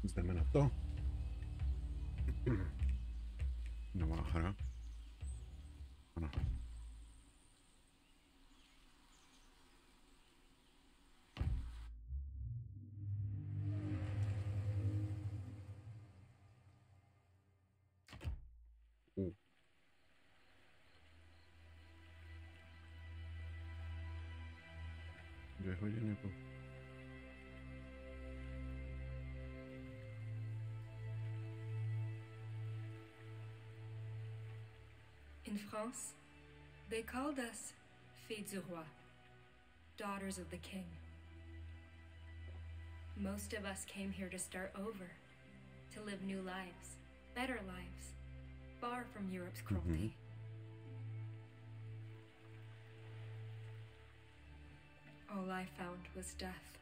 Jdeme na to. Nová hra. Ano. Dvě hodiny po. In France, they called us filles du roi, daughters of the king. Most of us came here to start over, to live new lives, better lives, far from Europe's cruelty. All I found was death.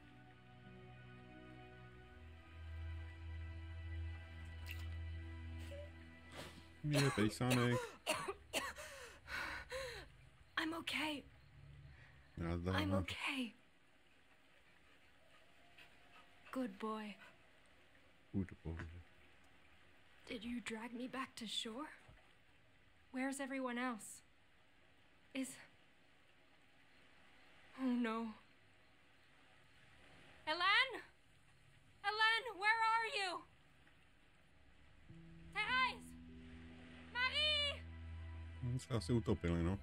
Mě pejsánek. I'm okay. Nazdar. I'm okay. Good boy. Good boy. Did you drag me back to shore? Where's everyone else? Oh no. Hélène? Hélène, where are you? Thérèse! Marie! Se asi utopili, no.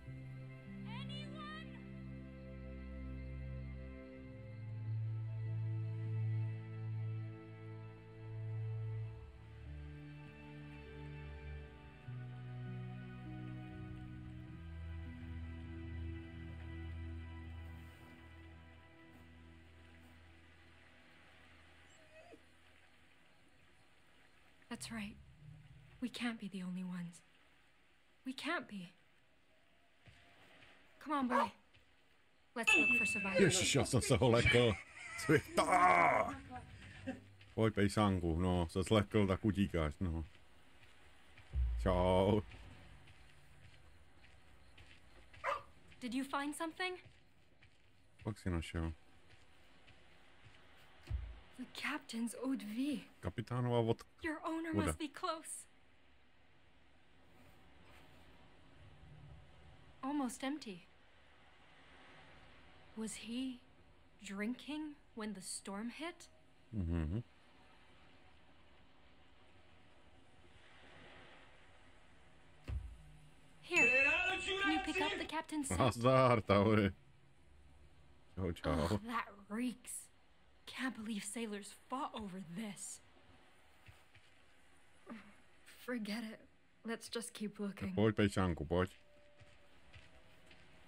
Anyone? That's right. We can't be the only ones. We can't be. Come on, boy. Let's look for survivors. Ježiš, já jsem se ho lekl. Pojď pejsánku, no, se zlekl, tak utíkáš, no. Čau. Did you find something? Pak si našel. The captain's eau de vie. Kapitánova vodka. Your owner Voda. must be close. Almost empty. Was he drinking when the storm hit? Mhm. Here, can you pick up the captain's suit? Nazdar, Tauri. Čau, čau. Oh, that reeks. Can't believe sailors fought over this. Forget it. Let's just keep looking. Pojď pejsánku, pojď.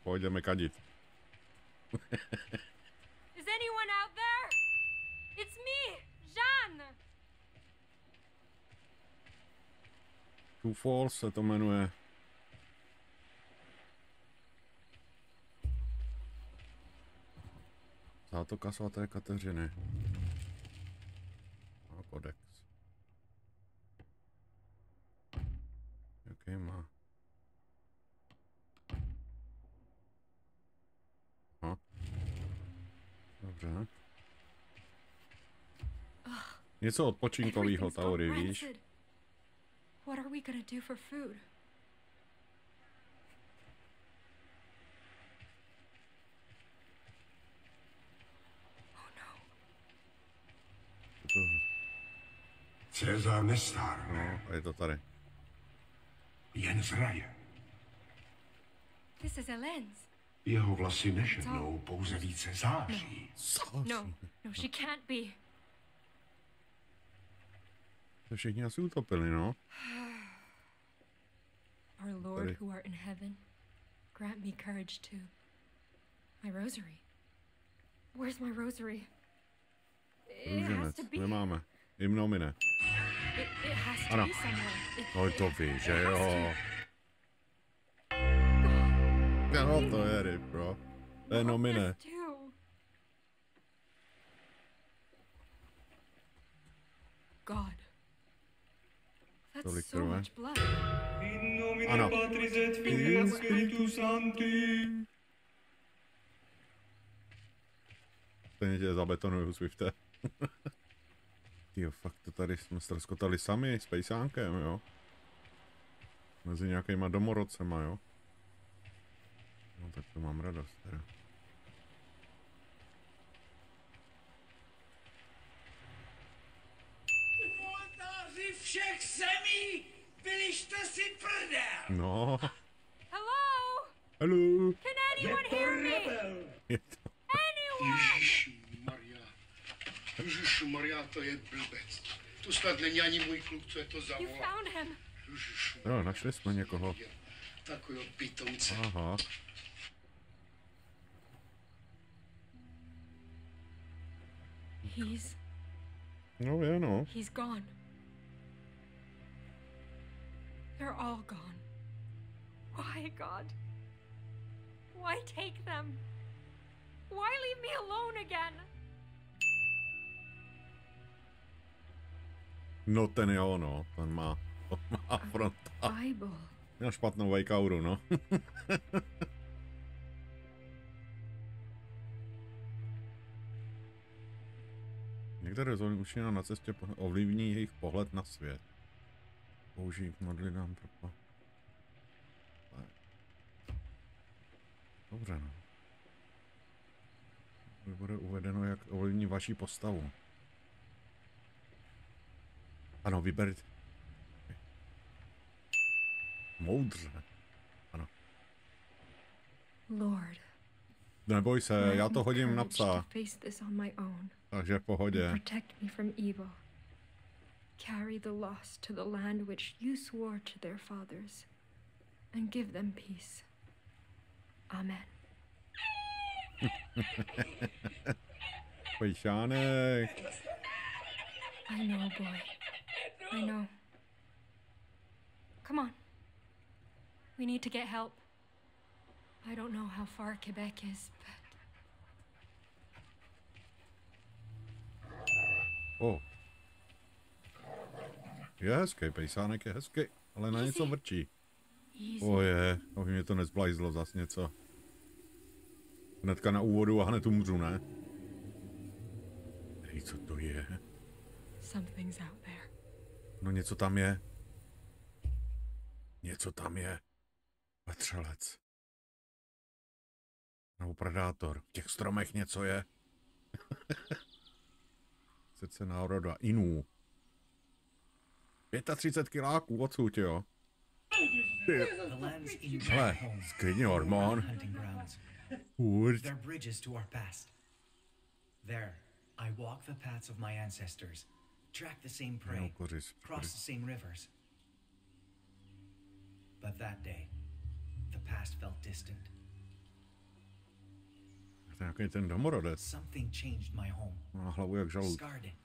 Pojďme kadit. Is anyone out there? It's me, Jeanne. Two Falls se to jmenuje. Zátoka svaté Kateřiny. A kodex. Jaký má? Aha. Dobře. Něco odpočinkového, Tauri, víš? What are we gonna do for food? Cezar nestárne. No, je to tady. Jen zraje. This is Helene's. Jeho vlasy nežednou, pouze více září. No, she can't be. To všichni asi utopili, no. Our Lord who art in heaven, grant me courage too. My rosary. Where's my rosary? It has to be. Nemáme. Im nomine. It has to be somewhere. No to víš, že jo. No to je ryb, bro. To je nomine. God. That's Tolik so krve. much blood. Ano. Stejně tě zabetonuju, Swifte. Tyjo, fakt to tady jsme ztroskotali sami s pejsánkem, jo. Mezi nějakýma domorodcema, jo. No tak to mám radost teda. Voltáři všech zemí, vylište si prdel! No. Hello? Hello. Can anyone hear me? Je to... Anyone? Ježišmarja, to je blbec. Tu snad není ani můj kluk, co je to za You vola. found him. Jo, našli jsme někoho. Takového pitomce. Aha. No je, no. He's gone. They're all gone. Why, God? Why take them? Why leave me alone again? No ten jo, no. Ten má fronta. Bible. Měl špatnou vejkauru, no. Některé rozhodnutí učiněné na cestě ovlivní jejich pohled na svět. Použijí k modlinám pro... Dobře, no. Bude uvedeno, jak ovlivní vaši postavu. Ano, vyber... Moudře. Ano. Lord. Neboj se, já to hodím na psa. Takže v pohodě. Protect me from evil. Carry the lost to the land which you swore to their fathers, and give them peace. Amen. Pejšánek. I know, boy. I know. Come on. We need to get help. I don't know how far Quebec is, but... Oh. Je hezký, pejsánek je hezký, ale na něco vrčí. Oje, aby mě to nezblajzlo zas něco. Hnedka na úvodu a hned umřu, ne? Hej, co to je? Something's out there. No něco tam je. Něco tam je. Vetřelec. Nebo predátor. V těch stromech něco je. Srdce národa. Innu. 35 kiláků odsud, jo. Hele, sklidně hormon. Kurd. They're bridges to our past. There, I walk the paths of my ancestors, track the same prey, cross the same rivers. But that day, the past felt distant. Nějaký ten domorodec. Something changed my home. Má hlavu jak žalud. Scarred it.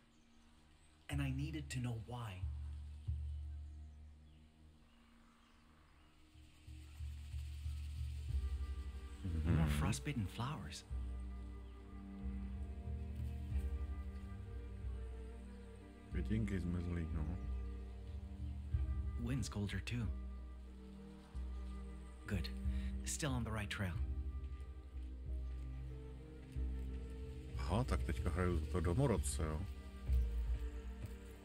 And I needed to know why. More frostbitten flowers. Květinky zmizlý, no. Wind's colder too. Good. Still on the right trail. Aha, tak teďka hraju to domorodce, jo.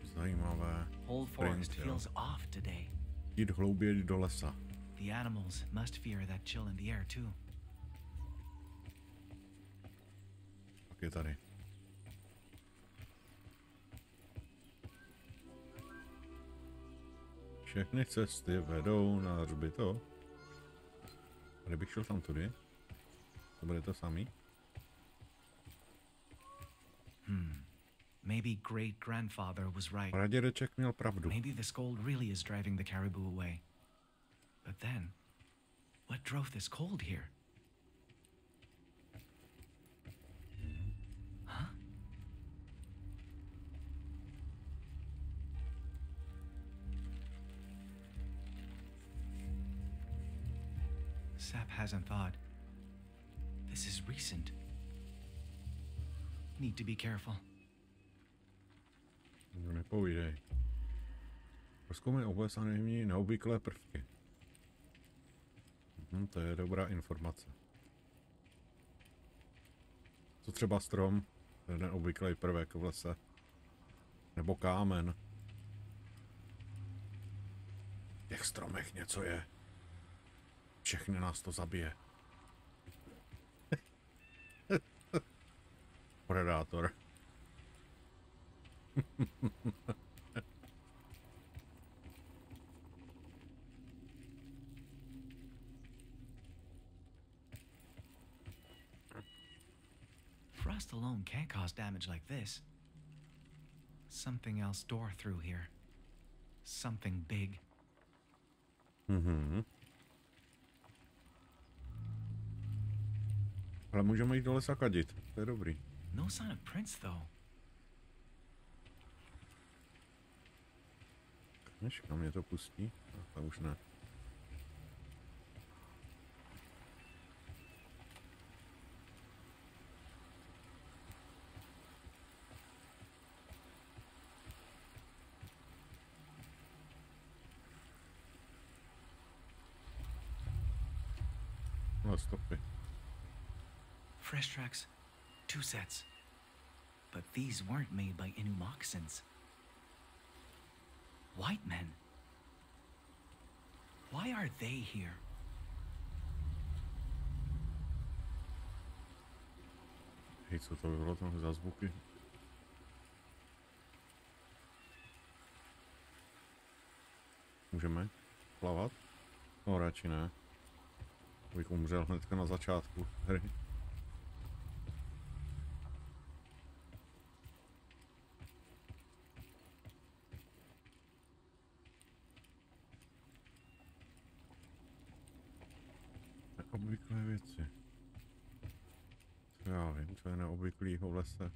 Zajímavé. Whole forest feels off today. Jít hlouběji do lesa. The animals must fear that chill in the air too. Tak je tady. Všechny cesty vedou na hřbitov. Tady bych šel tam tudy. To bude to samý. Maybe great-grandfather was right. Pradědeček měl pravdu. Maybe this cold really is driving the caribou away. But then, what drove this cold here? Huh? Sap hasn't thawed. This is recent. Need to be careful. No nepovídej. Prozkoumej obles a nevní neobvyklé prvky. To je dobrá informace. Co třeba strom? To je neobvyklý prvek v lese. Nebo kámen. V těch stromech něco je. Všechny nás to zabije. Predátor. Frost alone can't cause damage like this. Something else tore through here. Something big. Ale můžeme jít dole sakadit. To je dobrý. No sign of prints though. Než kam mě to pustí? No, to už ne. No, stopy. Fresh tracks. 2 sets. But these weren't made by Innu moccasins. White men. Why are they here? Hej, co to bylo tam za zvuky? Můžeme plavat? No, radši ne. Bych umřel hnedka na začátku hry. Neobvyklé věci. Co já vím, co je neobvyklýho v lese.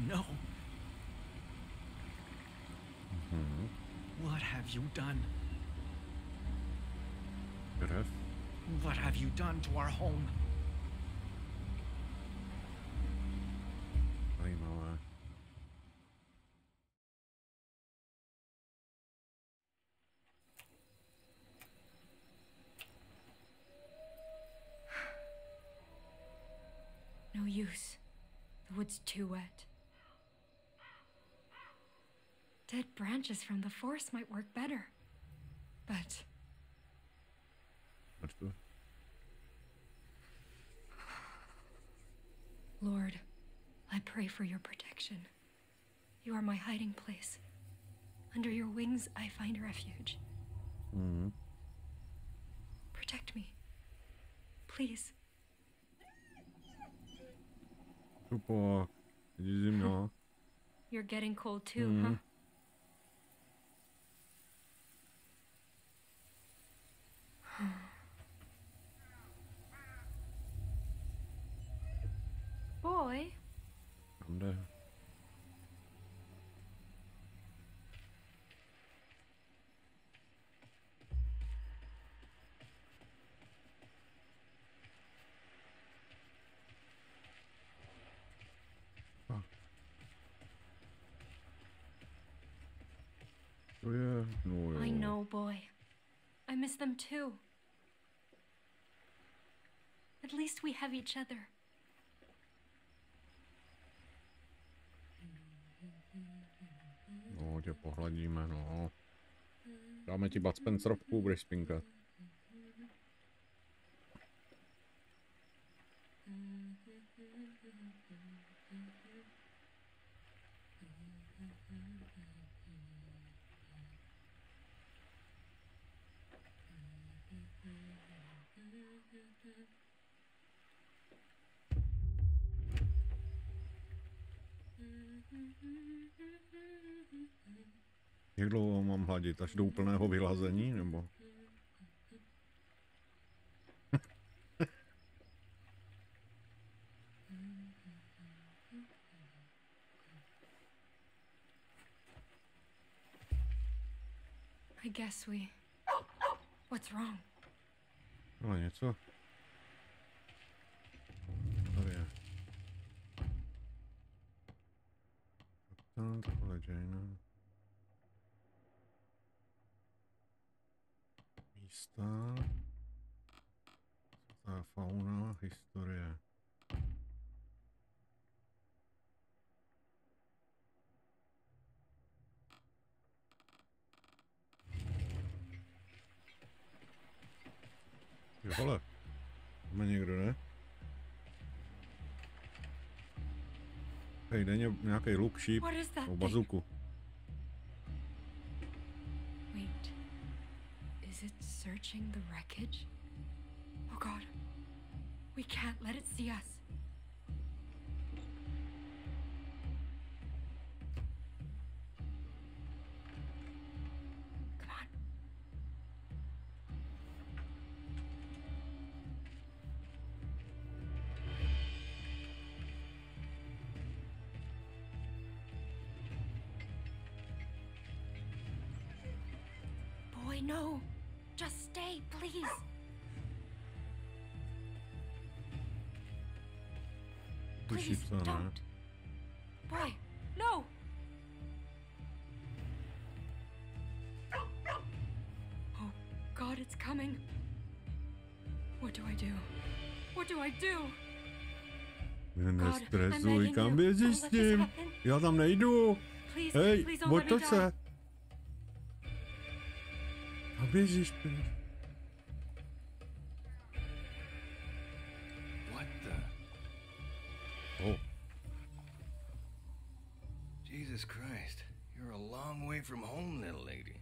No. What have you done? Krev? What have you done to our home? Zajímavé. No use. The wood's too wet. Dead branches from the forest might work better. But... What's good? Lord, I pray for your protection. You are my hiding place. Under your wings, I find refuge. Protect me. Please. Super. Zimno. You're getting cold too, huh? Boy. Tam jde. To je, no jo. I know, boy. I miss them too. At least we have each other. No, tě pohladíme, no. Dáme ti Bud Spencerovku, budeš spinkat. Jak dlouho mám hladit? Až do úplného vylazení, nebo? I guess we... What's wrong? Ale něco. Tady je. Tohle Jeanne. Místa. Ta fauna, historie. Jo, hele. Máme někdo, ne? Hej, není nějaký luk, šíp, o bazuku. Wait. Is it searching the wreckage? Oh God. We can't let it see us. Come on. Boy, no. Just stay, please. Please, don't. Boy, no! Oh, God, it's coming. What do I do? What do I do? Nestresuj, kam běžíš s tím? Já tam nejdu. Hej, otoč se. Kam běžíš, pryč? Oh. Jesus Christ, you're a long way from home, little lady.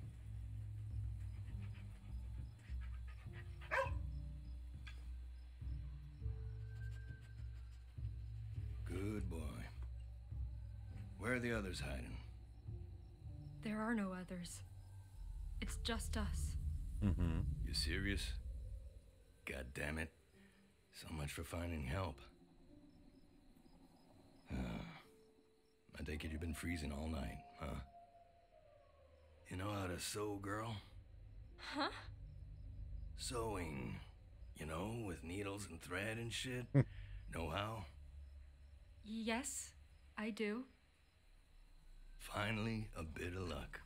Good boy. Where are the others hiding? There are no others. It's just us. Mm-hmm. You serious? God damn it. So much for finding help. I take it you've been freezing all night, huh? You know how to sew, girl? Huh? Sewing. You know, with needles and thread and shit. Know how? Yes, I do. Finally, a bit of luck.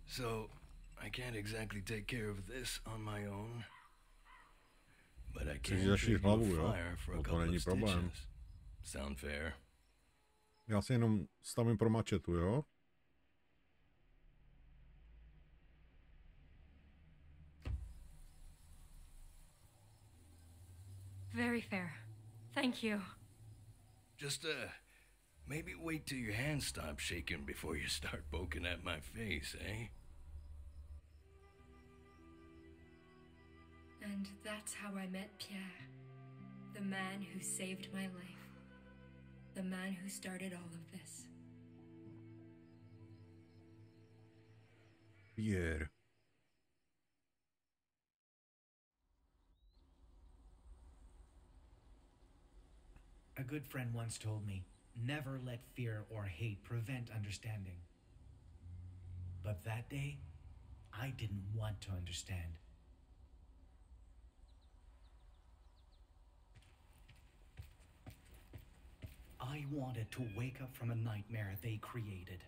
So, I can't exactly take care of this on my own. But I can trade you a flyer for a couple of stitches. Sound fair? Já si jenom stavím pro mačetu, jo? Very fair. Thank you. Just, maybe wait till your hands stop shaking before you start poking at my face, eh? And that's how I met Pierre, the man who saved my life. The man who started all of this. Pierre. A good friend once told me, never let fear or hate prevent understanding. But that day, I didn't want to understand. I wanted to wake up from a nightmare they created.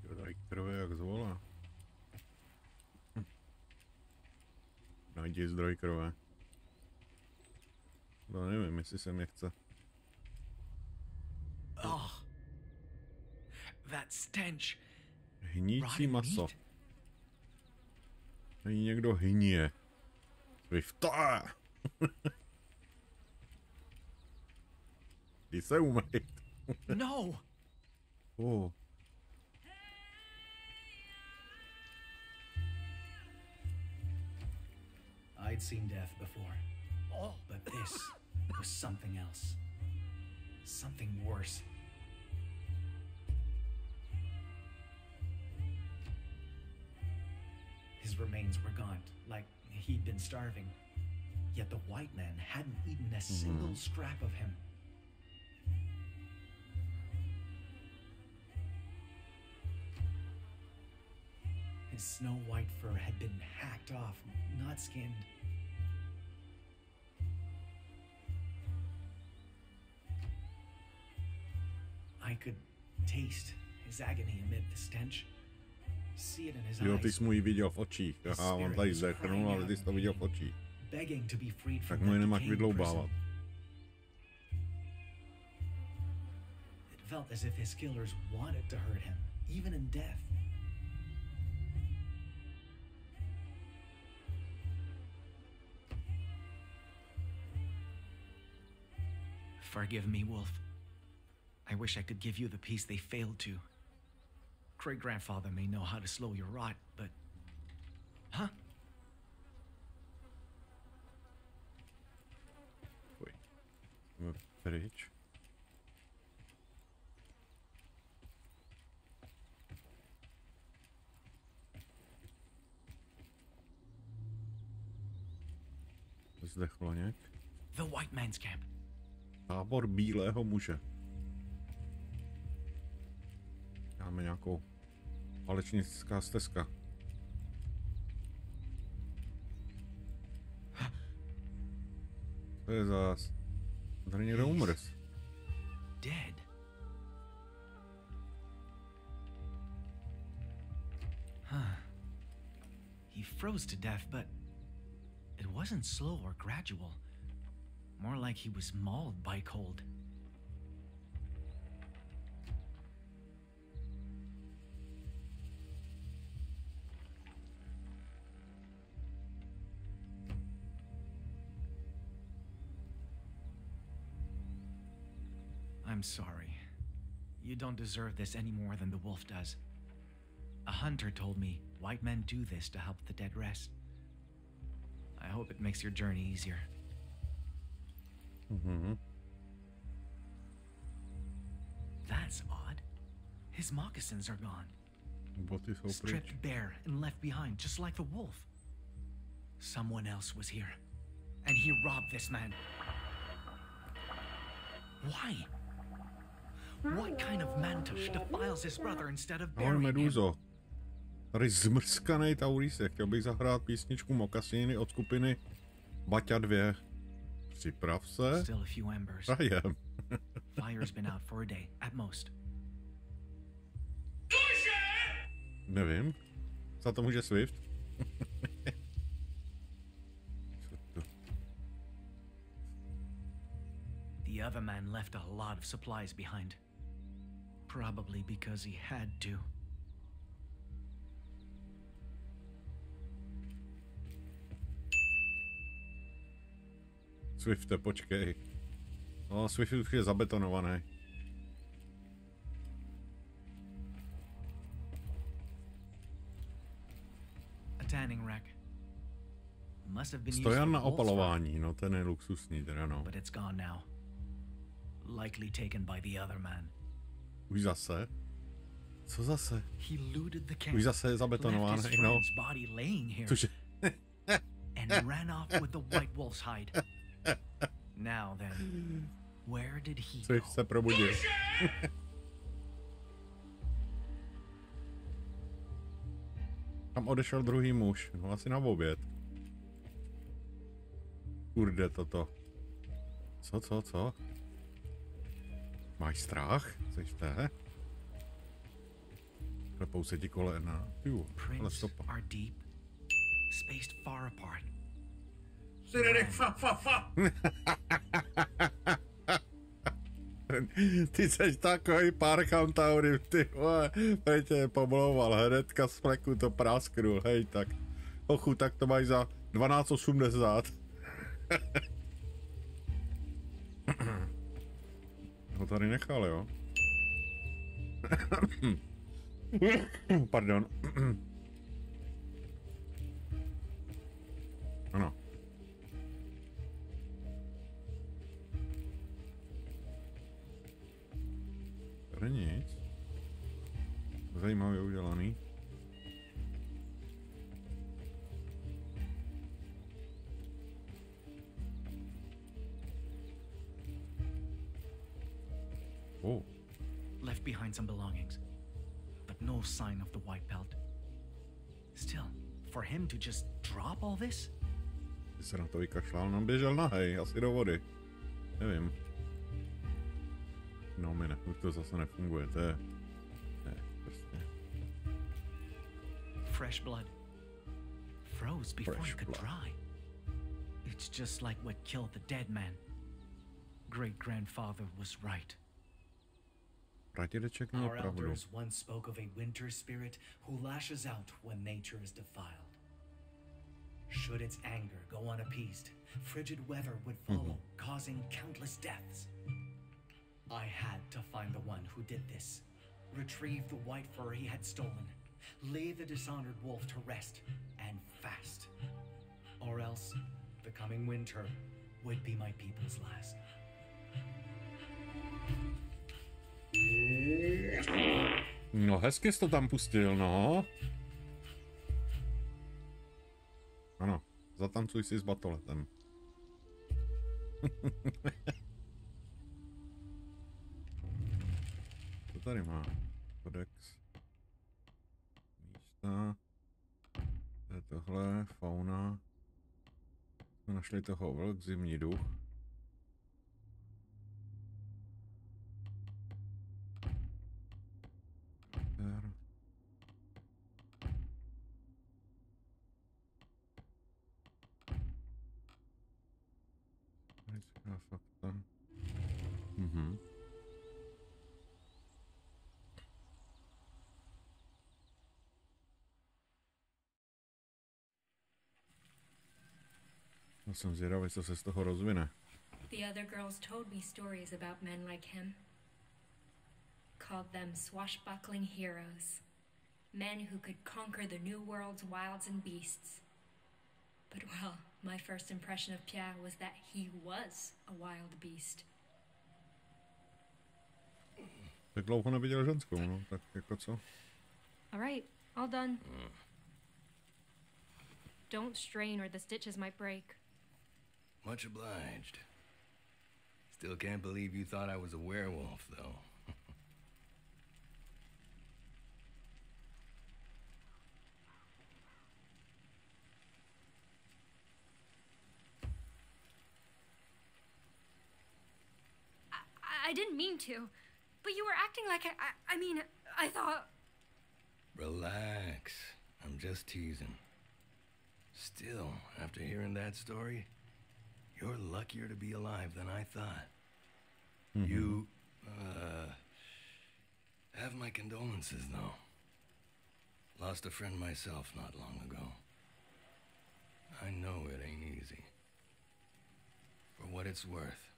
Zdroj krve jak zvola. Najdi zdroj krve. No nevím, jestli se mi chce. Oh, that stench. Hnící maso. Není někdo hynie. Vyvtá! Jdi se umýt. No! Oh. I'd seen death before. But this was something else. Something worse. His remains were gaunt, like he'd been starving. Yet the white man hadn't eaten a single scrap of him. His snow-white fur had been hacked off, not skinned. I could taste his agony amid the stench. See it in his Jo, ty eyes. jsi mu ji viděl v očích. Aha, on tady zdechnul, ale ty jsi to viděl v očích. Begging to be freed Tak from mu je that nemáš decaying vydloubávat. prison. It felt as if his killers wanted to hurt him, even in death. Forgive me, Wolf. I wish I could give you the peace they failed to. Great-grandfather may know how to slow your rot, but... Huh? Fuj. Jdeme pryč. Zdechlo nějak. The white man's camp. Tábor bílého muže. Máme nějakou palečnická stezka. To je zás. Tady někdo umřs. Dead. Huh. He froze to death, but it wasn't slow or gradual. More like he was mauled by cold. I'm sorry. You don't deserve this any more than the wolf does. A hunter told me white men do this to help the dead rest. I hope it makes your journey easier. That's odd. His moccasins are gone. Boty jsou pryč. Stripped bare and left behind, just like the wolf. Someone else was here, and he robbed this man. Why? What kind of mantush defiles his brother instead of Ahoj burying him? Meduzo. Tady zmrskanej Taurisek. Chtěl bych zahrát písničku Mokasíny od skupiny Baťa 2. Připrav se. Still a few embers. Hrajem. Fire's been out for a day, at most. Nevím. Za to může Swift. The other man left a lot of supplies behind. Probably because he had to. Swifte, počkej. No, Swift už je zabetonovaný. A tanning rack. Must have been used Stojan for na wolf's fur, opalování, no ten je luxusní teda no. but it's gone now. Likely taken by the other man. Už zase? Co zase? He looted the camp. Už zase je Left zabetonovaný, his no. friend's body laying here. Cože? And ran off with the white wolf's hide. Now then, where did he go? Swift se probudil. Tam odešel druhý muž, no asi na oběd. Kurde toto. Co? Máš strach? Jseš té? Klepou se ti kolena. Jo, ale Prints stopa. are deep, spaced far apart. Ty seš takový pár kantaury, ty vole, teď tě pomlouval, hnedka z fleku to prásknul, hej, tak, ochu, tak to máš za 12,80. Ho tady nechal, jo? Pardon. Ano. To je nic. Zajímavě udělaný. Oh. Left behind some belongings, but no sign of the white belt. Still, for him to just drop all this? Ty se na to vykašlal, nám běžel nahej, asi do vody. Nevím. No mi ne, už to zase nefunguje, to je prostě. Fresh blood. Froze before Fresh it could blood. dry. It's just like what killed the dead man. Great-grandfather was right. Pradědeček měl Our pravdu. elders once spoke of a winter spirit who lashes out when nature is defiled. Should its anger go unappeased, frigid weather would follow, causing countless deaths. I had to find the one who did this, retrieve the white fur he had stolen, lay the dishonored wolf to rest, and fast. Or else, the coming winter would be my people's last. No, hezky jsi to tam pustil, no. Ano, zatancuj si s batoletem. Co tady má? Kodex. Místa. To je tohle, fauna. Jsme našli toho vlk, zimní duch. Fakta. Já jsem zvědavý, co se z toho rozvine. The other girls told me stories about men like him. Called them swashbuckling heroes. Men who could conquer the new world's wilds and beasts. But well, my first impression of Pierre was that he was a wild beast. Tak dlouho neviděl ženskou, no, tak jako co? All right, all done. Don't strain or the stitches might break. Much obliged. Still can't believe you thought I was a werewolf, though. I didn't mean to, but you were acting like I mean, I thought... Relax. I'm just teasing. Still, after hearing that story, you're luckier to be alive than I thought. You, have my condolences, though. Lost a friend myself not long ago. I know it ain't easy. For what it's worth.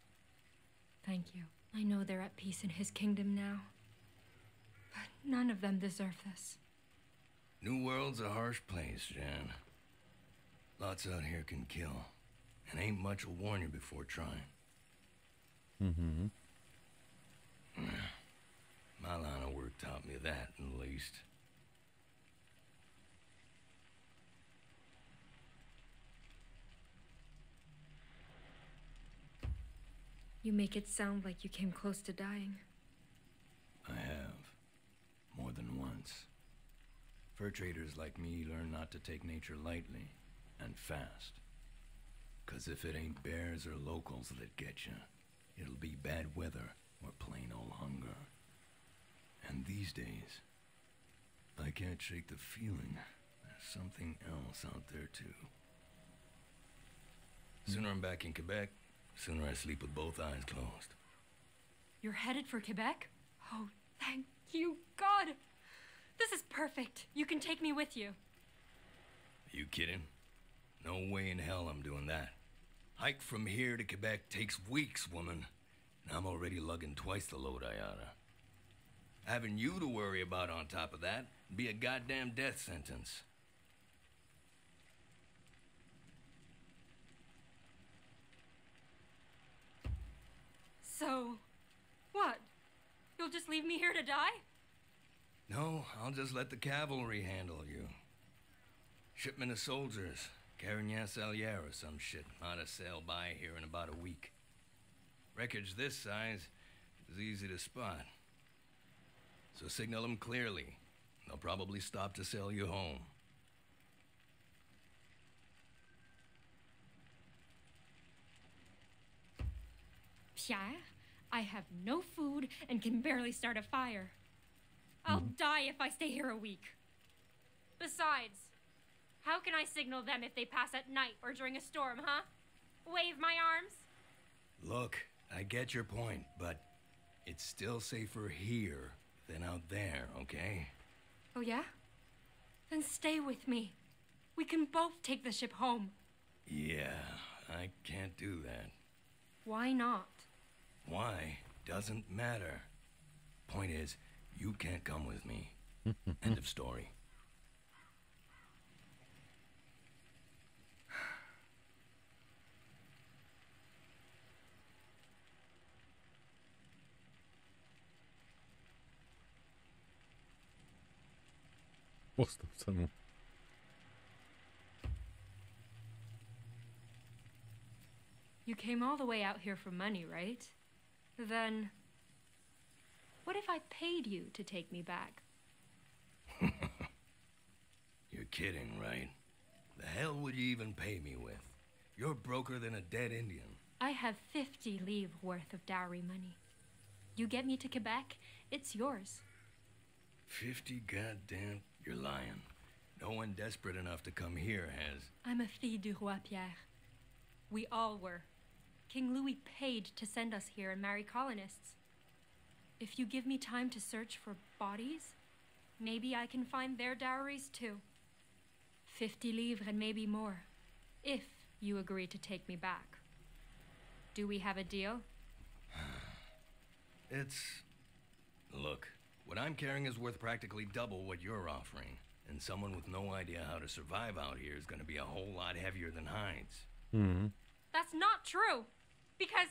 Thank you. I know they're at peace in his kingdom now. But none of them deserve this. New World's a harsh place, Jeanne. Lots out here can kill. And ain't much will warn you before trying. My line of work taught me that, at least. You make it sound like you came close to dying. I have. More than once. Fur traders like me learn not to take nature lightly, and fast. 'Cause if it ain't bears or locals that get you, it'll be bad weather or plain old hunger. And these days, I can't shake the feeling there's something else out there too. Sooner I'm back in Quebec, sooner I sleep with both eyes closed. You're headed for Quebec? Oh, thank you, God! This is perfect. You can take me with you. Are you kidding? No way in hell I'm doing that. Hike from here to Quebec takes weeks, woman. And I'm already lugging twice the load I oughta. Having you to worry about on top of that would be a goddamn death sentence. So, what? You'll just leave me here to die? No, I'll just let the cavalry handle you. Shipment of soldiers, Carignan Salier or some shit, ought to sail by here in about a week. Wreckage this size is easy to spot. So signal them clearly. They'll probably stop to sail you home. Pierre, I have no food and can barely start a fire. I'll die if I stay here a week. Besides, how can I signal them if they pass at night or during a storm, huh? Wave my arms? Look, I get your point, but it's still safer here than out there, okay? Oh, yeah? Then stay with me. We can both take the ship home. Yeah, I can't do that. Why not? Why doesn't matter. Point is, you can't come with me. End of story. Postav se mu. You came all the way out here for money, right? Then, what if I paid you to take me back? You're kidding, right? The hell would you even pay me with? You're broker than a dead Indian. I have 50 livres worth of dowry money. You get me to Quebec, it's yours. 50 goddamn... You're lying. No one desperate enough to come here has... I'm a fille du roi Pierre. We all were. King Louis paid to send us here and marry colonists. If you give me time to search for bodies, maybe I can find their dowries too. 50 livres and maybe more, if you agree to take me back. Do we have a deal? Look, what I'm carrying is worth practically double what you're offering. And someone with no idea how to survive out here is gonna be a whole lot heavier than hides. Mhm. That's not true, because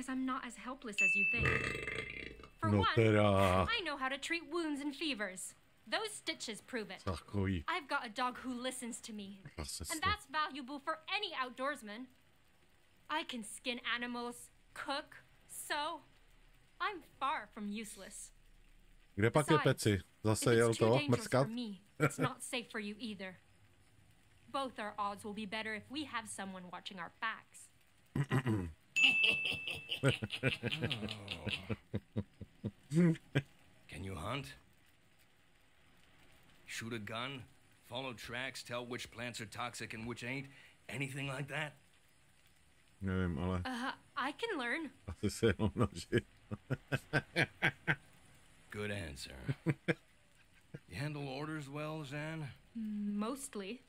I'm not as helpless as you think. For No one, teda. I know how to treat wounds and fevers. Those stitches prove it. Takový. I've got a dog who listens to me, Rasista. and that's valuable for any outdoorsman. I can skin animals, cook, sew. I'm far from useless. Kde pak je Besides, Peci? if Zase jel it's too to dangerous for mrskat? me, it's not safe for you either. Both our odds will be better if we have someone watching our backs. Can you hunt? Shoot a gun? Follow tracks? Tell which plants are toxic and which ain't? Anything like that? Nevím, ale I can learn. asi se jenom noží. Good answer. You handle orders well, Jeanne? Mostly.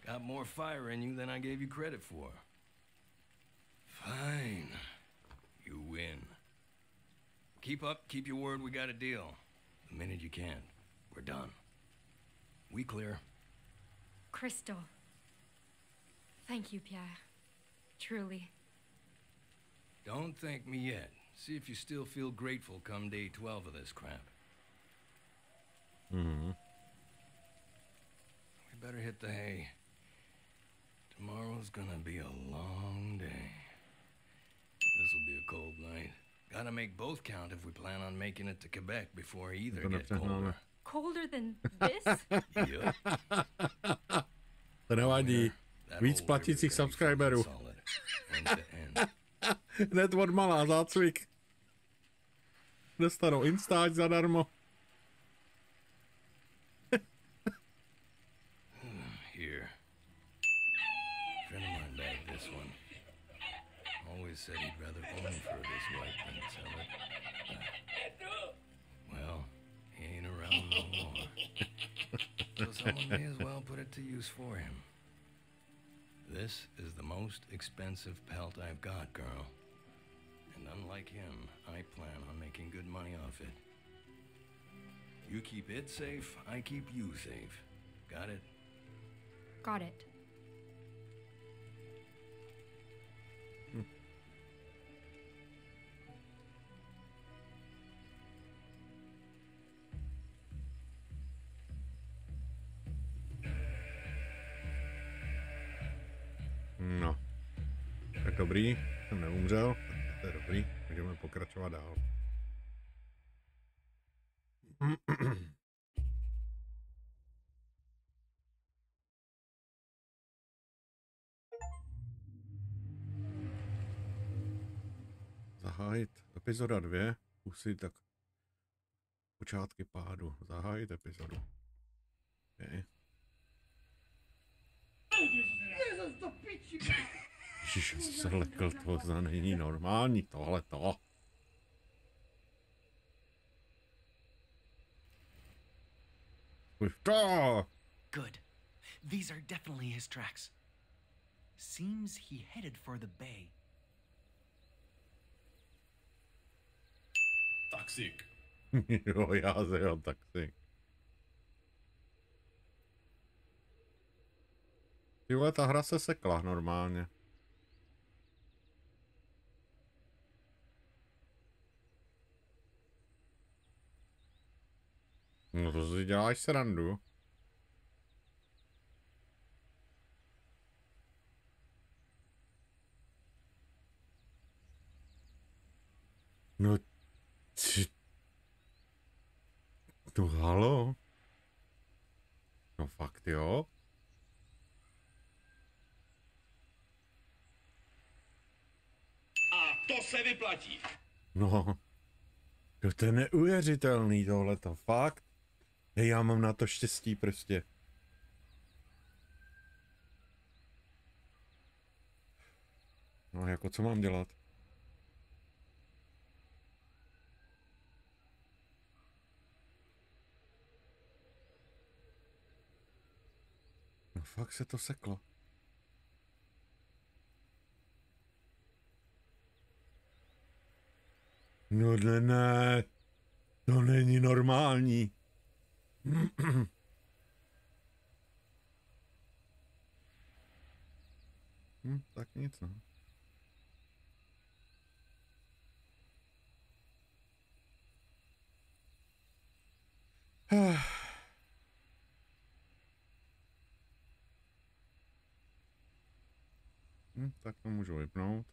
Got more fire in you than I gave you credit for. Fine. You win. Keep up, keep your word, we got a deal. The minute you can, we're done. We clear. Crystal. Thank you, Pierre. Truly. Don't thank me yet. See if you still feel grateful come day 12 of this crap. Mhm. We better hit the hay. Tomorrow's gonna be a long day. This'll be a cold night. Gotta make both count if we plan on making it to Quebec before either To get colder. nepřehnáme. Colder than this? Yup. To nevadí. That Víc whole platících river's gonna be subscriberů. solid, end to end. Hned od malá zácvik. Dostanou Instač zadarmo. Here. Friend of mine bagged this one. Always said he'd rather own for this white than sell it. Well, he ain't around no more. So someone may as well put it to use for him. This is the most expensive pelt I've got, girl. And unlike him, I plan on making good money off it. You keep it safe, I keep you safe. Got it? Got it. No. Tak dobrý, jsem neumřel. To je dobrý, můžeme pokračovat dál. Zahájit epizoda 2, pustit tak počátky pádu. Zahájit epizodu. Okay. Ježiš, se lekl, to není normální, tohleto. Good. These are definitely his tracks. Seems he headed for the bay. Taxík. Jo, já zjel taxík. Tyhle, ta hra se sekla normálně. No to si děláš srandu. No no halo? No fakt jo? A to se vyplatí. No. To je neuvěřitelný tohleto, fakt. Hej, já mám na to štěstí prostě. No jako co mám dělat? No fakt se to seklo. No ne, to není normální. Tak nic, no. Tak to můžu vypnout.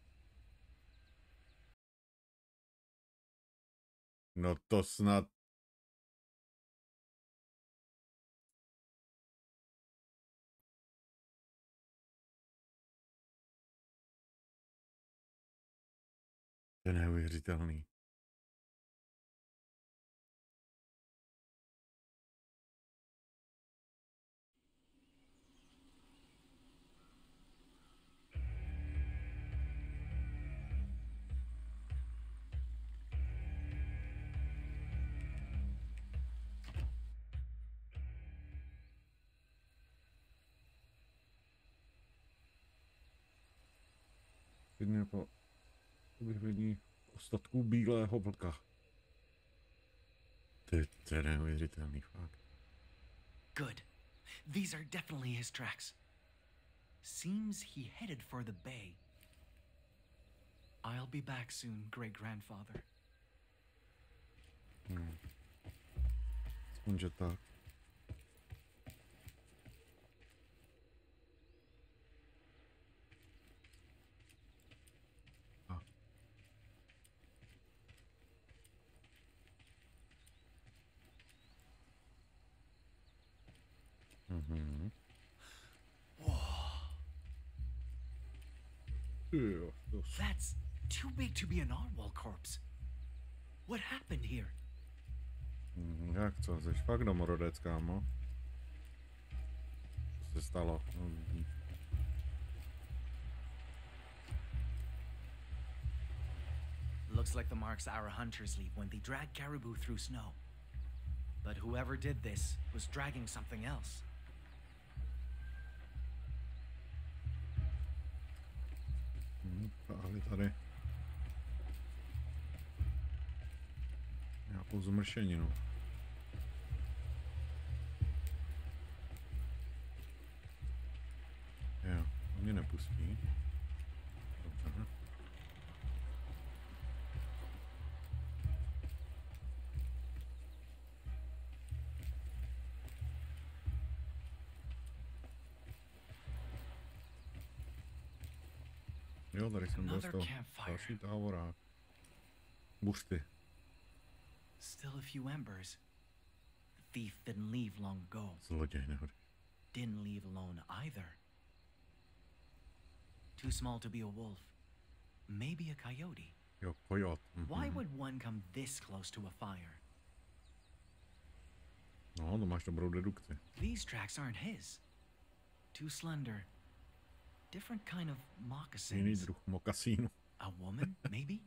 No to snad... To je neuvěřitelný. Vidím jako objevení ostatků bílého vlka. To je neuvěřitelný fakt. Good. These are definitely his tracks. Seems he headed for the bay. I'll be back soon, great-grandfather. Aspoň, že tak. That's too big to be an Arwal corpse. What happened here? Jak co, jsi fakt domorodec, kámo? Co se stalo? Looks like the marks our hunters leave when they drag caribou through snow. But whoever did this was dragging something else. Táhli tady nějakou zmršeninu. Mě nepustí. Dobře. Jo, tady jsem dostal další táborák. Buřty. Still a few embers. The thief didn't leave long ago. Zloděj nehody. Didn't leave alone either. Too small to be a wolf. Maybe a coyote. Jo, kojot. Why would one come this close to a fire? No, to máš dobrou dedukci. These tracks aren't his. Too slender. Different kind of Jiný moccasins. druh mokasínu. A woman, maybe?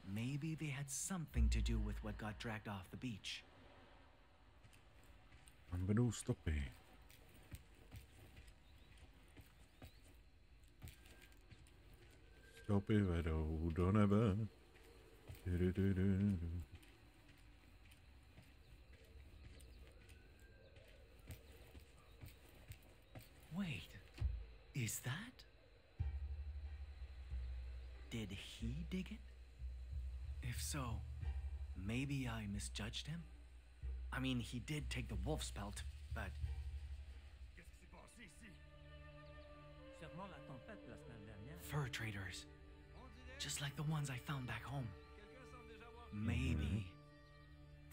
Maybe they had something to do with what got dragged off the beach. Tam vedou stopy. Stopy vedou do nebe. Wait, is that? Did he dig it? If so, maybe I misjudged him? I mean, he did take the wolf's pelt, but... Fur traders. Just like the ones I found back home. Maybe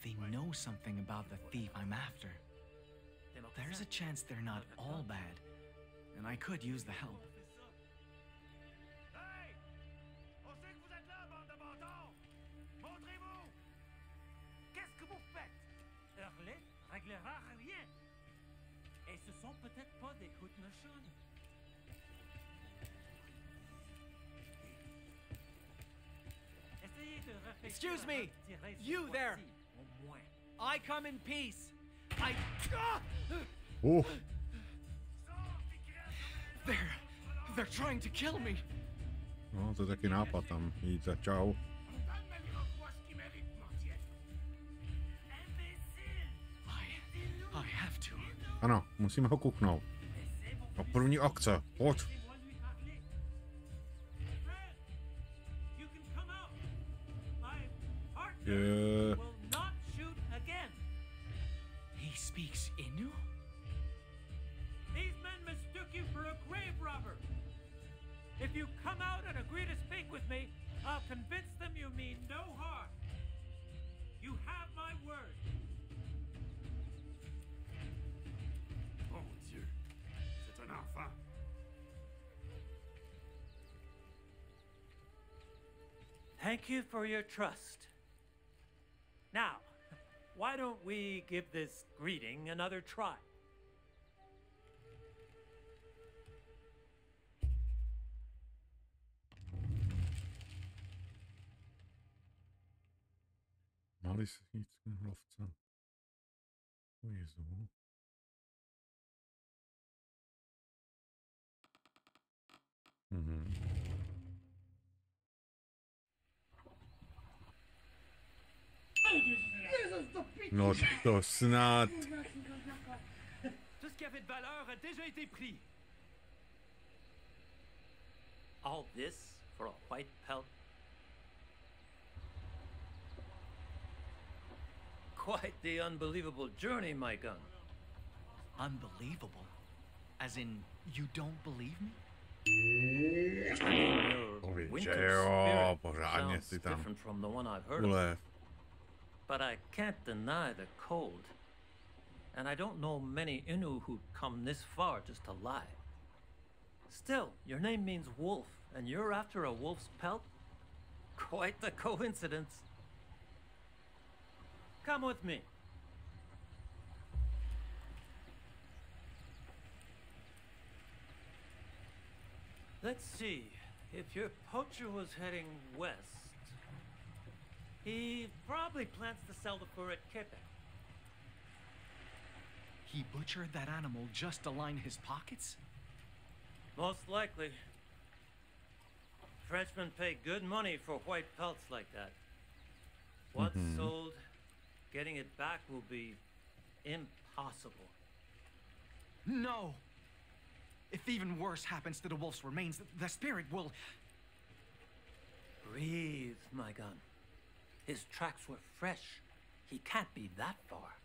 they know something about the thief I'm after. There's a chance they're not all bad, and I could use the help. Réglera rien. Et ce sont peut-être pas des Kutnashun. Essayez de réfléchir. Excuse me, you there. I come in peace. I. Oh. They're trying to kill me. No, to je taky nápad tam jít za čau. I have to. Ano, musíme ho kuknout. A první akce, pojď. Je... He speaks Innu? These men mistook you for a grave robber. If you come out and agree to speak with me, I'll convince them you mean no harm. You have my word. Mon Dieu, c'est un enfant. Thank you for your trust. Now, why don't we give this greeting another try? Mali se jít k lovce. O Jezu. No to snad. Tout ce qui avait de valeur a déjà été pris. All this for a white pelt? Quite the unbelievable journey, Maikana. Unbelievable? As in, you don't believe me? Your winter spirit sounds different from the one I've heard of. But I can't deny the cold. And I don't know many Innu who come this far just to lie. Still, your name means wolf, and you're after a wolf's pelt? Quite the coincidence. Come with me. Let's see. If your poacher was heading west, he probably plans to sell the fur at Quebec. He butchered that animal just to line his pockets? Most likely. Frenchmen pay good money for white pelts like that. Once sold, getting it back will be impossible. No! If even worse happens to the wolf's remains, the spirit will... Breathe, my gun. His tracks were fresh. He can't be that far.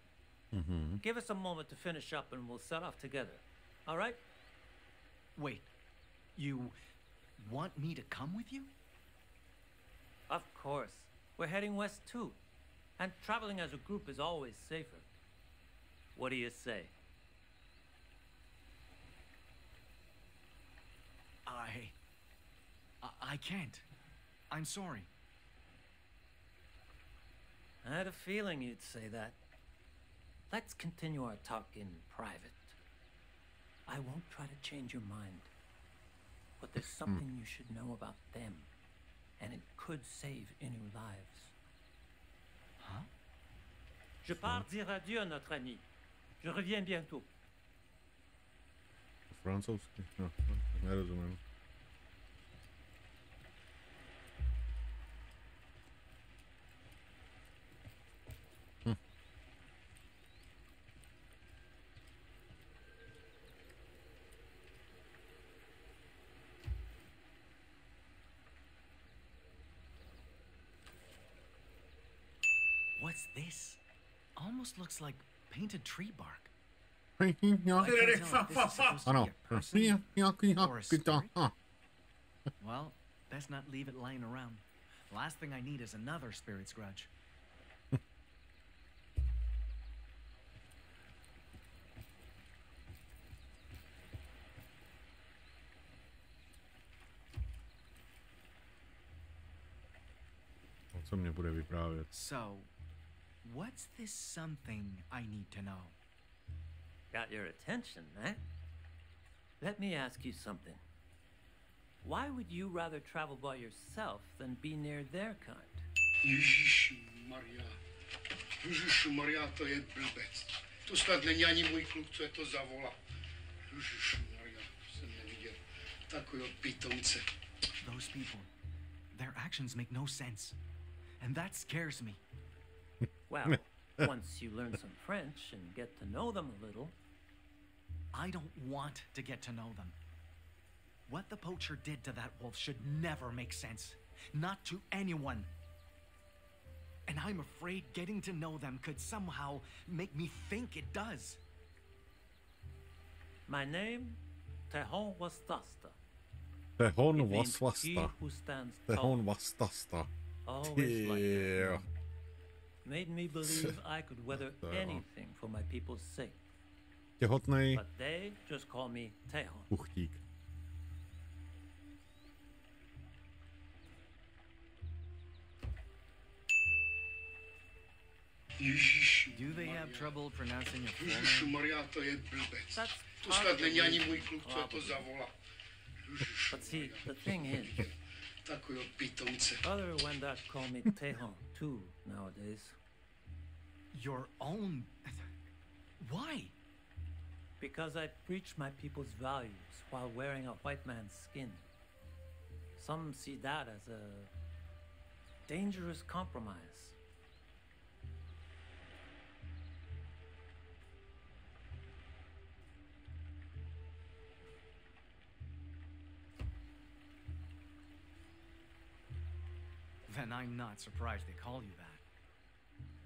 Give us a moment to finish up and we'll set off together. All right? Wait. You want me to come with you? Of course. We're heading west too. And traveling as a group is always safer. What do you say? I can't. I'm sorry. I had a feeling you'd say that. Let's continue our talk in private. I won't try to change your mind. But there's something you should know about them. And it could save Innu lives. Huh? Je pars dire adieu à notre ami. Je reviens bientôt. Francouzky? No, nerozumím. What's this? Almost looks like painted tree bark. Ano. Well, best not leave it lying around. The last thing I need is another spirit's grudge. Co mě bude vyprávět? So, what's this something I need to know? Got your attention, eh? Let me ask you something. Why would you rather travel by yourself than be near their kind? Ježišmarja, to je blbec. To snad není ani můj kluk, co je to za vola. Ježišmarja, jsem neviděl takového pitomce. Those people, their actions make no sense. And that scares me. Well, once you learn some French and get to know them a little... I don't want to get to know them. What the poacher did to that wolf should never make sense. Not to anyone. And I'm afraid getting to know them could somehow make me think it does. My name, Tehon Wastasta. Tehon Wastasta. He who stands Tehon Wastasta. Always like that. Made me believe I could weather anything for my people's sake. Těhotnej But they just call me Tehon. Uchtík. Do they have trouble pronouncing your full name? Ježišmarja, to je blbec. To snad není ani můj kluk, co je to za vola. But see, the thing is, takového pitomce. other Wendat call me Tehon too nowadays. Your own... Why? Because I preach my people's values while wearing a white man's skin. Some see that as a dangerous compromise. Then I'm not surprised they call you that.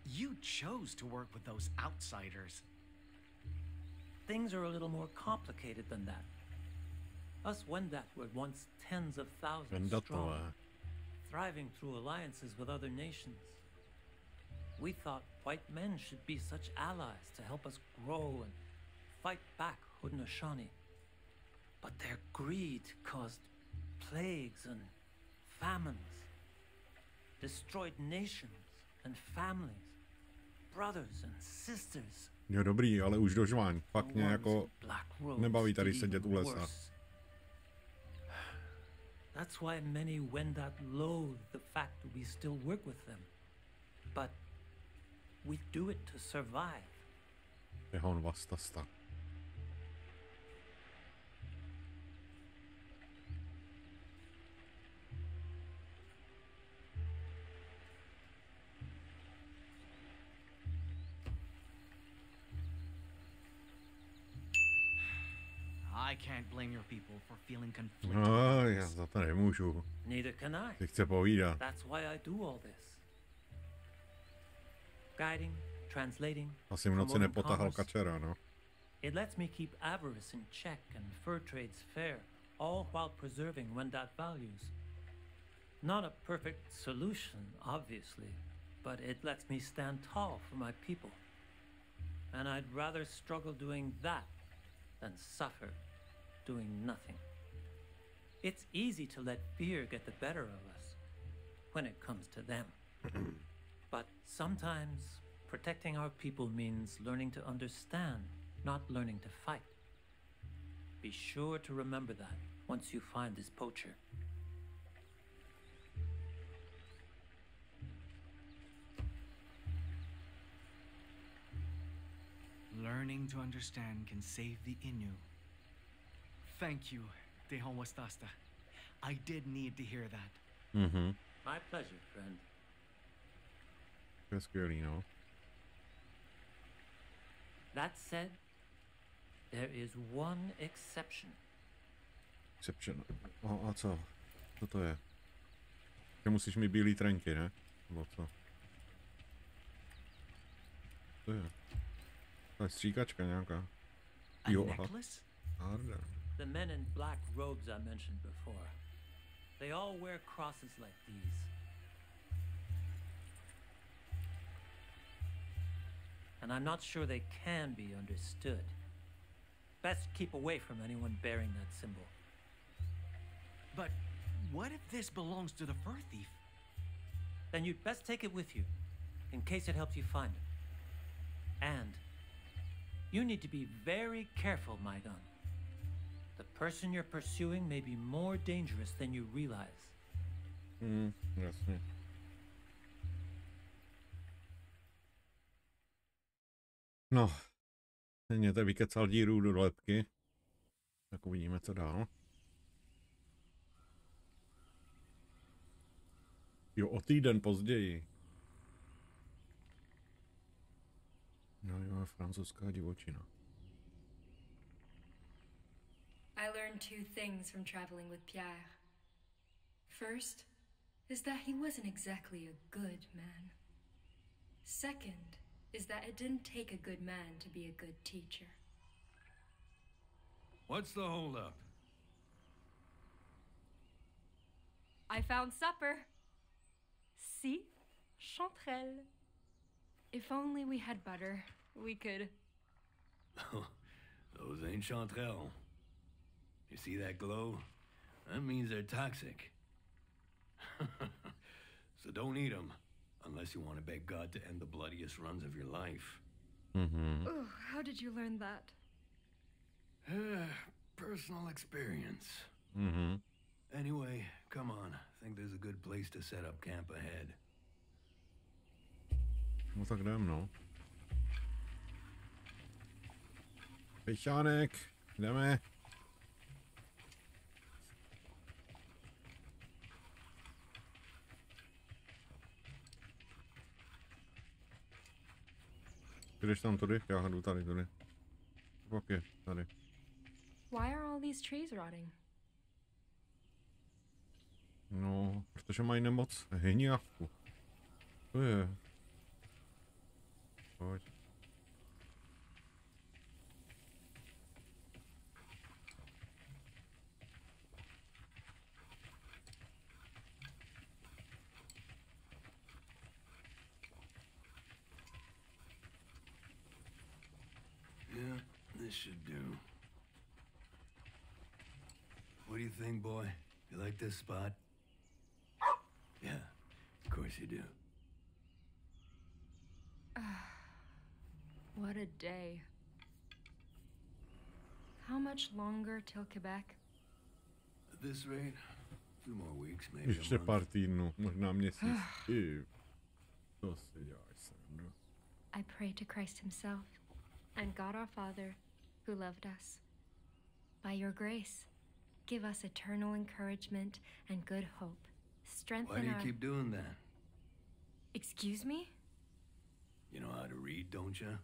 You chose to work with those outsiders. Things are a little more complicated than that. Us Wendat were once tens of thousands strong, thriving through alliances with other nations. We thought white men should be such allies to help us grow and fight back Haudenosaunee. But their greed caused plagues and famines, destroyed nations and families, brothers and sisters. Jo, dobrý, ale už dožváň. Fakt mě jako nebaví tady sedět u lesa. That's why many Wendat loathe the fact that we still work with them. But we do it to survive. Tehon Wastasta. I can't blame your people for feeling conflicted. No, já za to nemůžu. Neither can I. Ty chce povídat. That's why I do all this. Guiding, translating. Asi v noci nepotahal kačera, no. It lets me keep avarice in check and fur trades fair, all while preserving Wendat values. Not a perfect solution, obviously, but it lets me stand tall for my people. And I'd rather struggle doing that than suffer doing nothing. It's easy to let fear get the better of us when it comes to them. But sometimes protecting our people means learning to understand, not learning to fight. Be sure to remember that once you find this poacher. Learning to understand can save the Innu. Thank you, Dehon Wastasta. I did need to hear that. Mhm. My pleasure, friend. That's good, you know. That said, there is one exception. Exception. A co? Co to je? Ty musíš mít bílý trenky, ne? Nebo co? To je. To je stříkačka nějaká. Jo, aha. Harda. The men in black robes I mentioned before. They all wear crosses like these. And I'm not sure they can be understood. Best keep away from anyone bearing that symbol. But what if this belongs to the fur thief? Then you'd best take it with you, in case it helps you find it. And you need to be very careful, Maikana. The person you're pursuing may be more dangerous than you realize. Jasně. No, mějte vykecal díru do lepky. Tak uvidíme, co dál. Jo, o týden později. No jo, francouzská divočina. I learned two things from traveling with Pierre. First is that he wasn't exactly a good man. Second is that it didn't take a good man to be a good teacher. What's the holdup? I found supper. See? Chanterelle. If only we had butter, we could... Those ain't chanterelle. You see that glow? That means they're toxic. So don't eat them, unless you want to beg God to end the bloodiest runs of your life. Oh, how did you learn that? Personal experience. Anyway, come on. I think there's a good place to set up camp ahead. No tak jdem, no. Pejšánek, jdeme. Jdeš tam tudy? Já jdu tady, tudy. Pak je, tady. Why are all these trees rotting? No, protože mají nemoc hněvku. To je. Pojď. Yeah, this should do. What do you think, boy? You like this spot? Yeah, of course you do. What a day. How much longer till Quebec? At this rate, a few more weeks, maybe Ještě a pár month. týdnů, možná měsíc. To si děláš srandu. I pray to Christ himself and God our Father, who loved us. By your grace, give us eternal encouragement and good hope. Strengthen Why do you our... keep doing that? Excuse me? You know how to read, don't you?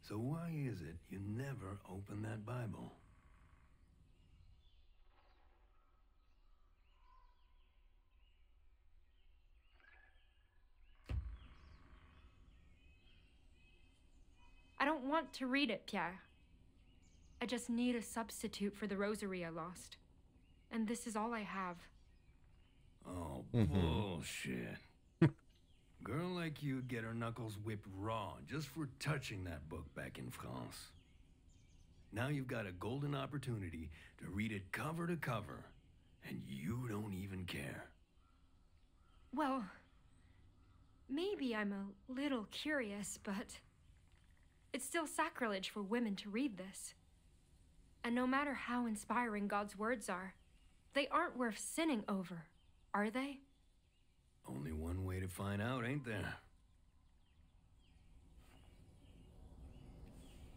So why is it you never open that Bible? don't want to read it, Pierre. I just need a substitute for the rosary I lost. And this is all I have. Oh, bullshit. Girl like you'd get her knuckles whipped raw just for touching that book back in France. Now you've got a golden opportunity to read it cover to cover, and you don't even care. Well, maybe I'm a little curious, but it's still sacrilege for women to read this. And no matter how inspiring God's words are, they aren't worth sinning over, are they? Only one way to find out, ain't there?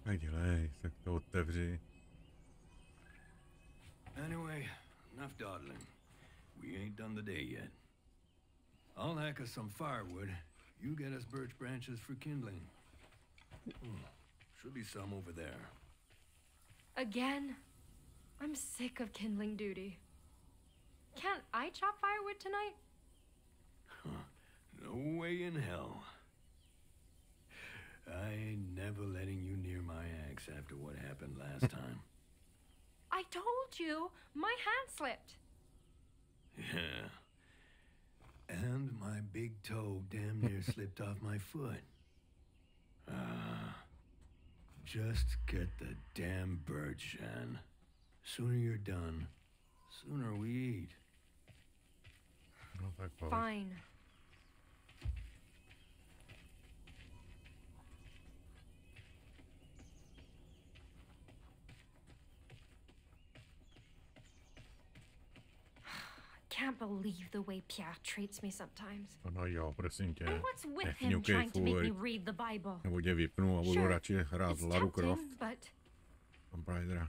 Dělej, tak to otevři. Anyway, enough dawdling. We ain't done the day yet. I'll hack us some firewood. You get us birch branches for kindling. Should be some over there. Again? I'm sick of kindling duty. Can't I chop firewood tonight? No way in hell. I ain't never letting you near my axe after what happened last time. I told you, my hand slipped. Yeah. And my big toe damn near slipped off my foot. Just get the damn birch, Jeanne. Sooner you're done, sooner we eat. No tak pověď. Fine. Can't believe the way Pierre treats me sometimes. No jo, prosím tě. And what's with him trying to make me read the Bible? Nebo tě vypnu a budu radši hrát Laru Croft. But Tomb Raidera.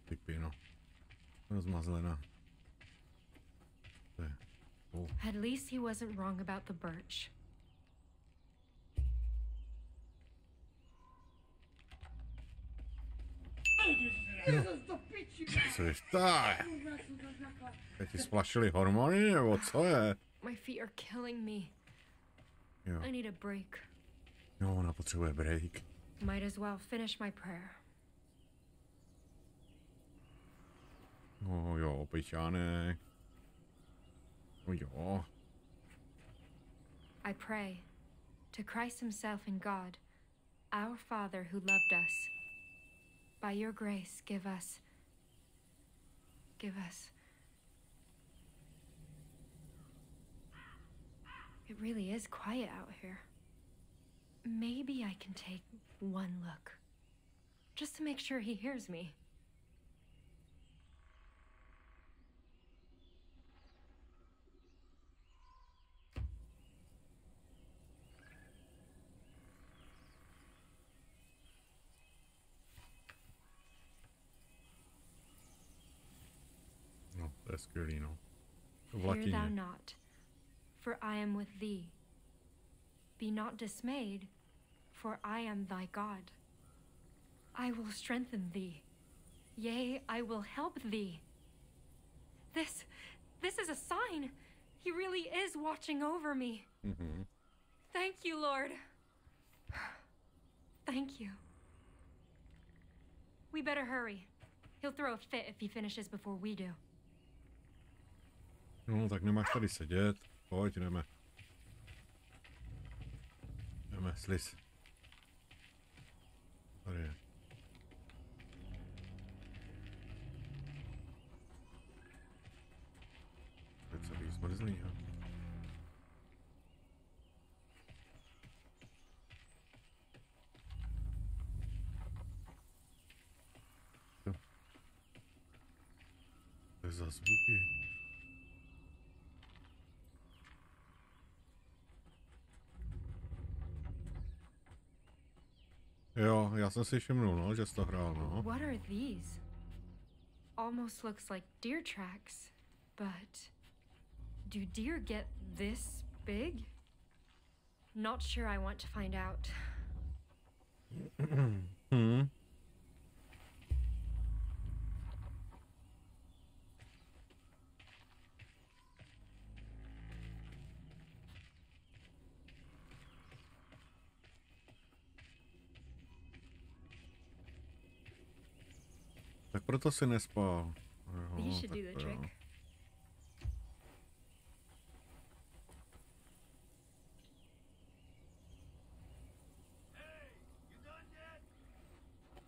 Ty pino. Rozmazlená. at least he wasn't wrong about the birch. Co je tak? Teď ti splašili hormony, nebo co je? My feet are killing me. Jo. I need a break. No, ona potřebuje break. Might as well finish my prayer. No jo, pičánek. No jo. I pray to Christ himself and God, our Father who loved us. By your grace, give us. It really is quiet out here. Maybe I can take one look, just to make sure he hears me. No, to je skvělý, no. V Fear thou latině. not, for I am with thee. Be not dismayed, for I am thy God. I will strengthen thee. Yea, I will help thee. This is a sign. He really is watching over me. Mhm. Thank you, Lord. Thank you. We better hurry. He'll throw a fit if he finishes before we do. No, tak nemáš tady sedět. Pojď, jdeme. Jdeme, sliz. Tady je. To je celý zmrzlý, jo. To je za zvuky. Jo, já jsem si všimnul, no, že jsi to hrál, no. What are these? Almost looks like deer tracks, but do deer get this big? Not sure I want to find out. Hmm. Tak proto si nespal. These should do the trick.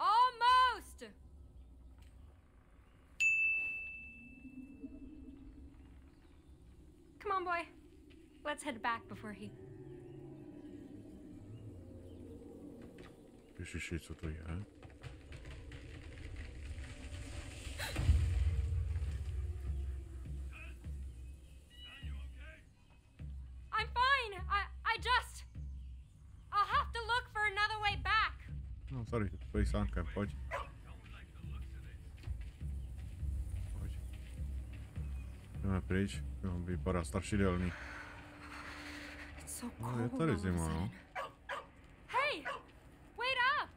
Almost! Come on, boy. Let's head back before he... Ježiši, co to je? I'm fine. I just... I'll have to look for another way back. No, sorry, pojď sánkem, pojď. Pojď. Jdeme pryč, to vypadá strašidelný. No, je tady zima, no. Hey! Wait up!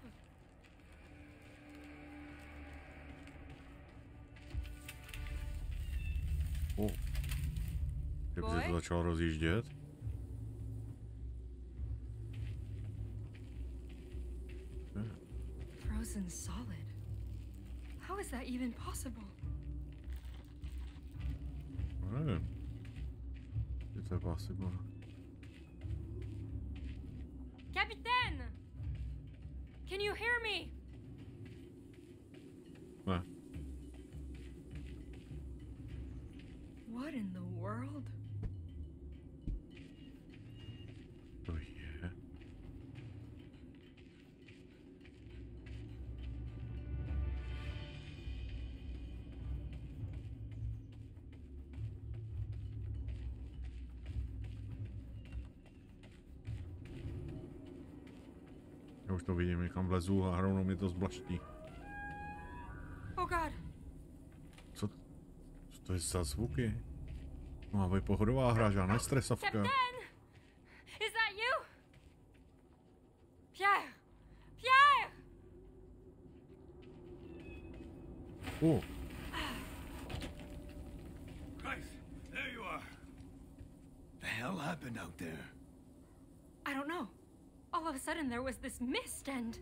Kdyby se to začalo rozjíždět. Frozen solid. How is that even possible? No, nevím. Je to possible. Captain! Can you hear me? Ne. What in the world? To je. Já už to vidím, někam vlezu a rovnou mě to zblaští. Oh God. Co to je za zvuky? Má být pohodová hra, žádná stresovka. Captain! Is that you? Pierre! Pierre! Christ, there you are. The hell happened out there? I don't know. All of a sudden there was this mist and...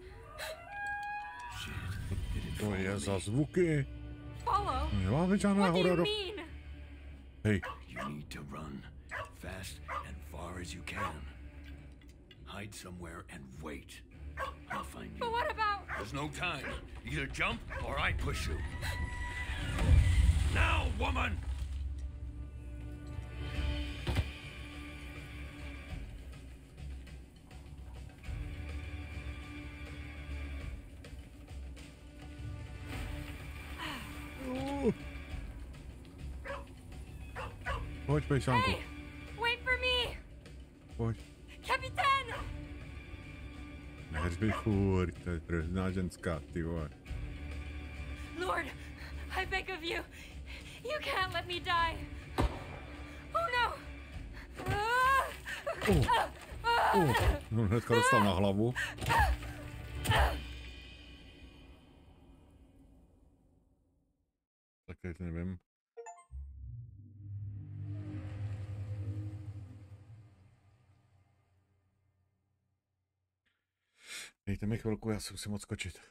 Shit. To je za zvuky. Follow? Nemá být žádná What do you horor. mean? Hej. You need to run fast and far as you can. Hide somewhere and wait. I'll find you. But what about... There's no time. Either jump or I push you. Now, woman! Pojď, pejsánku. Hey! Wait for me! Pojď. Captain! Neřvi furt, to je prvná ženská, ty vole. Lord, I beg of you. You can't let me die. Oh no! No, hnedka dostal na hlavu. Tak teď nevím. Dejte mi chvilku, já si musím odskočit.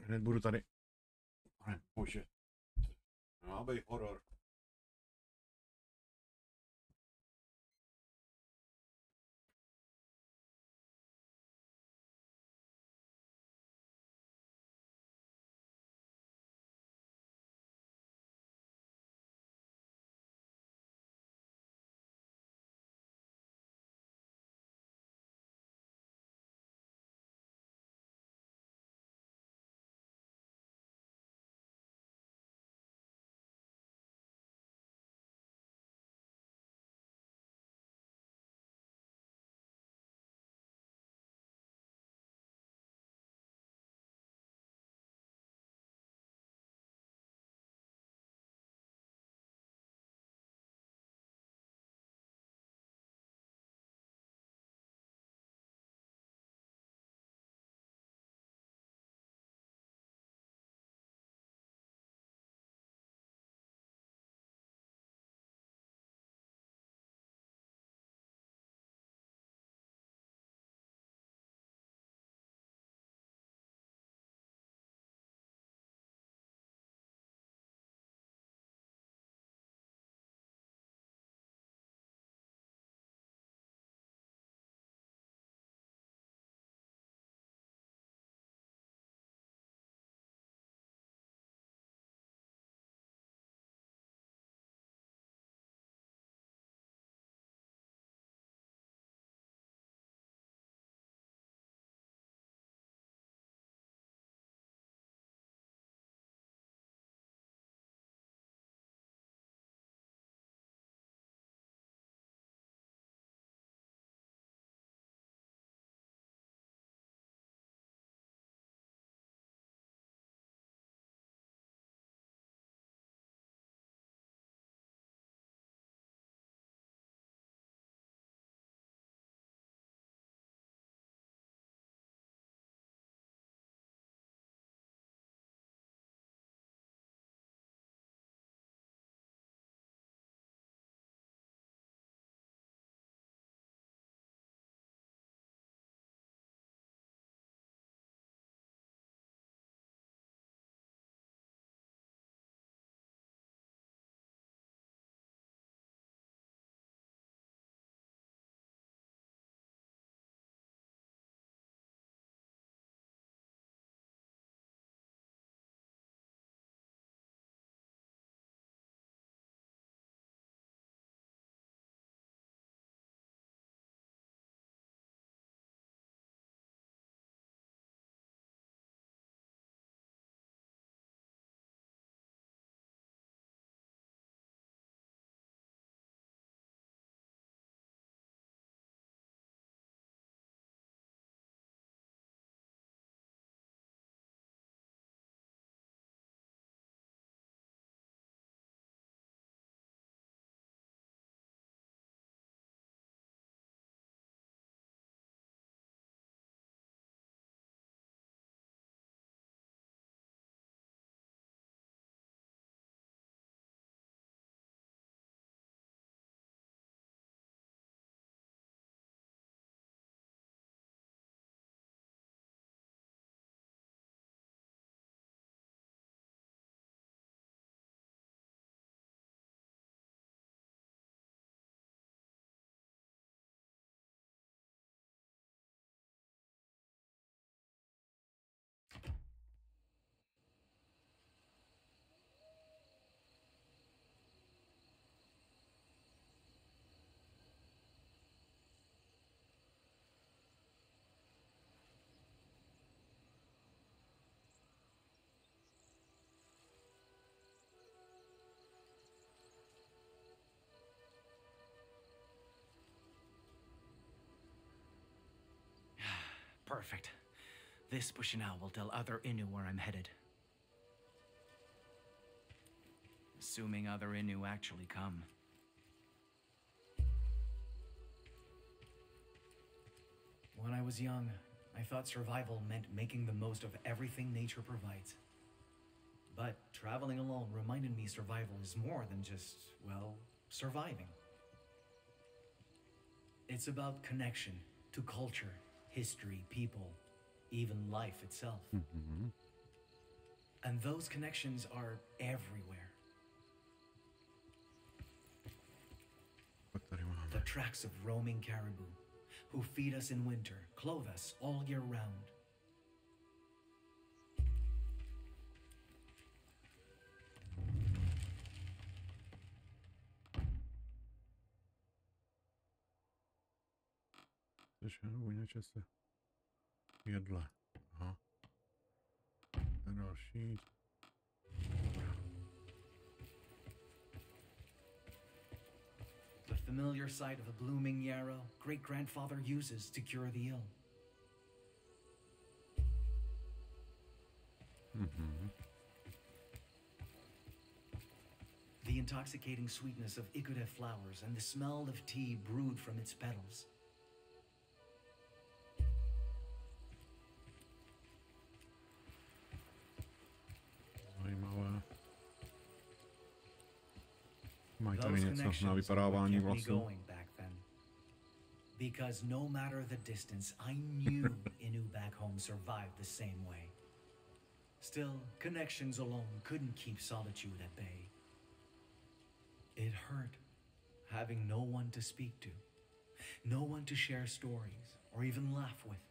Hned budu tady. Bože. Má být horor. Perfect. This Bushinao will tell other Innu where I'm headed. Assuming other Innu actually come. When I was young, I thought survival meant making the most of everything nature provides. But traveling alone reminded me survival is more than just, well, surviving. It's about connection to culture, history, people, even life itself. And those connections are everywhere. The tracks of roaming caribou, who feed us in winter, clothe us all year round. Čase. Jedle. Aha. A další. The familiar sight of a blooming yarrow great-grandfather uses to cure the ill. The intoxicating sweetness of ikude flowers and the smell of tea brewed from its petals. Zajímavé. Mají tady něco na vypadávání vlasů. Because no matter the distance, I knew Innu back home survived the same way. Still, connections alone couldn't keep solitude at bay. It hurt, having no one to speak to, no one to share stories or even laugh with.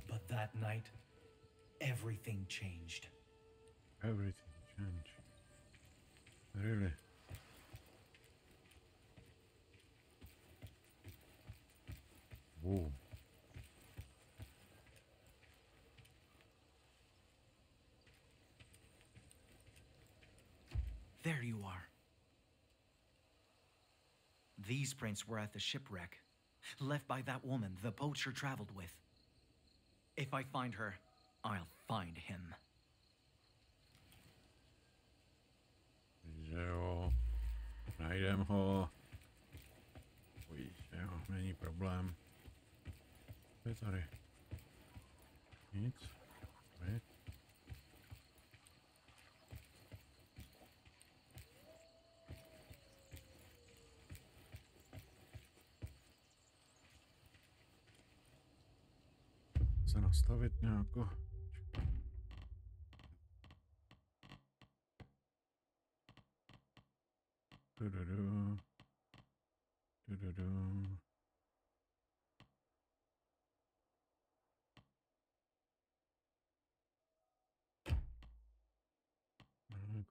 But that night, everything changed. Everything changed. Really? Whoa. There you are. These prints were at the shipwreck, left by that woman the poacher traveled with. If I find her, I'll find him. Jo, najdem ho. Jo, není problém. Co je tady? Nic. Tady. Se nastavit nějako.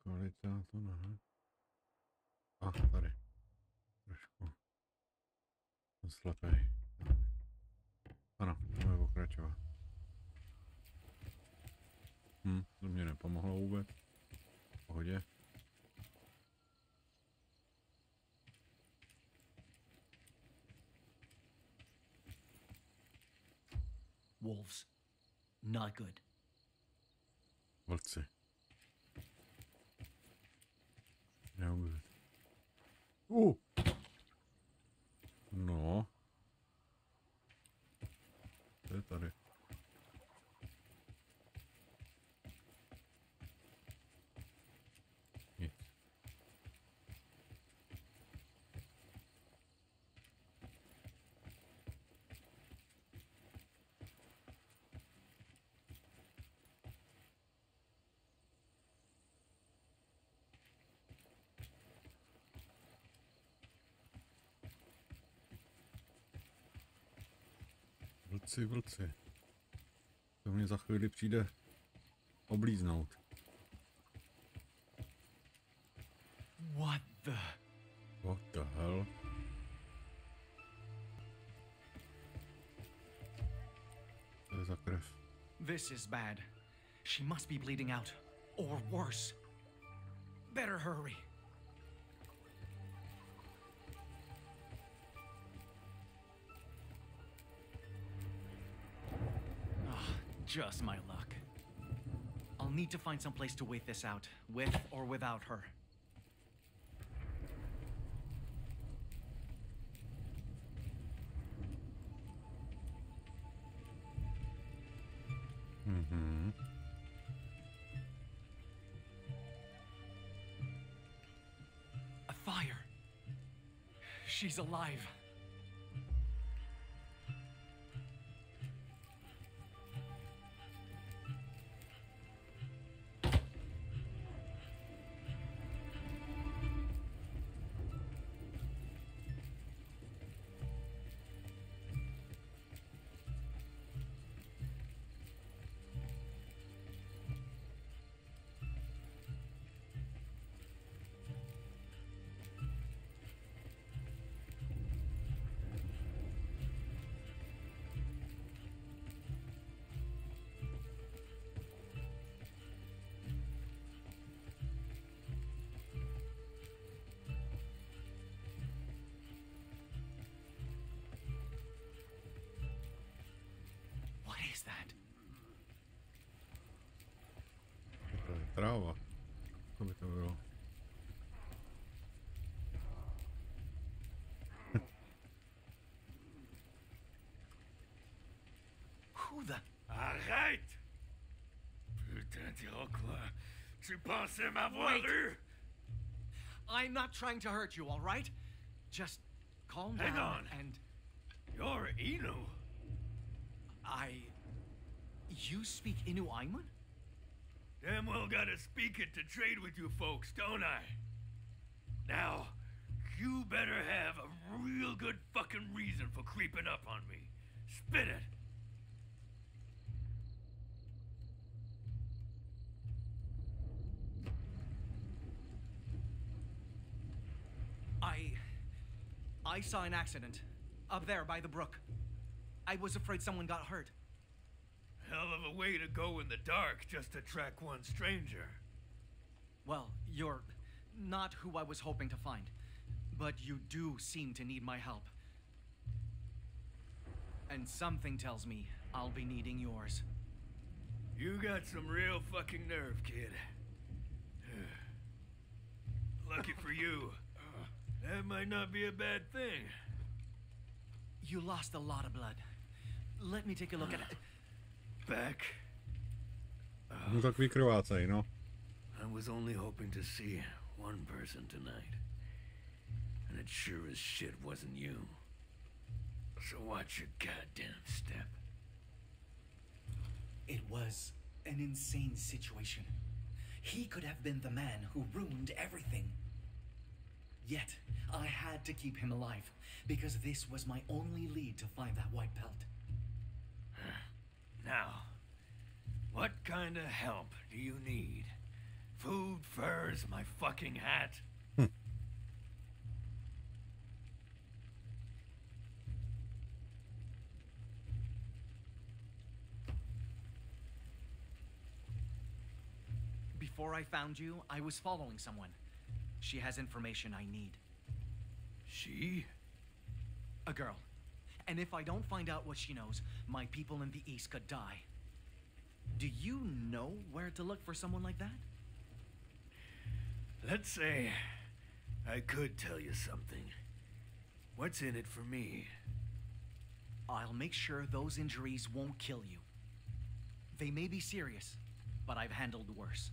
Kvalita to ne. A tady. Trošku. Slepej. Ano, můžeme pokračovat. To mě nepomohlo vůbec. V pohodě. Wolves. Not good. Lovci. No good. No. Co je tady? Nic. Vlci. To mě za chvíli přijde oblíznout. What the hell? Co je za krev? This is bad. She must be bleeding out. Or worse. Better hurry. Just my luck. I'll need to find some place to wait this out, with or without her. A fire. She's alive. That? To je tráva. Co by to bylo? Who the? Arrête! Putain d'Iroquois, tu pensais m'avoir eu? I'm not trying to hurt you, all right? Just calm down. Hang on. And You're Innu. You speak Innu Aimun? Damn well gotta speak it to trade with you folks, don't I? Now, you better have a real good fucking reason for creeping up on me. Spit it! I saw an accident. Up there by the brook. I was afraid someone got hurt. Hell of a way to go in the dark just to track one stranger. Well, you're not who I was hoping to find. But you do seem to need my help. And something tells me I'll be needing yours. You got some real fucking nerve, kid. Lucky for you. That might not be a bad thing. You lost a lot of blood. Let me take a look at it. Back? No tak vykrvácej, no. I was only hoping to see one person tonight. And it sure as shit wasn't you. So watch your goddamn step. It was an insane situation. He could have been the man who ruined everything. Yet, I had to keep him alive, because this was my only lead to find that white belt. Now, what kind of help do you need? Food, furs, my fucking hat? Before I found you, I was following someone. She has information I need. She? A girl. And if I don't find out what she knows, my people in the East could die. Do you know where to look for someone like that? Let's say I could tell you something. What's in it for me? I'll make sure those injuries won't kill you. They may be serious, but I've handled worse.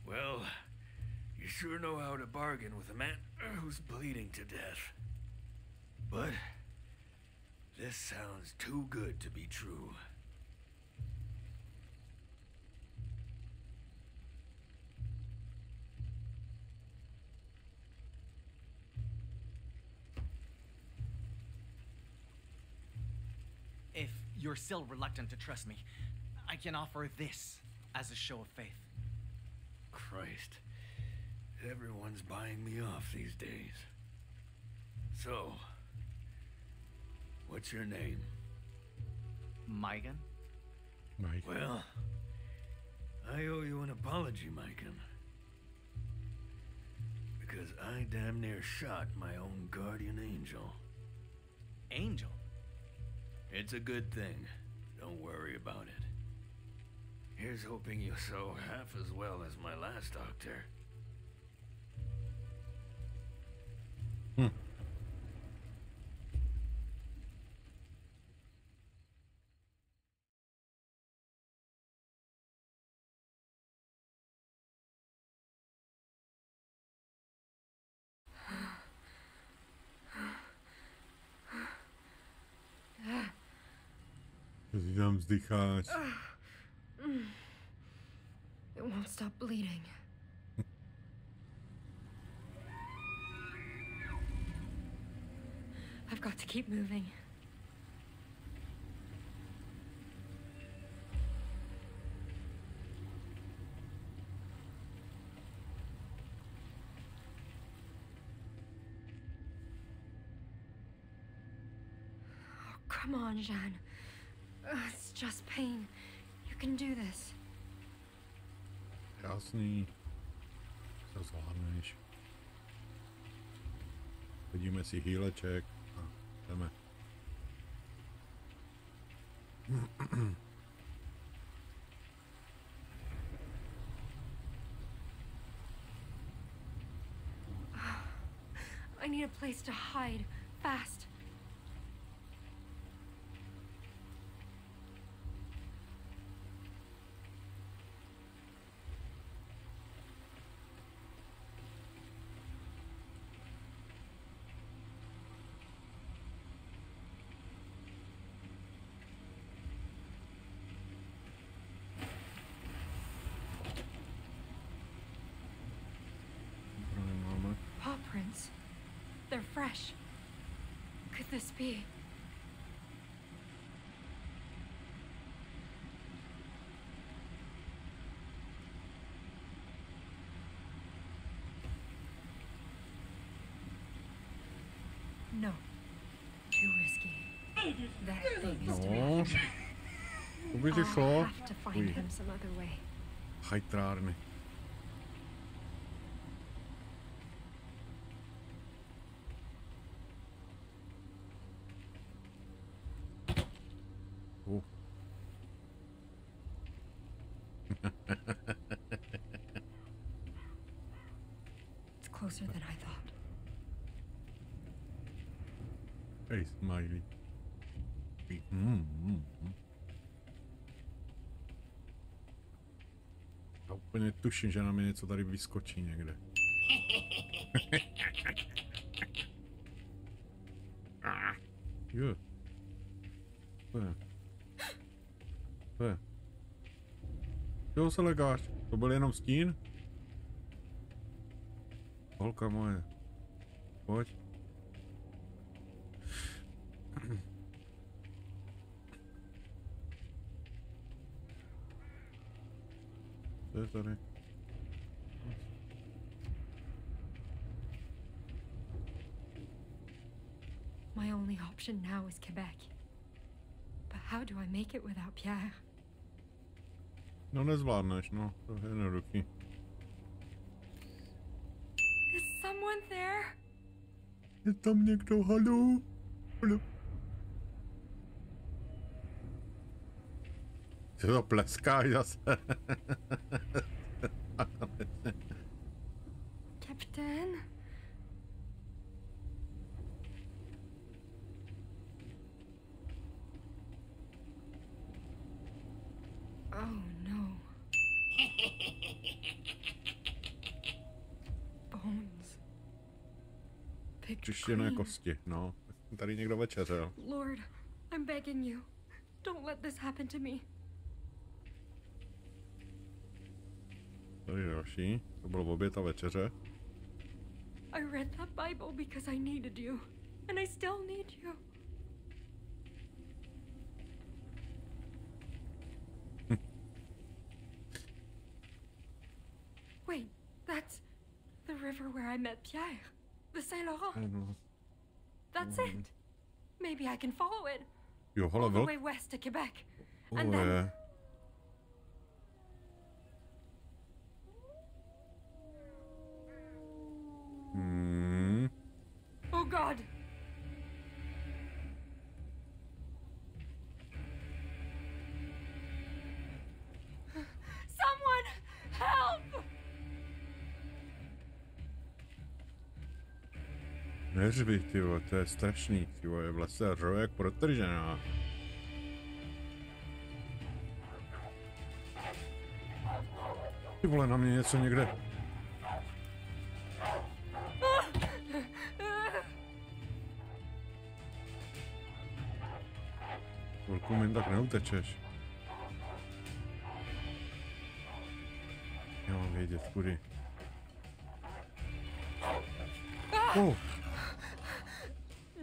Well, you sure know how to bargain with a man who's bleeding to death. But this sounds too good to be true. If you're still reluctant to trust me, I can offer this as a show of faith. Christ. Everyone's buying me off these days. So, what's your name? Maikana? Mike. Well, I owe you an apology, Maikana. Because I damn near shot my own guardian angel. Angel? It's a good thing. Don't worry about it. Here's hoping you sew half as well as my last doctor. It won't stop bleeding. I've got to keep moving. Oh, come on, Jeanne. It's just pain. You can do this. Jasný. To zvládneš. Hodíme si hýleček a jdeme. I need a place to hide. Fast. Paw prints. They're fresh. Could this be? No. Too risky. That thing is demanding. I'll have to find him some other way. Hajtrárny. It's closer than I thought. Hey, Smiley. Já úplně tuším, že na mě něco tady vyskočí někde. Jo. To je. Jo, se legáš. To byl jenom stín? Holka moje. Pojď. Co je tady? My only option now is Quebec. But how do I make it without Pierre? No nezvládneš, no. To je jednoduchý. Is someone there? Je tam někdo, haló? Haló? Se to pleská zase. Captain? Oh no. Bones. Čištěné kosti, no. Tady někdo večeřel. Lord, I'm begging you. Don't let this happen to me. Tady další. To bylo oběd a večeře. I read that Bible because I needed you. And I still need you. Wait, that's the river where I met Pierre. The Saint Laurent. That's it. Maybe I can follow it. Jo, all the way west to Quebec. And then... Oh God! Neřvi, ty vole, to je strašný, ty vole, v lese řve jak protržená. Ty vole, na mě něco někde. Chvilku mi tak neutečeš. Já mám vědět, kudy. Oh.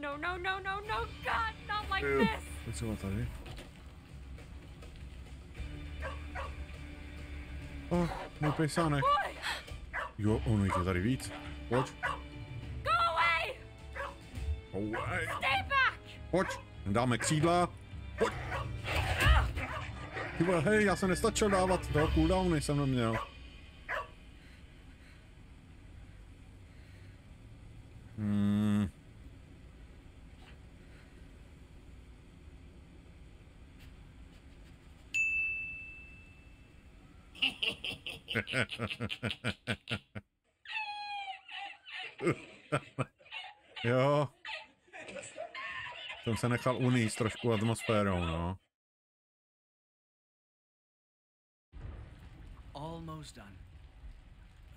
No, no, no, no, no, God, not like this. Co tady? Oh, můj pejsánek. Jo, ono jich je tady víc. Pojď. Go away! Go away. Stay back! Pojď, dáme křídla. Pojď. Tyba, hej, já jsem nestačil dávat toho cooldowny, jsem neměl. Jo. Jsem se nechal uníst trošku atmosférou, no. Almost done.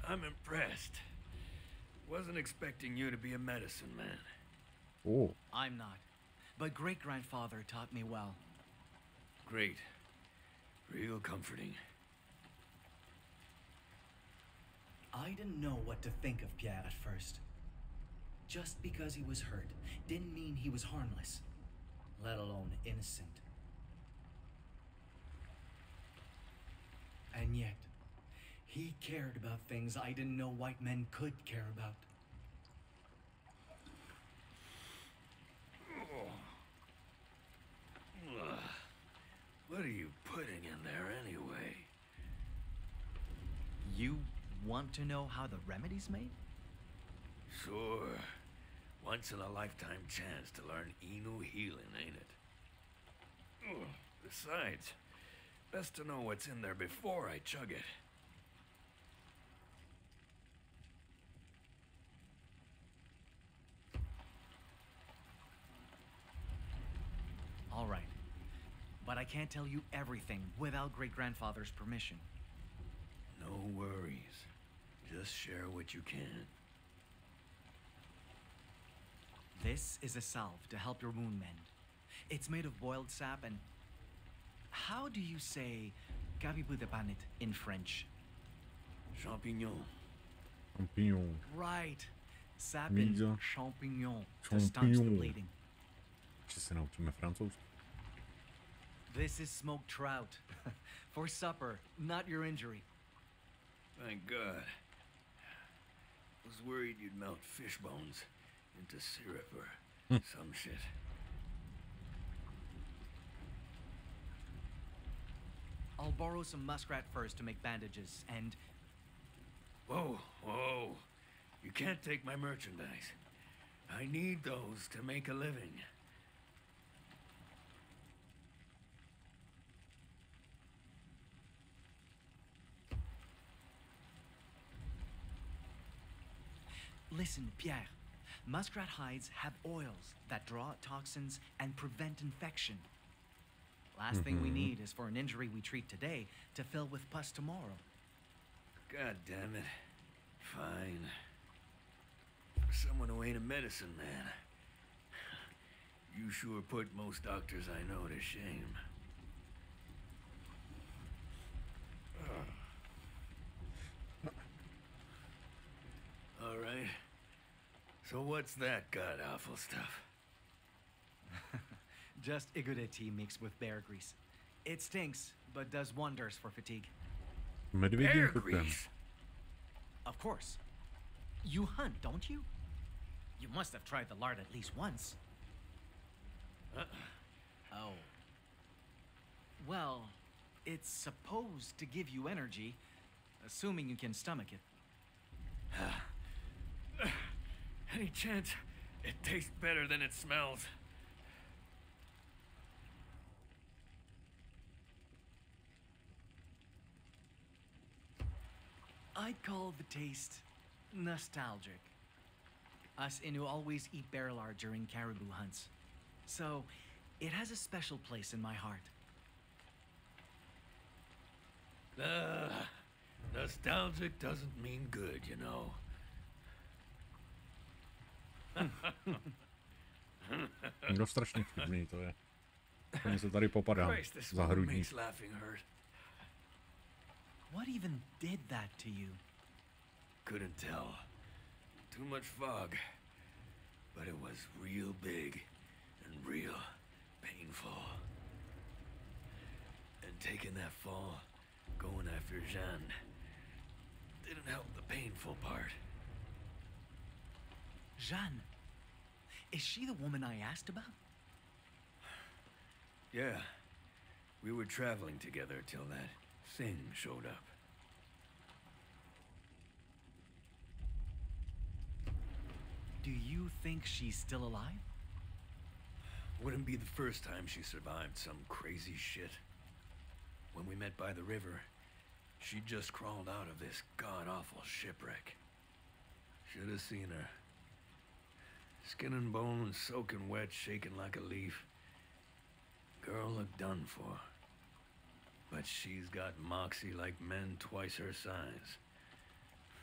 I'm impressed. Wasn't expecting you to be a medicine man. Oh. I'm not. But great-grandfather taught me well. Great. Real comforting. I didn't know what to think of Pierre at first. Just because he was hurt didn't mean he was harmless, let alone innocent. And yet, he cared about things I didn't know white men could care about. What are you putting in there anyway? You want to know how the remedy's made? Sure. Once in a lifetime chance to learn Innu healing, ain't it? Besides, best to know what's in there before I chug it. All right. But I can't tell you everything without great-grandfather's permission. No worries. Just share what you can. This is a salve to help your wound mend. It's made of boiled sap and... How do you say "kabibudepanit" in French? Champignon. Right. Sap and champignon to staunch the bleeding. Či se naučíme francouzsky. This is smoked trout. For supper, not your injury. Thank God. I was worried you'd melt fish bones into syrup or some shit. I'll borrow some muskrat furs to make bandages, and... Whoa, whoa. You can't take my merchandise. I need those to make a living. Listen, Pierre. Muskrat hides have oils that draw toxins and prevent infection. Last thing we need is for an injury we treat today to fill with pus tomorrow. God damn it. Fine. For someone who ain't a medicine man, you sure put most doctors I know to shame. All right. So what's that god-awful stuff? Just Igode tea mixed with bear grease. It stinks, but does wonders for fatigue. Bear grease? Of course. You hunt, don't you? You must have tried the lard at least once. Oh. Well, it's supposed to give you energy, assuming you can stomach it. Any chance it tastes better than it smells? I'd call the taste nostalgic. Us Innu always eat bear lard during caribou hunts. So, it has a special place in my heart. Nostalgic doesn't mean good, you know. No strašně vtipný to je. Oni se tady popadám za hrudník. What even did that to you? Couldn't tell. Too much fog. But it was real big and real painful. And taking that fall, going after Jeanne, didn't help the painful part. Jeanne? Is she the woman I asked about? Yeah. We were traveling together till that thing showed up. Do you think she's still alive? Wouldn't be the first time she survived some crazy shit. When we met by the river, she just crawled out of this god-awful shipwreck. Should have seen her. Skin and bones, soaking wet, shaking like a leaf. Girl looked done for. But she's got moxie like men twice her size.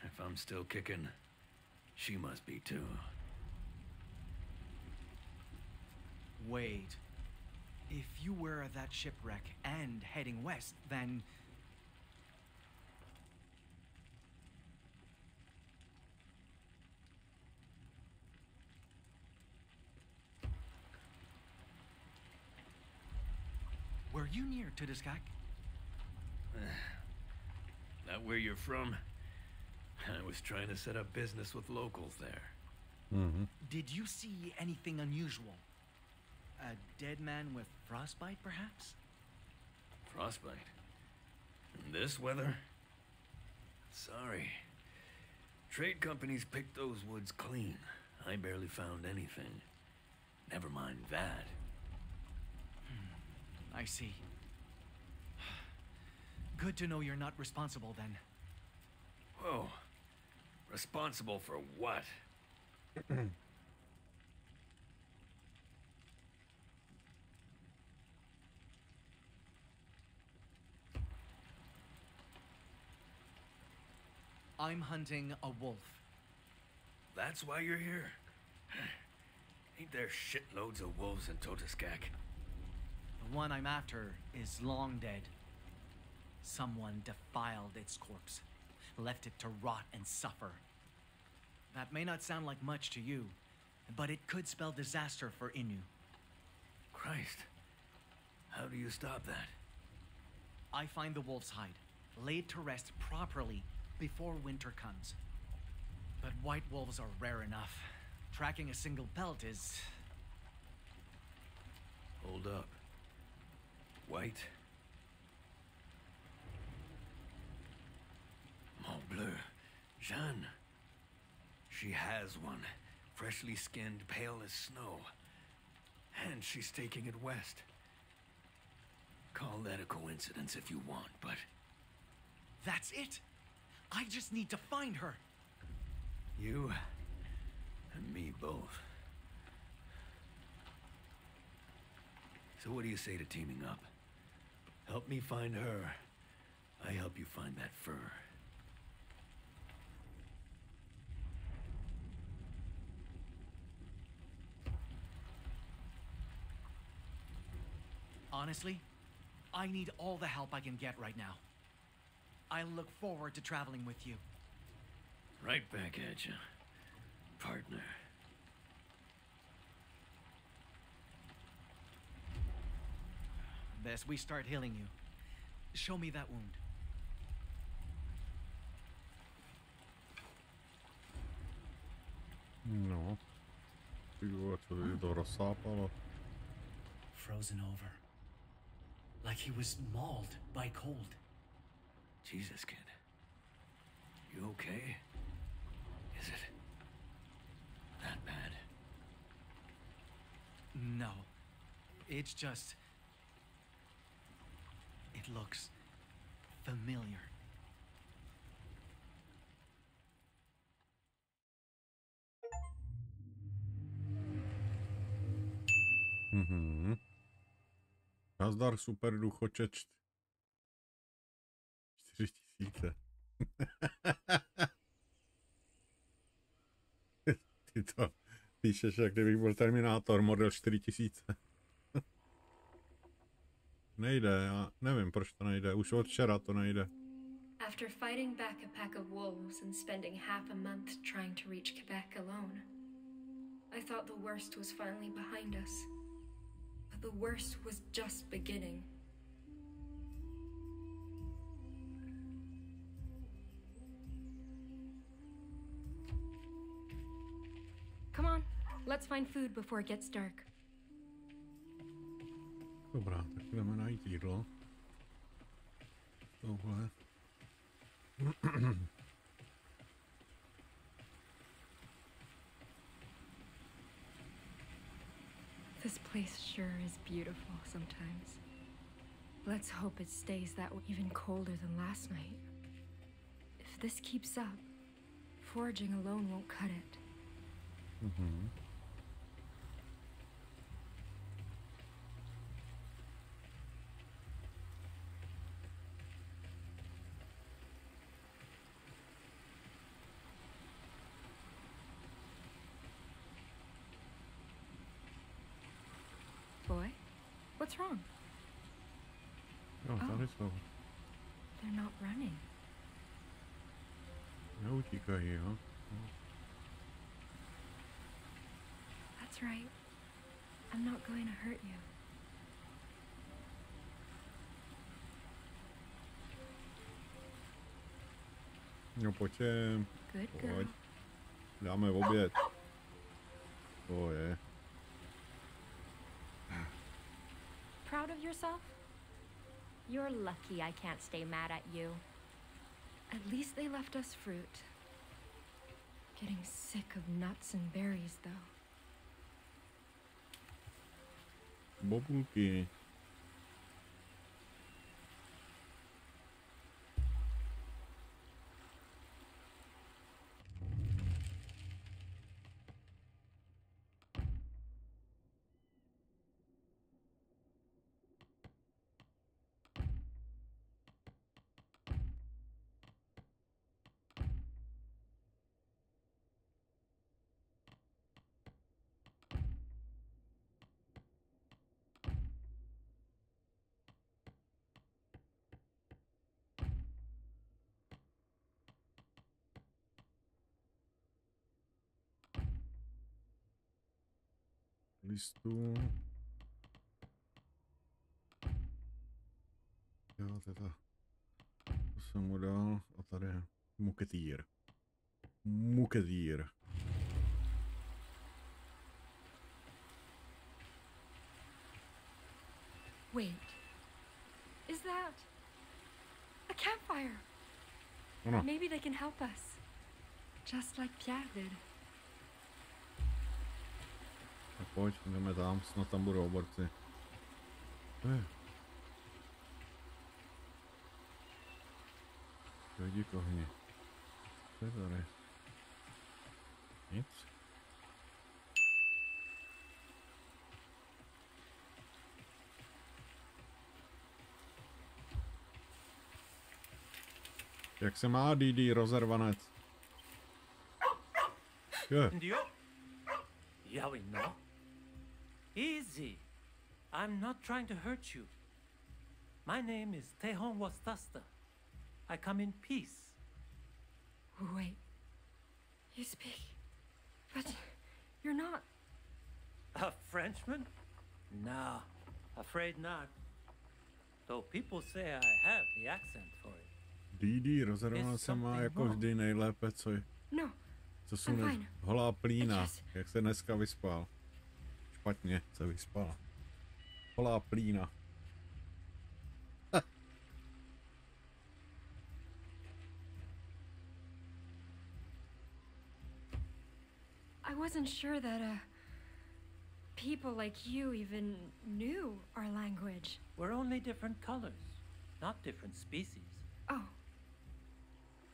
If I'm still kicking, she must be too. Wait. If you were at that shipwreck and heading west, then... Were you near Tudiskak? Not where you're from. I was trying to set up business with locals there. Did you see anything unusual? A dead man with frostbite, perhaps? Frostbite? In this weather? Sorry. Trade companies picked those woods clean. I barely found anything. Never mind that. I see. Good to know you're not responsible then. Whoa. Responsible for what? I'm hunting a wolf. That's why you're here? Ain't there shitloads of wolves in Totiskak? The one I'm after is long dead. Someone defiled its corpse, left it to rot and suffer. That may not sound like much to you, but it could spell disaster for Innu. Christ. How do you stop that? I find the wolf's hide, laid to rest properly before winter comes. But white wolves are rare enough. Tracking a single pelt is... Hold up. White? Mon bleu. Jeanne. She has one. Freshly skinned, pale as snow. And she's taking it west. Call that a coincidence if you want, but... That's it! I just need to find her! You and me both. So what do you say to teaming up? Help me find her. I help you find that fur. Honestly, I need all the help I can get right now. I look forward to traveling with you. Right back at you, partner. Best we start healing you. Show me that wound. No. Ty vole, co je to rozsápalo? Frozen over. Like he was mauled by cold. Jesus, kid. You okay? Is it that bad? No. It's just... It looks familiar. Nazdar, super duchoče. 4000. Ty to píšeš, jak kdybych byl Terminátor, model 4000. Nejde, já nevím, proč to nejde. Už od včera to nejde. After fighting back a pack of wolves and spending half a month trying to reach Quebec alone, I thought the worst was finally behind us. But the worst was just beginning. Come on, let's find food before it gets dark. Dobrá, tak jdeme najít jídlo. Tohle. This place sure is beautiful sometimes. Let's hope it stays that way, even colder than last night. If this keeps up, foraging alone won't cut it. Boy, what's wrong? Jo, tady jsou. They're not running. Neutíkají, jo? That's right. I'm not going to hurt you. No pojď sem. Good girl. Pojď. Dáme oběd. To je. Proud of yourself? You're lucky I can't stay mad at you. At least they left us fruit. Getting sick of nuts and berries, though. Bobulky. Listů. Jo, teda. To jsem mu dal. A tady je muketýr. Muketýr. Wait. Is that a campfire? Ano. Maybe they can help us. Just like Pierre did. Tak pojď, jdeme tam, snad tam budou borci. Jdi kohni. Co je tady? Nic? Jak se má DD rozervanec? Yeah, we know. Easy. I'm not trying to hurt you. My name is Tehon Wastasta. I come in peace. Wait. You speak. But you're not. A Frenchman? No, afraid not. Though people say I have the accent for it. DD rozervanec se má jako vždy nejlépe, co je. No. Co jsou holá plína, jak se dneska vyspal. Špatně se vyspala. Holá plína. I wasn't sure that people like you even knew our language. We're only different colors, not different species. Oh.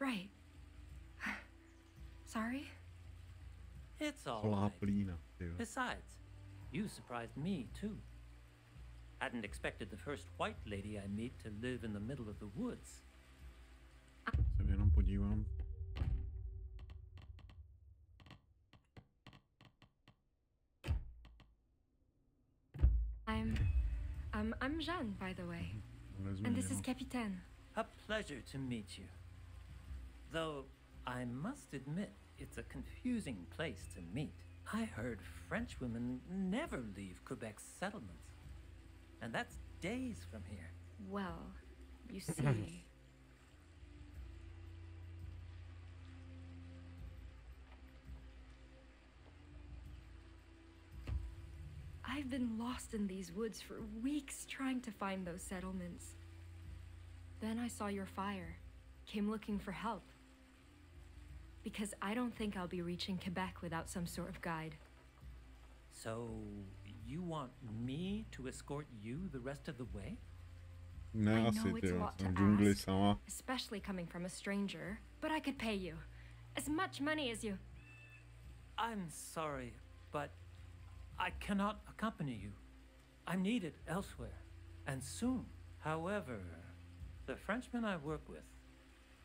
Right. Sorry? It's all Holá right. plína. Besides, You surprised me, too. Hadn't expected the first white lady I meet to live in the middle of the woods. Se jenom podívám. I'm Jeanne, by the way. And this is Capitaine. A pleasure to meet you. Though, I must admit, it's a confusing place to meet. I heard French women never leave Quebec's settlements. And that's days from here. Well, you see... I've been lost in these woods for weeks trying to find those settlements. Then I saw your fire, came looking for help. Because I don't think I'll be reaching Quebec without some sort of guide. So, you want me to escort you the rest of the way? I know it's a lot to ask, especially coming from a stranger, but I could pay you as much money as you... I'm sorry, but I cannot accompany you. I'm needed elsewhere, and soon. However, the Frenchmen I work with,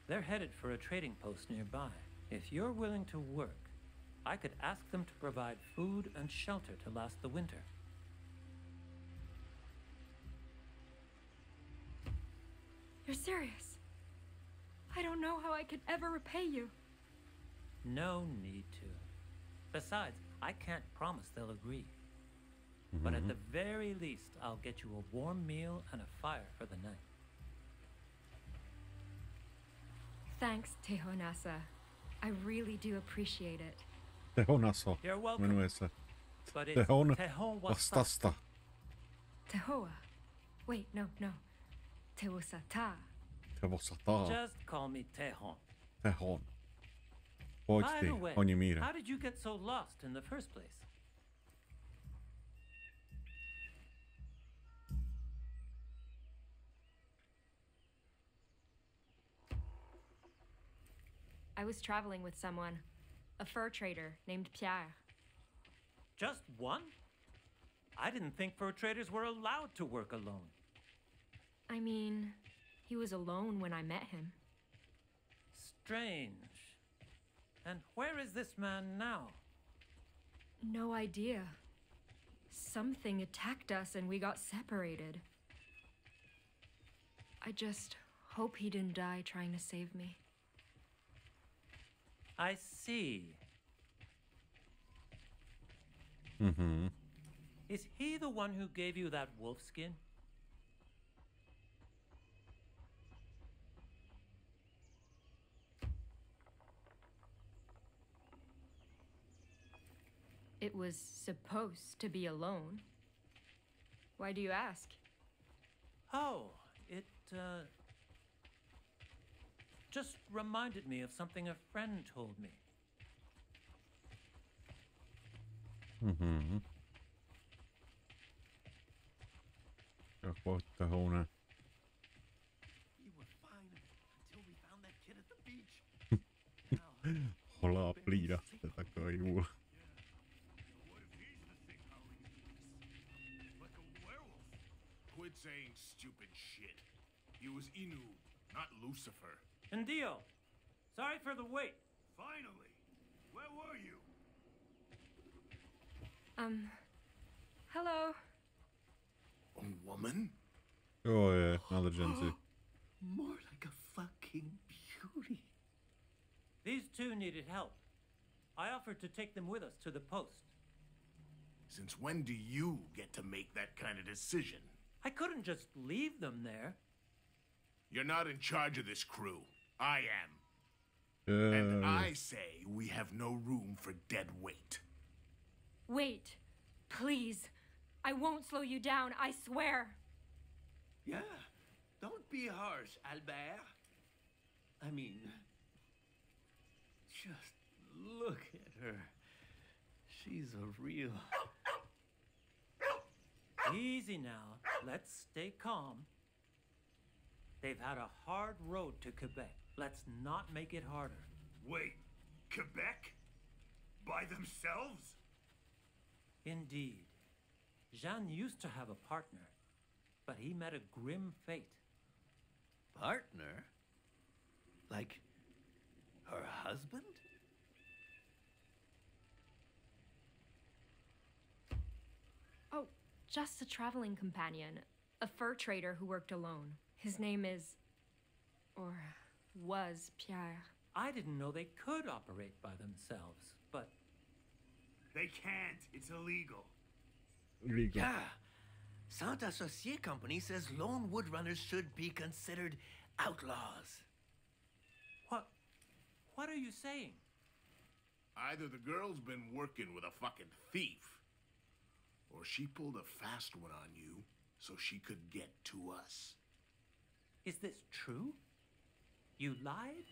they're headed for a trading post nearby. If you're willing to work, I could ask them to provide food and shelter to last the winter. You're serious? I don't know how I could ever repay you. No need to. Besides, I can't promise they'll agree. But at the very least, I'll get you a warm meal and a fire for the night. Thanks, Tehonasa. I really do appreciate it. Tehonaso. You're welcome. Jmenuje se. But it's Tehon Wastasta. Tehoa. Wait, no. Teosata. Tevosata. Just call me Tehon. Tehon. Pojď By ty, the way, oni míre. how did you get so lost in the first place? I was traveling with someone, a fur trader named Pierre. Just one? I didn't think fur traders were allowed to work alone. I mean, he was alone when I met him. Strange. And where is this man now? No idea. Something attacked us and we got separated. I just hope he didn't die trying to save me. I see. Is he the one who gave you that wolf skin? It was supposed to be alone. Why do you ask? Oh, it, just reminded me of something a friend told me. Pojď, Tahone. We were fine until we found that kid at the beach. Holá plída, to je takový vůl. Quit saying stupid shit. He was Innu, not Lucifer. Indio, sorry for the wait. Finally, where were you? Hello. A woman? Oh yeah, another Gen-Z. More like a fucking beauty. These two needed help. I offered to take them with us to the post. Since when do you get to make that kind of decision? I couldn't just leave them there. You're not in charge of this crew. I am. And I say we have no room for dead weight. Wait, please. I won't slow you down, I swear. Yeah, don't be harsh, Albert. I mean, just look at her. She's a real... Easy now. Let's stay calm. They've had a hard road to Quebec. Let's not make it harder. Wait, Quebec? By themselves? Indeed. Jeanne used to have a partner, but he met a grim fate. Partner? Like her husband? Oh, just a traveling companion. A fur trader who worked alone. His name is... or was Pierre. I didn't know they could operate by themselves, but... They can't. It's illegal. Illegal. Yeah. Saint Associé Company says lone woodrunners should be considered outlaws. What are you saying? Either the girl's been working with a fucking thief, or she pulled a fast one on you so she could get to us. Is this true? You lied?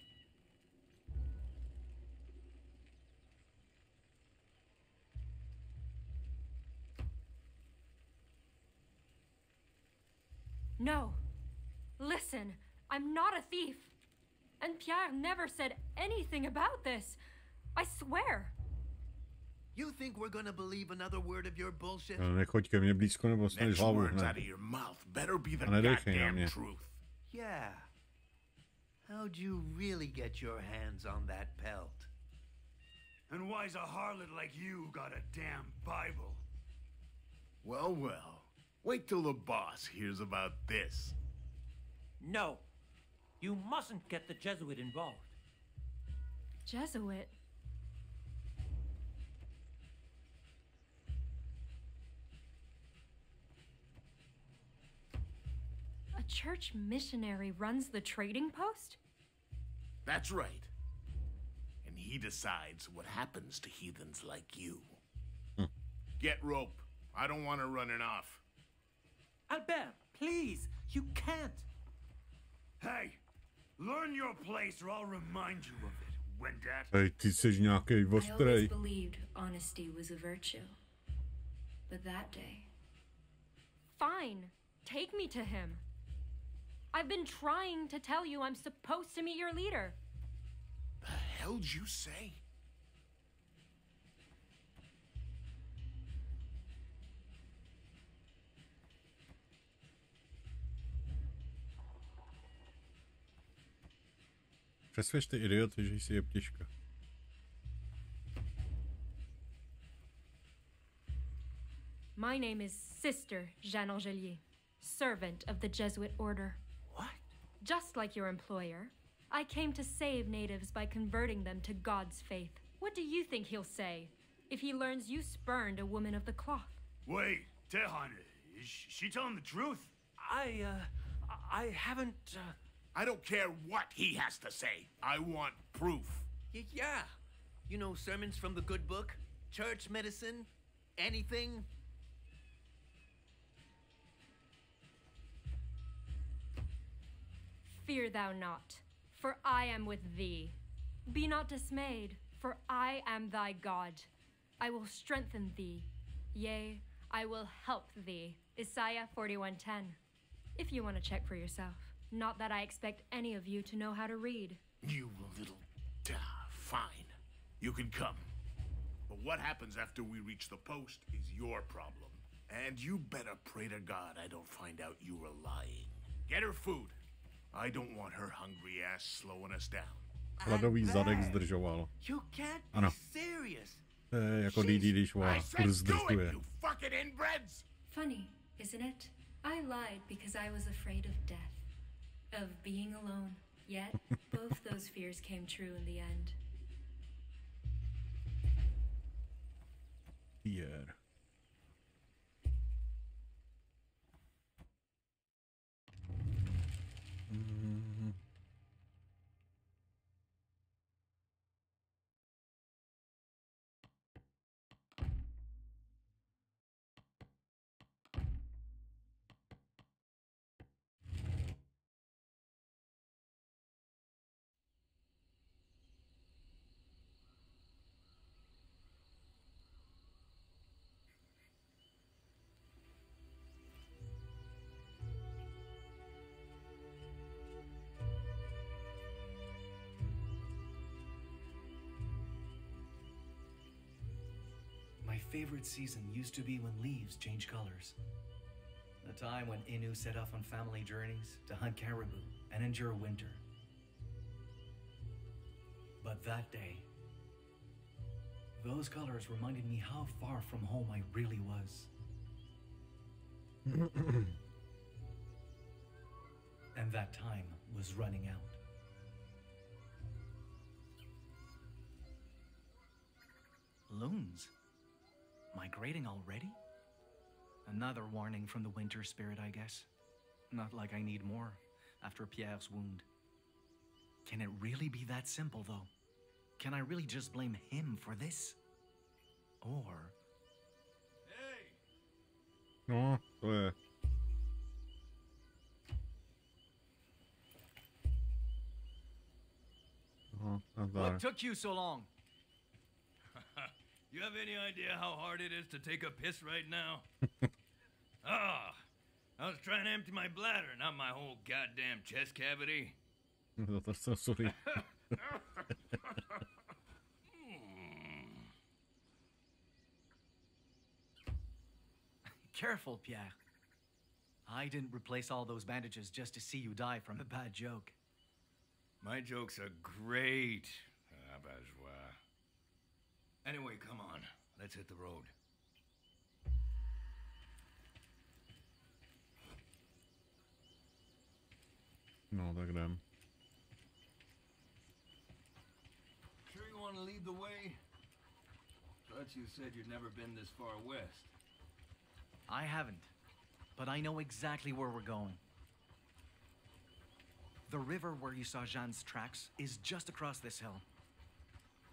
No. Listen, I'm not a thief. And Pierre never said anything about this. I swear. You think we're gonna believe another word of your bullshit? Nechoď ke mně blízko, nebo snadíš hlavu Words out hned. of your mouth better be the A nedechej na goddamn mě. truth. Yeah. How'd you really get your hands on that pelt? And why's a harlot like you got a damn Bible? Well, well. Wait till the boss hears about this. No. You mustn't get the Jesuit involved. Jesuit? A church missionary runs the trading post? That's right. And he decides what happens to heathens like you. Get rope. I don't want her running off. Albert, please, you can't. Hey, learn your place or I'll remind you of it, Wendat. Hej, ty jsi nějakej I always ostrej. believed honesty was a virtue. But that day... Fine. Take me to him. I've been trying to tell you I'm supposed to meet your leader. The hell'd you say? Přesvědč ty idioty, že jsi jeptiška. My name is Sister Jeanne Angelier, servant of the Jesuit order. What? Just like your employer, I came to save natives by converting them to God's faith. What do you think he'll say if he learns you spurned a woman of the cloth? Wait, Tehan, is she telling the truth? I haven't, I don't care what he has to say. I want proof. Yeah. You know, sermons from the good book, church medicine, anything. Fear thou not, for I am with thee. Be not dismayed, for I am thy God. I will strengthen thee. Yea, I will help thee. Isaiah 41:10. If you want to check for yourself. Not that I expect any of you to know how to read. You little... fine. You can come. But what happens after we reach the post is your problem. And you better pray to God I don't find out you were lying. Get her food. I don't want her hungry ass slowing us down. Hladový zadek zdržoval. You can't Ano. be serious. To je jako DD, když vás zdržuje. You fucking inbreds! Funny, isn't it? I lied because I was afraid of death. Of being alone. Yet, both those fears came true in the end. Pierre. favorite season used to be when leaves change colors. The time when Innu set off on family journeys to hunt caribou and endure winter. But that day, those colors reminded me how far from home I really was. And that time was running out. Loons? Migrating already? Another warning from the winter spirit, I guess. Not like I need more after Pierre's wound. Can it really be that simple, though? Can I really just blame him for this? Or... Hey! No, to je. What took you so long? You have any idea how hard it is to take a piss right now? I was trying to empty my bladder, not my whole goddamn chest cavity. That's so sorry. Careful, Pierre. I didn't replace all those bandages just to see you die from a bad joke. My jokes are great. Anyway, come on. Let's hit the road. No, tak jdem. Sure you want to lead the way? Thought you said you'd never been this far west. I haven't, but I know exactly where we're going. The river where you saw Jeanne's tracks is just across this hill.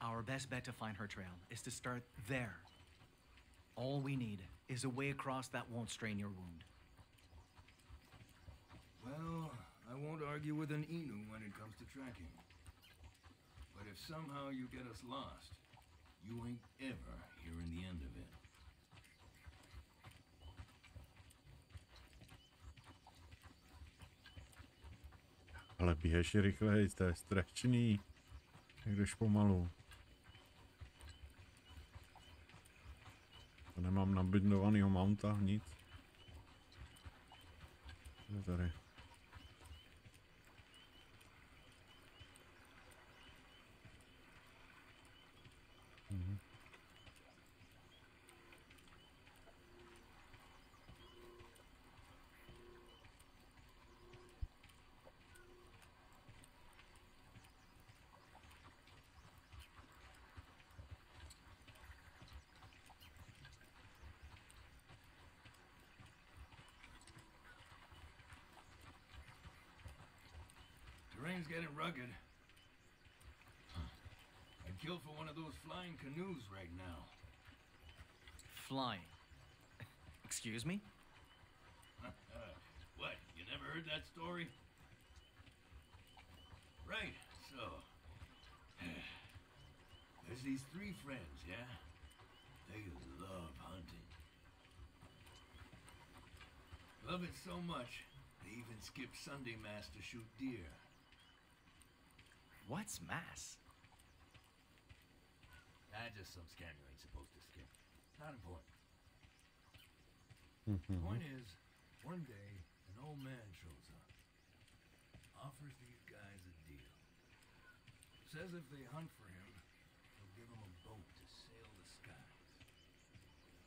Our best bet to find her trail is to start there. All we need is a way across that won't strain your wound. Well, I won't argue with an Innu when it comes to tracking. But if somehow you get us lost, you ain't ever hearing the end of it. Ale běž rychleji, to je strašný. Jak jdeš pomalu. To nemám nabindovanýho mounta, nic. Je tady. Terrain's getting rugged. I'd kill for one of those flying canoes right now. Flying? Excuse me? What, you never heard that story? Right, so... There's these three friends, yeah? They love hunting. Love it so much, they even skip Sunday Mass to shoot deer. What's Mass? Just some scam you ain't supposed to skip. Not important. Point is, one day, an old man shows up. Offers these guys a deal. Says if they hunt for him, he'll give them a boat to sail the skies.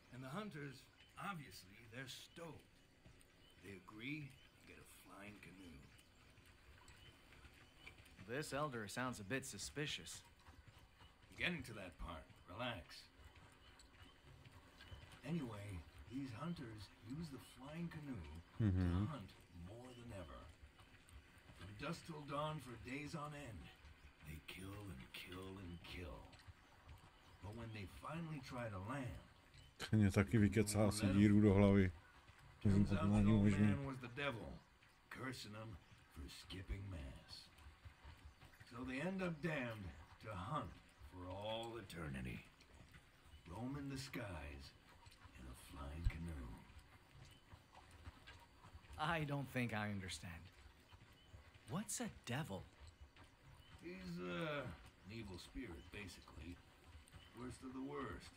And the hunters, obviously, they're stoked. They agree to get a flying canoe. This elder sounds a bit suspicious. Getting to that part. Relax. Anyway, these hunters use the flying canoe to hunt more than ever. From dusk till dawn for days on end, they kill and kill and kill. But when they finally try to land, Mě taky vykecá si díru do hlavy. turns out the old man was the devil, cursing them for skipping mass. So they end up damned to hunt for all eternity, roaming the skies in a flying canoe. I don't think I understand. What's a devil? He's an evil spirit, basically. Worst of the worst.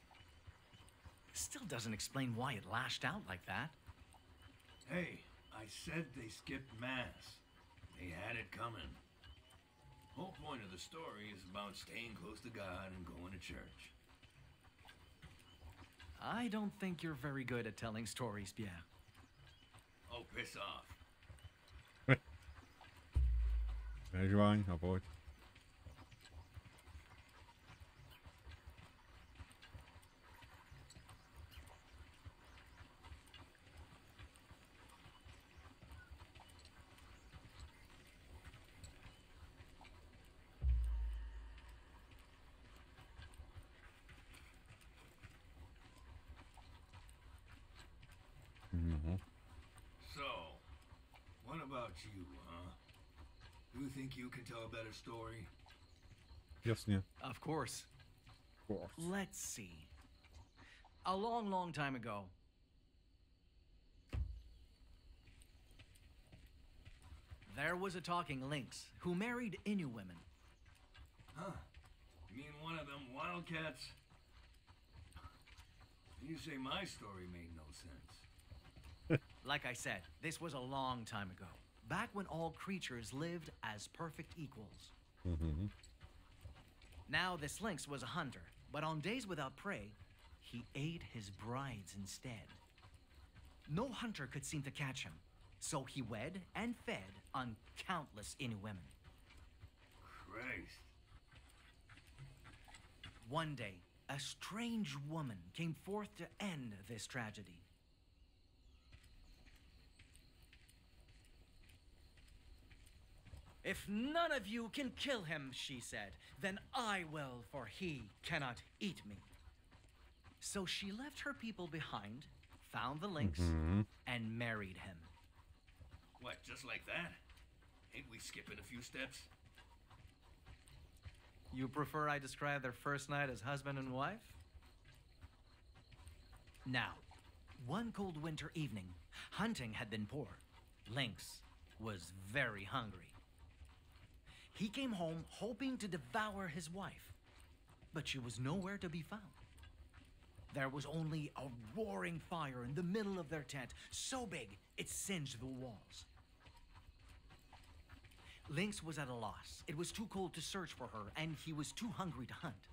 still doesn't explain why it lashed out like that. Hey, I said they skipped Mass. They had it coming. Whole point of the story is about staying close to God and going to church. I don't think you're very good at telling stories, Pierre. Oh, piss off. Jeanne, a pojď. So, what about you, huh? You think you can tell a better story? Jasně. Of course. Let's see. A long, long time ago. There was a talking lynx who married Innu women. Huh? You mean one of them wildcats? You say my story made no sense. Like I said, this was a long time ago. Back when all creatures lived as perfect equals. Now this lynx was a hunter, but on days without prey, he ate his brides instead. No hunter could seem to catch him, so he wed and fed on countless Innu women. Christ. One day, a strange woman came forth to end this tragedy. If none of you can kill him, she said, then I will, for he cannot eat me. So she left her people behind, found the lynx, and married him. What, just like that? Ain't we skipping a few steps? You prefer I describe their first night as husband and wife? Now, one cold winter evening, hunting had been poor. Lynx was very hungry. He came home hoping to devour his wife, but she was nowhere to be found. There was only a roaring fire in the middle of their tent, so big it singed the walls. Lynx was at a loss. It was too cold to search for her, and he was too hungry to hunt.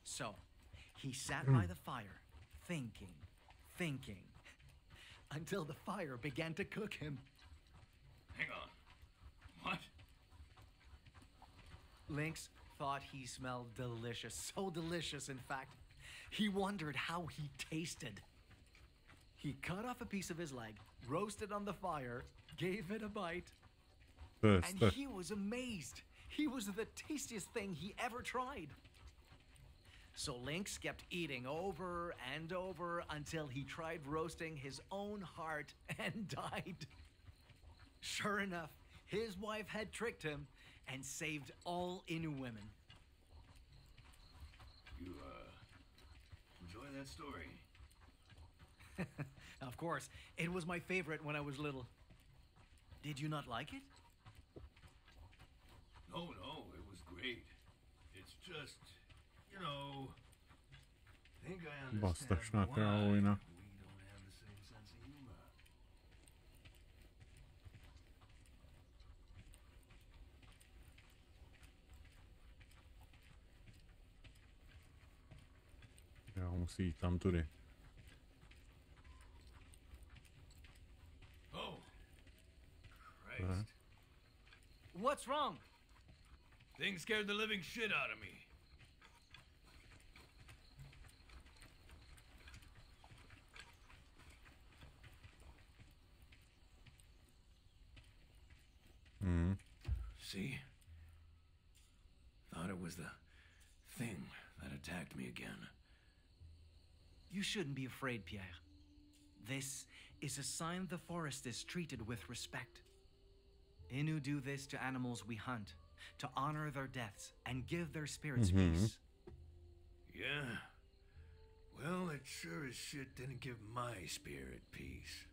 So, he sat by the fire, thinking, until the fire began to cook him. Hang on. What? Lynx thought he smelled delicious, so delicious, in fact. He wondered how he tasted. He cut off a piece of his leg, roasted on the fire, gave it a bite, and he was amazed. He was the tastiest thing he ever tried. So Lynx kept eating over and over until he tried roasting his own heart and died. Sure enough, his wife had tricked him and saved all Innu women. You, enjoy that story? Of course, it was my favorite when I was little. Did you not like it? No, it was great. It's just, you know, I think I understand why we don't have the same sense of humor. Já musí jít tam tudy. Oh, Christ. What's wrong? Thing scared the living shit out of me. See? Thought it was the thing that attacked me again. You shouldn't be afraid, Pierre. This is a sign the forest is treated with respect. Innu do this to animals we hunt, to honor their deaths and give their spirits peace. Yeah. Well, it sure as shit didn't give my spirit peace.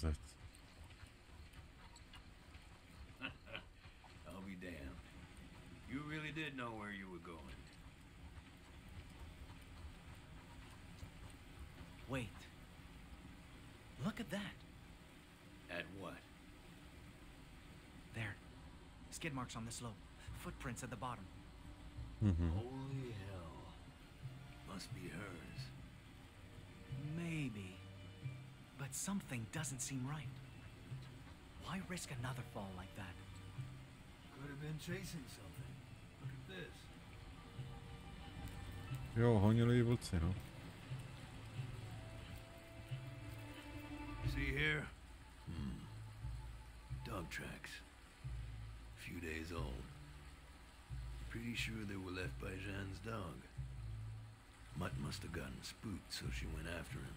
mazec. I'll be damned. You really did know where you were going. Wait. Look at that. At what? There. Skid marks on the slope. Footprints at the bottom. Holy hell. Must be hers. Maybe. But something doesn't seem right. Why risk another fall like that? Could have been chasing something. Look at this. Jo, honili ji vlci, no. See here? Dog tracks. A few days old. Pretty sure they were left by Jeanne's dog. Mutt must have gotten spooked, so she went after him.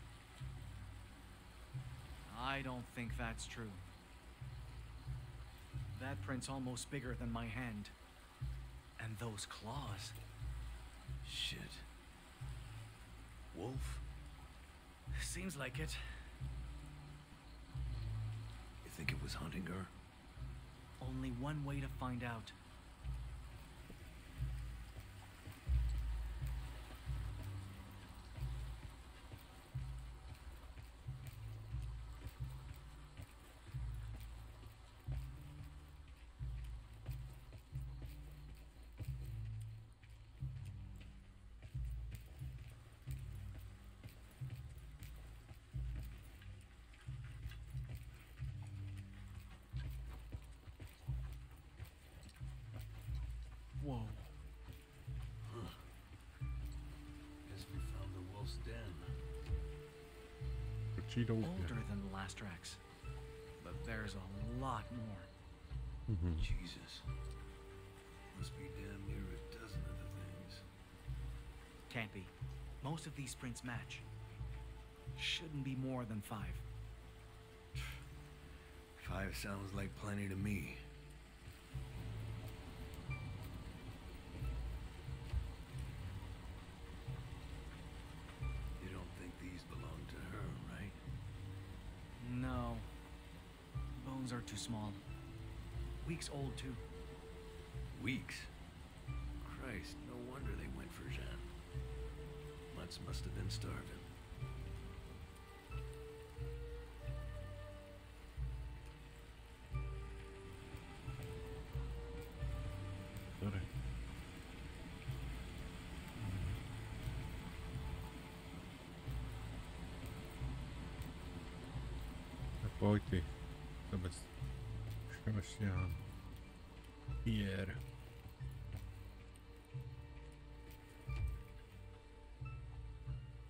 I don't think that's true. That print's almost bigger than my hand. And those claws. Shit. Wolf? Seems like it. You think it was hunting her? Only one way to find out. Whoa. Huh. Guess we found the wolf's den. Older than the last tracks. But there's a lot more. Jesus. Must be damn near a dozen of the things. Can't be. Most of these prints match. Shouldn't be more than 5. 5 sounds like plenty to me. You don't think these belong to her, right? No. Bones are too small. Weeks old, too. Weeks? Christ, no wonder they went for Jeanne. Mutts must have been starving. Sorry. Pojď ty. Sebastian. Pierre.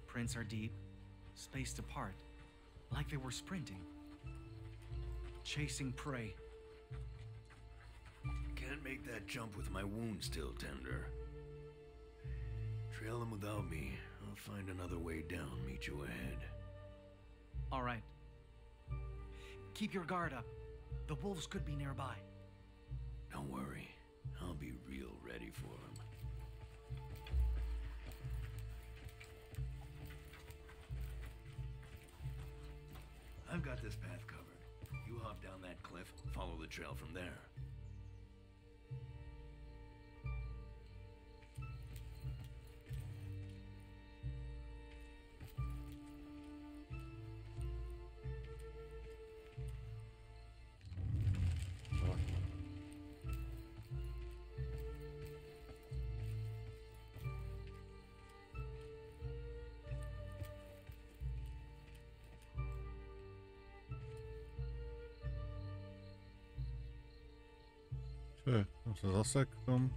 Prints are deep, spaced apart, like they were sprinting. Chasing prey. Can't make that jump with my wound still tender. Trail them without me. I'll find another way down, meet you ahead. All right. Keep your guard up. The wolves could be nearby. Don't worry. I'll be real ready for them. I've got this path covered. You hop down that cliff, follow the trail from there. Tam se zaseknu.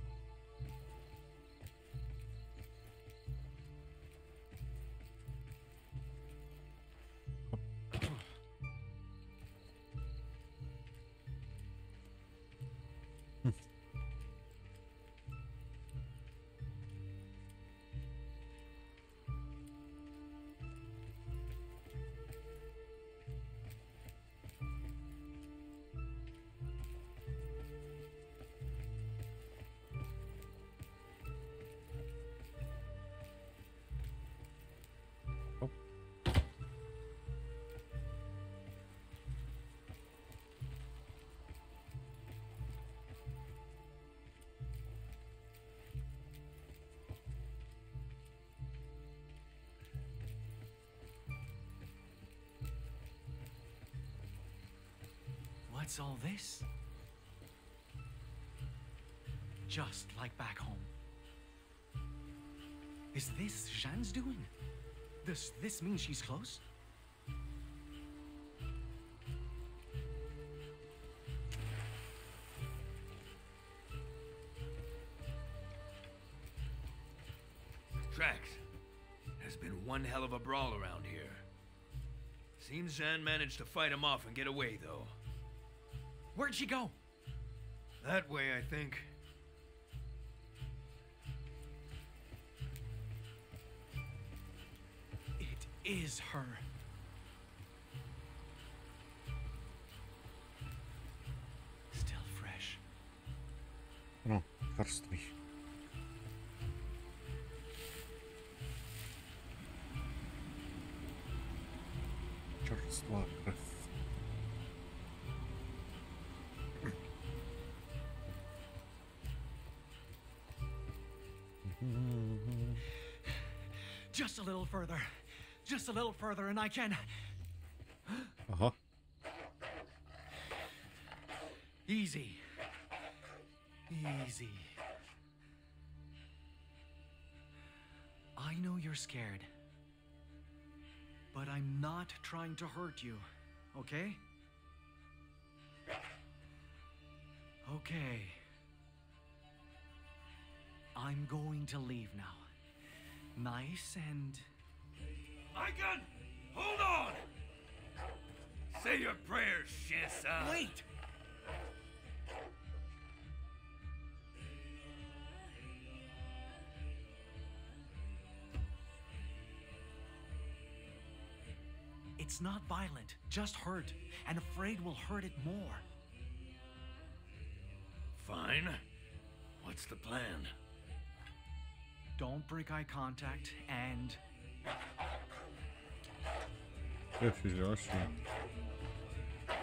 What's all this? Just like back home. Is this Jeanne's doing? Does this mean she's close? Tracks. There's been one hell of a brawl around here. Seems Jeanne managed to fight him off and get away, though. Where'd she go? That way, I think. It is her. Still fresh. No, čerstvý. Čerstvá krev. Just a little further. Just a little further and I can... Aha. Easy. Easy. I know you're scared. But I'm not trying to hurt you, okay? Okay. I'm going to leave now. Nice and... Maikana! Hold on! Say your prayers, Shesa. Wait! It's not violent, just hurt, and afraid we'll hurt it more. Fine. What's the plan? Don't break eye contact, and... Ježiš, ďalší.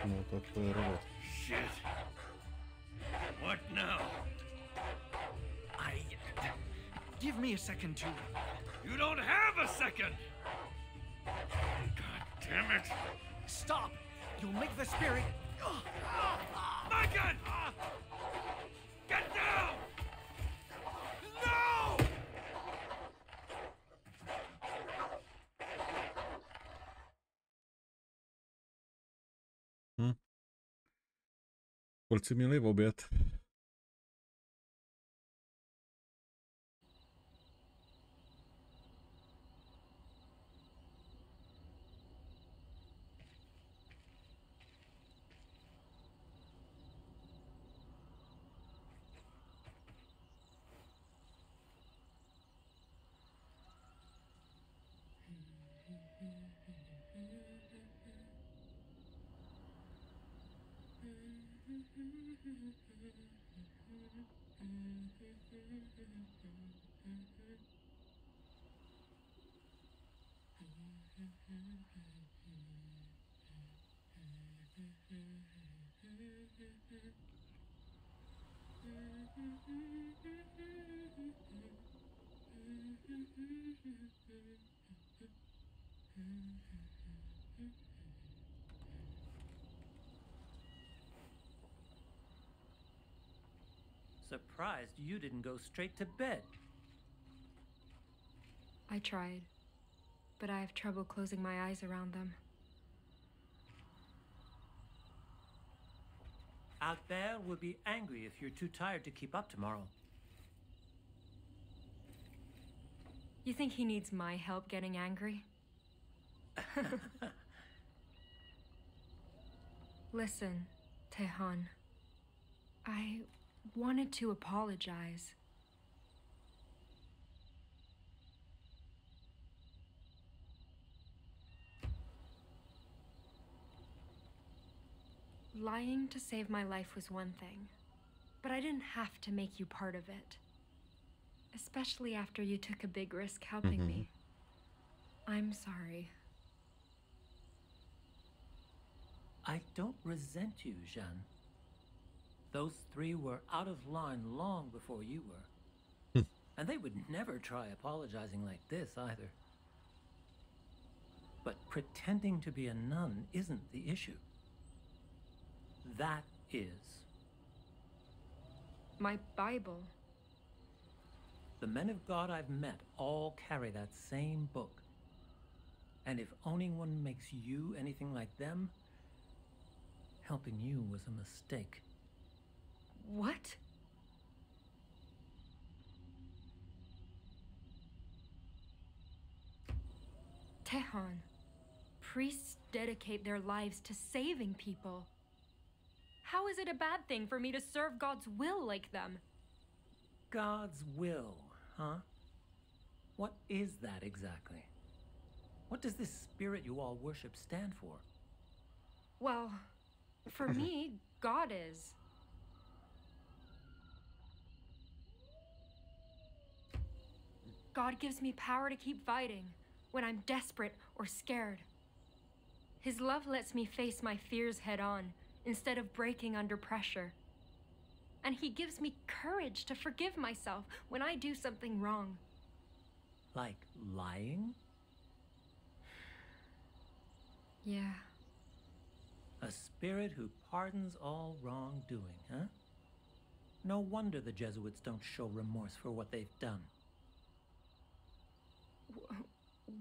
No, tak to je robot. Shit. What now? Give me a second to... You don't have a second! God damn it! Stop! You'll make the spirit... Maikana! Get down! No! Kluci měli v oběd. Surprised you didn't go straight to bed. I tried, but I have trouble closing my eyes around them. Albert will be angry if you're too tired to keep up tomorrow. You think he needs my help getting angry? Listen, Tehan. I wanted to apologize. Lying to save my life was one thing, but I didn't have to make you part of it. Especially after you took a big risk helping me. I'm sorry. I don't resent you, Jeanne. Those three were out of line long before you were. And they would never try apologizing like this either. But pretending to be a nun isn't the issue. that is? My Bible. The men of God I've met all carry that same book. And if owning one makes you anything like them, helping you was a mistake. What? Tehan. Priests dedicate their lives to saving people. How is it a bad thing for me to serve God's will like them? God's will, huh? What is that exactly? What does this spirit you all worship stand for? Well, for me, God is. God gives me power to keep fighting when I'm desperate or scared. His love lets me face my fears head on instead of breaking under pressure. And he gives me courage to forgive myself when I do something wrong. Like lying? Yeah. A spirit who pardons all wrongdoing, huh? No wonder the Jesuits don't show remorse for what they've done.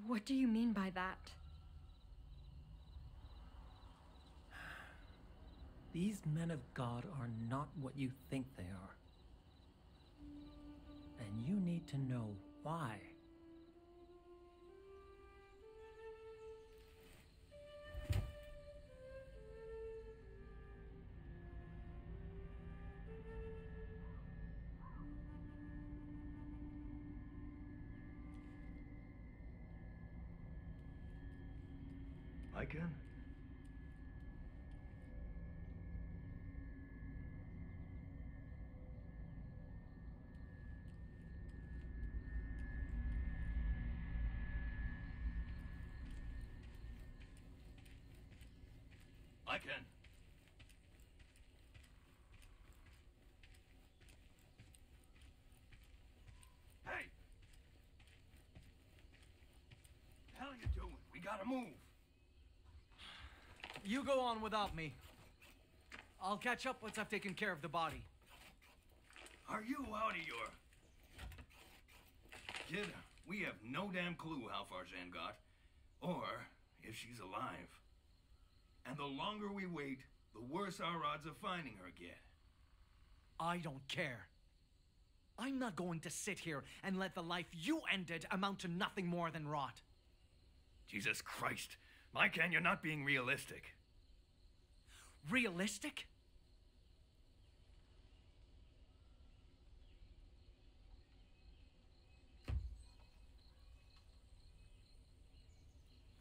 What do you mean by that? These men of God are not what you think they are. And you need to know why. Maikana? Maikana. Hey! What the hell are you doing? We gotta move. You go on without me. I'll catch up once I've taken care of the body. Are you out of your... Kid, we have no damn clue how far Jeanne got, or if she's alive. And the longer we wait, the worse our odds of finding her get. I don't care. I'm not going to sit here and let the life you ended amount to nothing more than rot. Jesus Christ. Maikana, you're not being realistic. Realistic?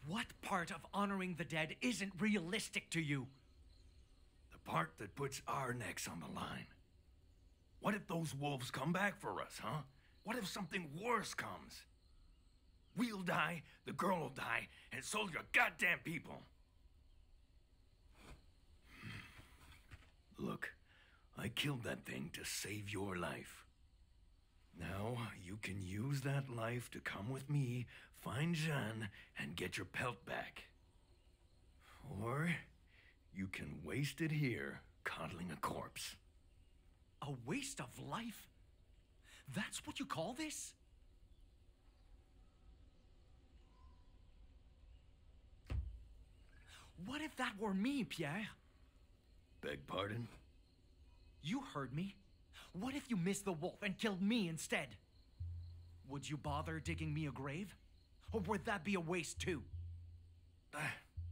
What part of honoring the dead isn't realistic to you? The part that puts our necks on the line. What if those wolves come back for us, huh? What if something worse comes? We'll die, the girl will die, and so will your goddamn people. Look, I killed that thing to save your life. Now, you can use that life to come with me, find Jeanne, and get your pelt back. Or you can waste it here, coddling a corpse. A waste of life? That's what you call this? What if that were me, Pierre? Beg pardon? You heard me. What if you missed the wolf and killed me instead? Would you bother digging me a grave? Or would that be a waste too?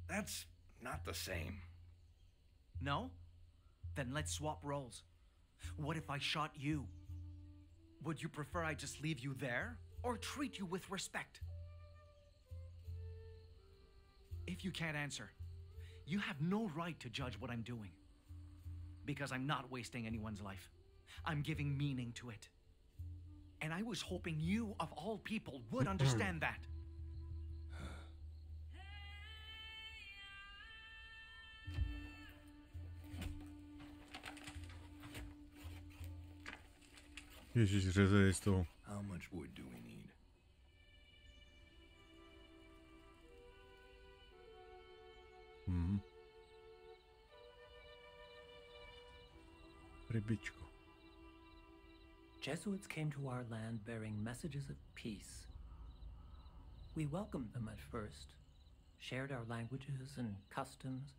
That's not the same. No? Then let's swap roles. What if I shot you? Would you prefer I just leave you there, or treat you with respect? If you can't answer, you have no right to judge what I'm doing. Because I'm not wasting anyone's life. I'm giving meaning to it. And I was hoping you, of all people, would understand that. Ježíš, řezej z toho. How much wood do we need? Rybičko. Jesuits came to our land bearing messages of peace. We welcomed them at first, shared our languages and customs,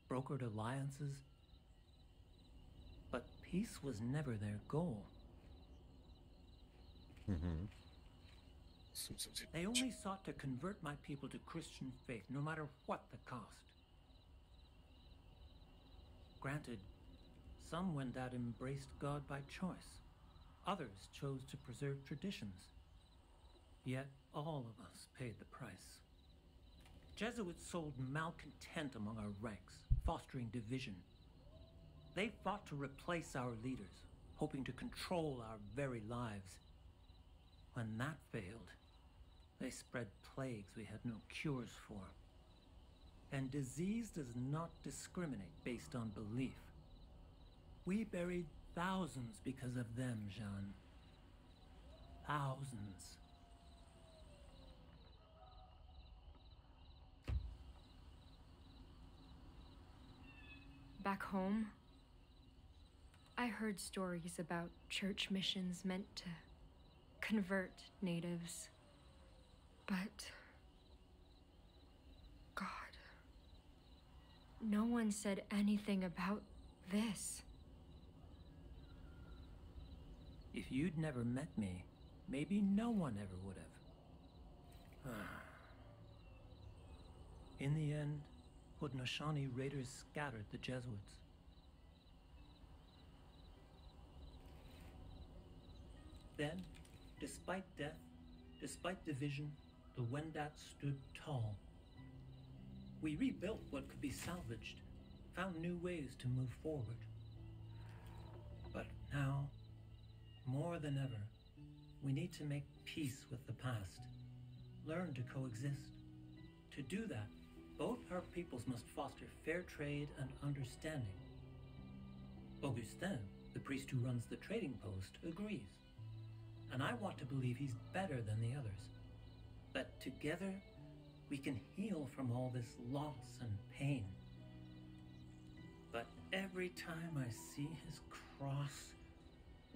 brokered alliances. But peace was never their goal. They only sought to convert my people to Christian faith, no matter what the cost. Granted, some Wendat embraced God by choice. Others chose to preserve traditions. Yet all of us paid the price. Jesuits sowed malcontent among our ranks, fostering division. They fought to replace our leaders, hoping to control our very lives. When that failed, they spread plagues we had no cures for. And disease does not discriminate based on belief. We buried thousands because of them, Jeanne. Thousands. Back home, I heard stories about church missions meant to convert natives. But God, no one said anything about this. If you'd never met me, maybe no one ever would have. In the end, Haudenosaunee raiders scattered the Jesuits. Then, despite death, despite division, the Wendat stood tall. We rebuilt what could be salvaged, found new ways to move forward. But now, more than ever, we need to make peace with the past, learn to coexist. To do that, both our peoples must foster fair trade and understanding. Augustin, the priest who runs the trading post, agrees. And I want to believe he's better than the others. That together, we can heal from all this loss and pain. But every time I see his cross,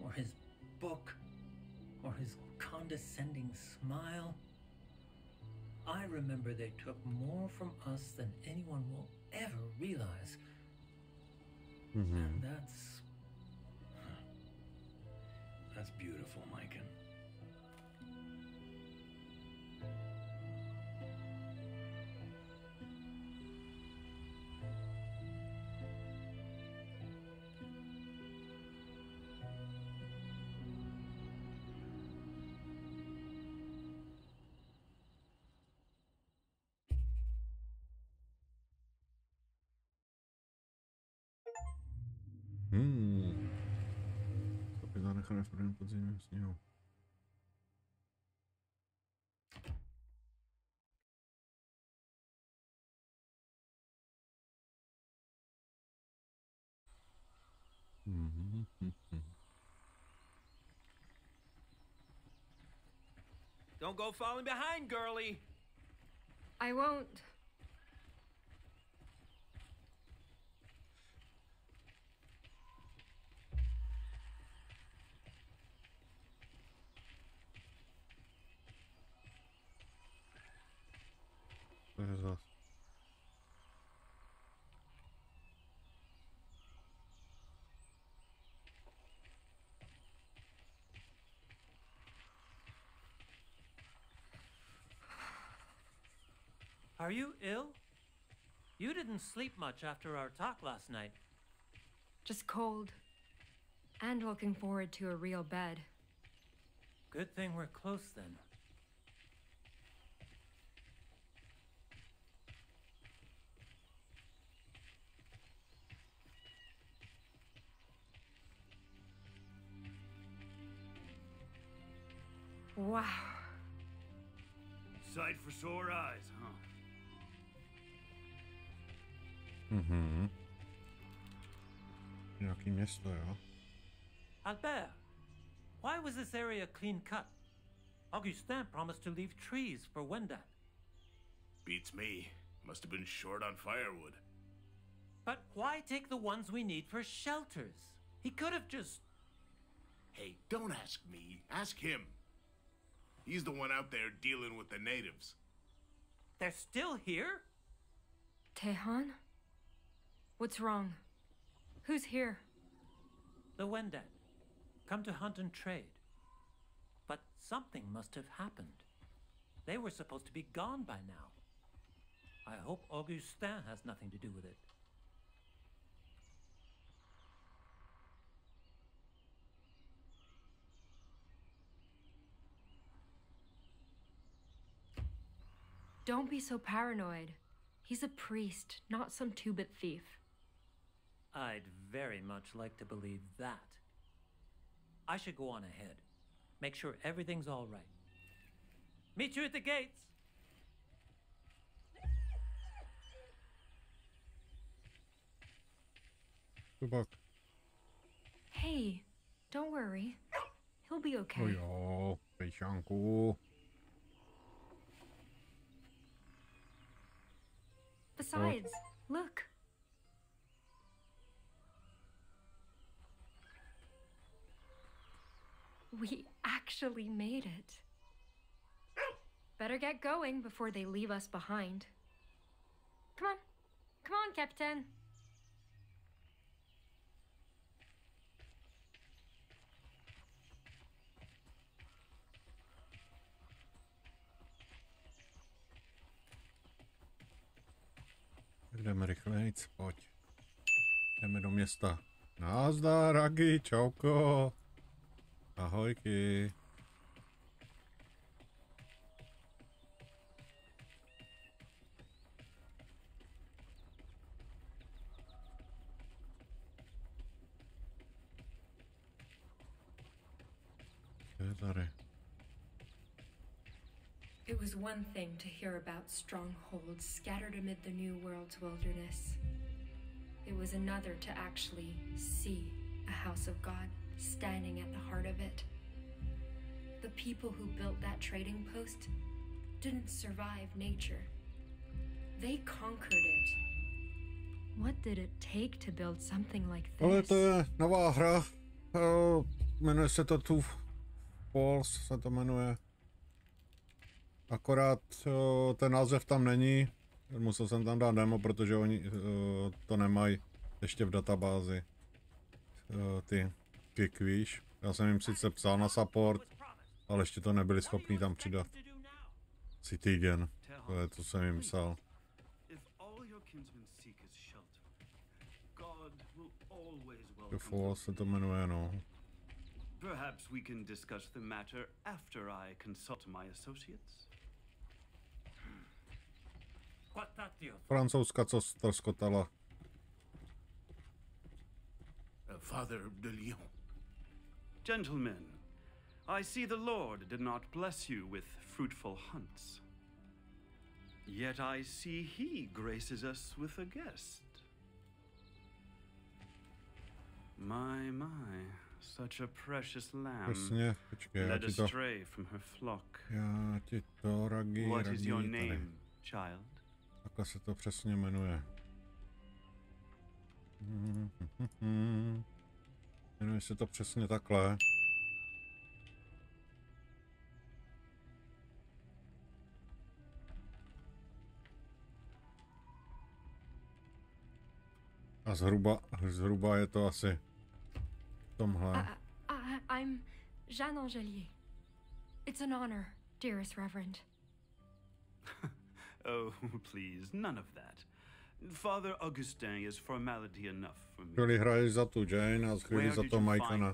or his book, or his condescending smile, I remember they took more from us than anyone will ever realize. And that's beautiful, Maikana. Stopy zanechané v prvním podzimním sněhu. Don't go falling behind, girlie. I won't. Are you ill? You didn't sleep much after our talk last night. Just cold. And looking forward to a real bed. Good thing we're close then. Wow. Sight for sore eyes, huh? Nějaký město, jo? Albert, why was this area clean cut? Augustin promised to leave trees for Wendat. Beats me. Must have been short on firewood. But why take the ones we need for shelters? He could have just... Hey, don't ask me. Ask him. He's the one out there dealing with the natives. They're still here? Tehan? What's wrong? Who's here? The Wendat. Come to hunt and trade. But something must have happened. They were supposed to be gone by now. I hope Augustin has nothing to do with it. Don't be so paranoid. He's a priest, not some two-bit thief. I'd very much like to believe that. I should go on ahead. Make sure everything's all right. Meet you at the gates! Good luck. Hey, don't worry. He'll be okay. Oh, pejčánku. Besides, look. We actually made it. Better get going before they leave us behind. Come on. Come on, Captain. Jdeme rychlejc, pojď. Jdeme do města. Nazdar, Agi, čauko. Ahojky. Co je tady? It was one thing to hear about strongholds scattered amid the New World's wilderness. It was another to actually see a house of God standing at the heart of it. The people who built that trading post didn't survive nature. They conquered it. What did it take to build something like this? Ale to je nová hra. Jmenuje se to Two Falls, se to jmenuje. Akorát ten název tam není. Musel jsem tam dát demo, protože oni to nemají ještě v databázi. Ty kick, víš. Já jsem jim sice psal na support, ale ještě to nebyli schopni tam přidat. Citigen, to je, co jsem jim psal. Two Falls se to jmenuje, no. Perhaps we can discuss the matter after I consult my associates. Francouzka, co ztroskotala. Father de Lyon. Gentlemen, I see the Lord did not bless you with fruitful hunts. Yet I see he graces us with a guest. My, such a precious lamb. Přesně, počkej, led astray from her flock. Já ti to, Ragi, What is your tady. name, child? Takhle se to přesně jmenuje. Jmenuje se to přesně takhle. A zhruba je to asi v tomhle. I'm Jeanne Angelier. It's an honor, dearest Reverend. Oh, please, none of that. Father Augustin is formality enough for me. Chvíli hraješ za tu Jeanne a chvíli za to Maikana.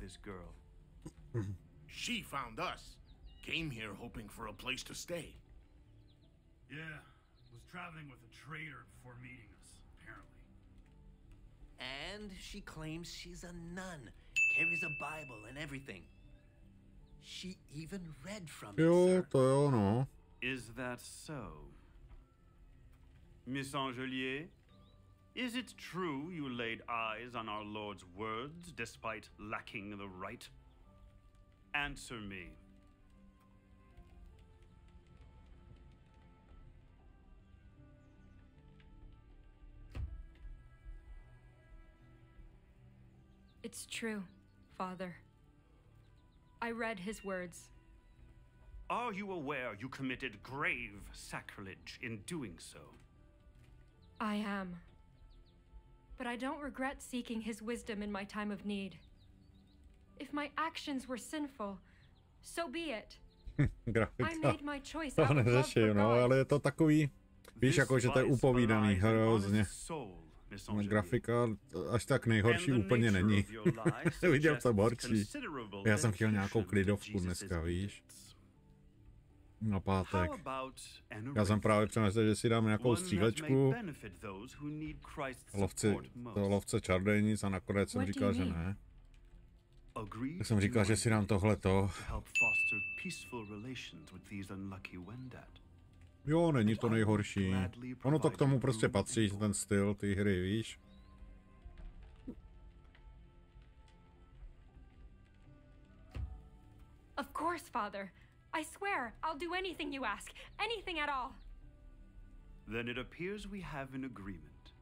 She found us. Came here hoping for a place to stay. Yeah, was traveling with a trader before meeting us, apparently. And she claims she's a nun, carries a Bible and everything. She even read from it, Jo, to jo, no. Is that so? Miss Angelier, is it true you laid eyes on our Lord's words despite lacking the right? Answer me. It's true, Father. I read his words. Are you aware you committed grave sacrilege in doing so? I am. But I don't regret seeking his wisdom in my time of need. If my actions were sinful, so be it. I made my choice out of love for no, ale je to takový, víš, jako, že to je upovídaný hrozně. Grafika až tak nejhorší úplně není. Viděl jsem horší. Já jsem chtěl nějakou klidovku dneska, víš. Na pátek. Já jsem právě přemýšlel, že si dám nějakou střílečku. Lovce čarodějnic a nakonec jsem říkal, že ne. Tak jsem říkal, že si dám tohleto. Jo, není to nejhorší. Ono to k tomu prostě patří, ten styl té hry, víš. Of course, Father. I swear, I'll do anything you ask. Anything at all. Then it appears we have an agreement.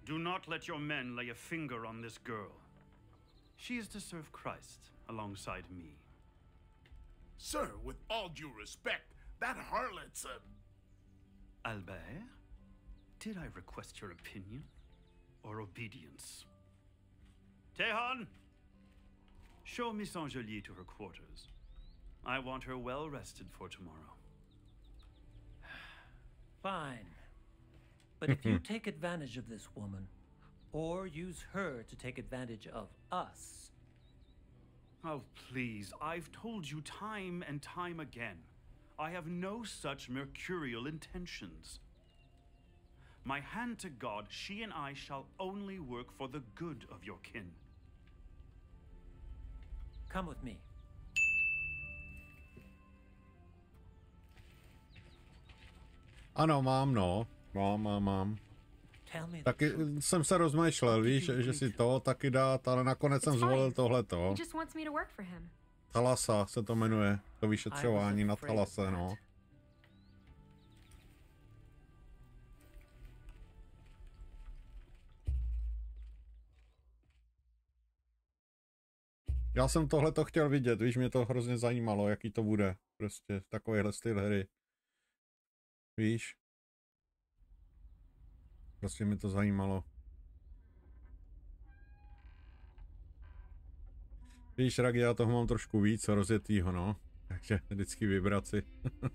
Do not let your men lay a finger on this girl. She is to serve Christ alongside me. Sir, with all due respect, that harlot's a... Albert, did I request your opinion or obedience? Tehan, show Miss Angelique to her quarters. I want her well rested for tomorrow. Fine. But if you take advantage of this woman, or use her to take advantage of us... Oh, please, I've told you time and time again. I have no such mercurial intentions. My hand to God, she and I shall only work for the good of your kin. Come with me. Ano, mám, no. Mám. Taky jsem se rozmýšlel, víš, že si to taky dát, ale nakonec jsem zvolil tohleto. Thalassa se to jmenuje, to vyšetřování na Thalase, no. Já jsem tohleto chtěl vidět, víš, mě to hrozně zajímalo, jaký to bude, prostě takovýhle styl hry. Víš? Prostě mi to zajímalo. Víš, Ragi, já toho mám trošku víc rozjetýho, no. Takže vždycky vybrat si.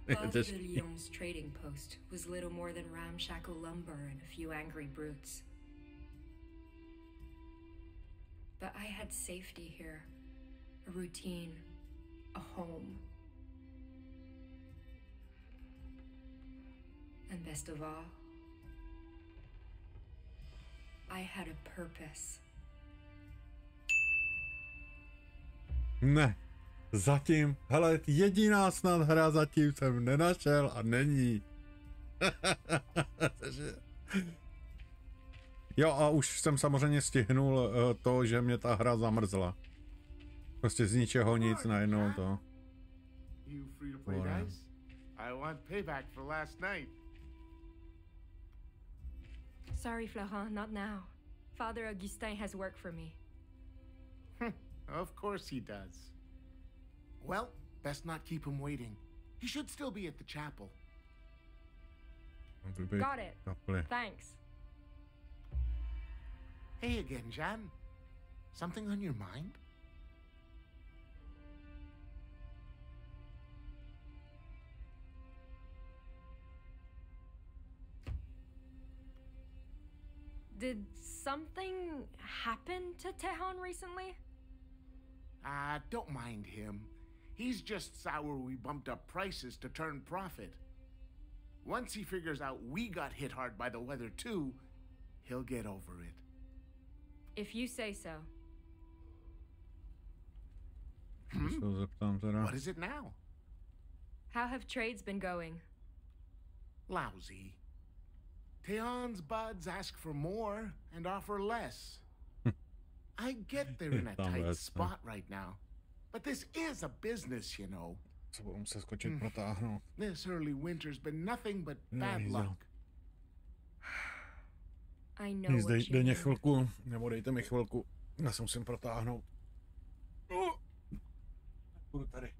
Je těžký. Trading post was little more than ramshackle lumber and a few angry brutes. But I had safety here, a routine, a home. And best of all, I had a purpose. Ne, zatím, hele, jediná snad hra zatím jsem nenašel a není. Jo, a už jsem samozřejmě stihnul to, že mě ta hra zamrzla. Prostě z ničeho nic, najednou to. Sorry, Florent, not now. Father Augustin has work for me. Of course he does. Well, best not keep him waiting. He should still be at the chapel. Got it. Thanks. Hey again, Jeanne. Something on your mind? Did something happen to Tehan recently? Don't mind him. He's just sour we bumped up prices to turn profit. Once he figures out we got hit hard by the weather too, he'll get over it. If you say so. What is it now? How have trades been going? Lousy. Tehan's buds ask for more and offer less. I get they're in a tight spot right now, but this is a business, you know. This early winter's been nothing but bad luck. I know what you mean. Chvilku, nebo dejte mi chvilku. Já se musím protáhnout. Budu tady.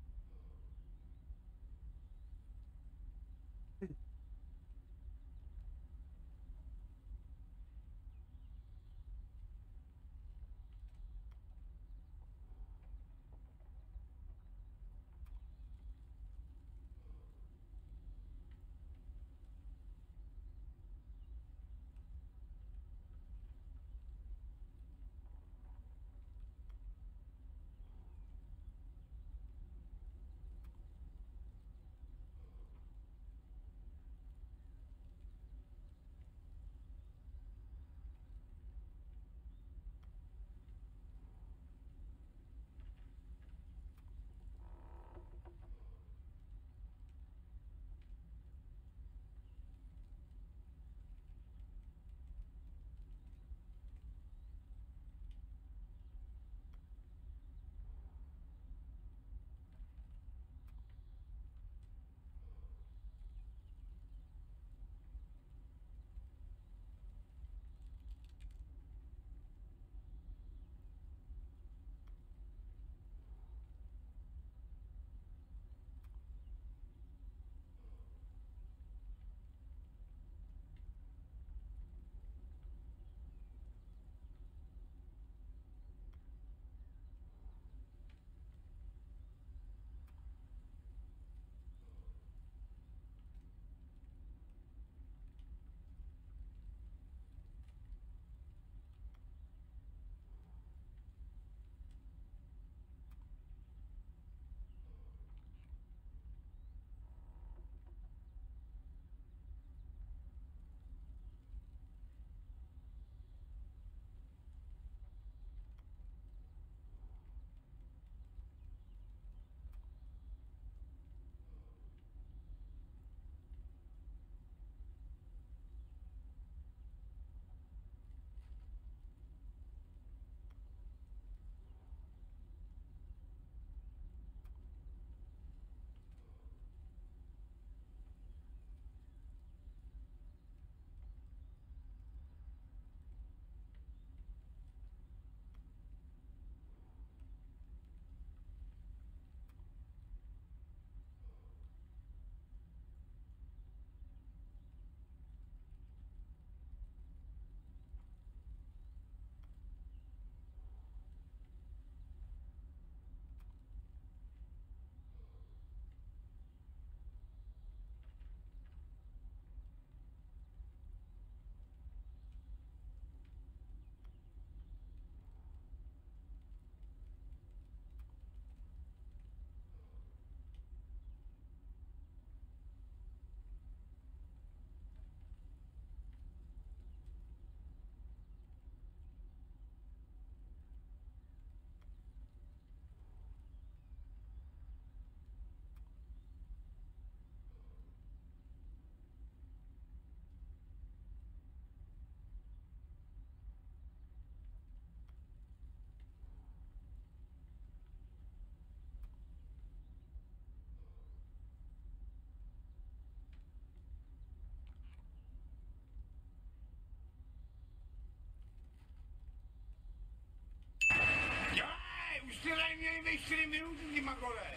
Ty neměli ve 4 minuty, ty magore.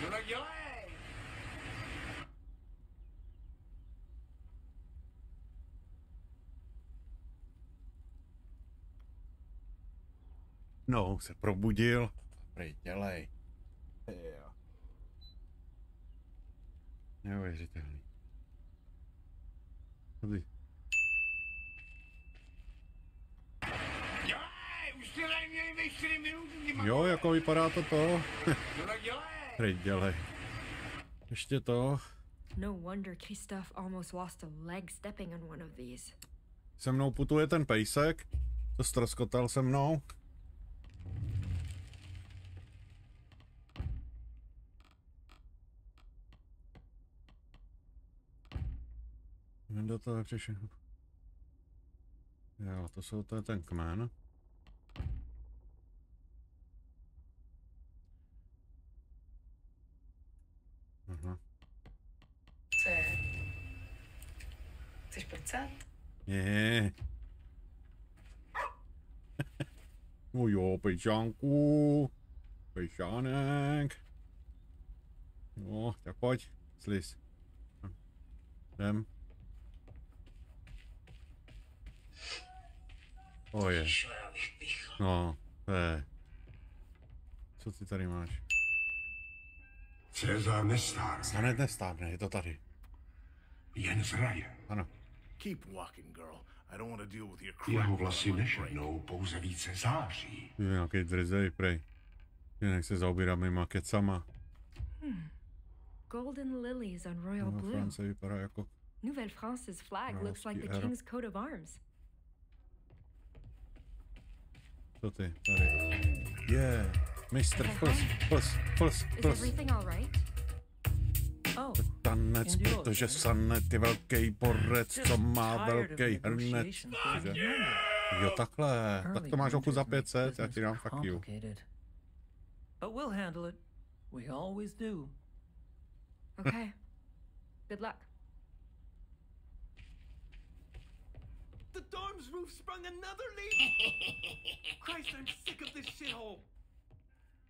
No tak dělej. No, se probudil. Prej, dělej. Jo. Neuvěřitelný. Tady. Jo, jako vypadá to to. Prej, dělej. Ještě to. No wonder Christophe almost lost a leg stepping on one of these. Se mnou putuje ten pejsek. To ztroskotal se mnou. Do toho přišel. Jo, to je ten kmen. Aha. Co je? Chceš prcat? Je. No jo, pejčánku. Pejčánek. No, tak pojď, sliz. Jdem. Oje. No, to je. Co ty tady máš? Cezar nestárne. Hned nestárne, je to tady. Jen zraje. Ano. Keep walking, girl. I don't want to deal with your Jeho vlasy nešednou, pouze více září. Je nějaký drzej, prej. Jinak se zaobírá mýma kecama. Golden lilies on royal No, blue. France vypadá jako... Nouvelle France's flag looks like the king's coat of arms. Co ty? Tady. Yeah. Mistr Fls. Is everything all right? Oh. Tanec, protože Sanne, ty velký borec, co má velký hrnec. Jo, takhle. Tak to máš oku za 500, já ti dám fuck you. But we'll handle it. We always do. Okay. Good luck. The dorm's roof sprung another leak! Christ, I'm sick of this shithole!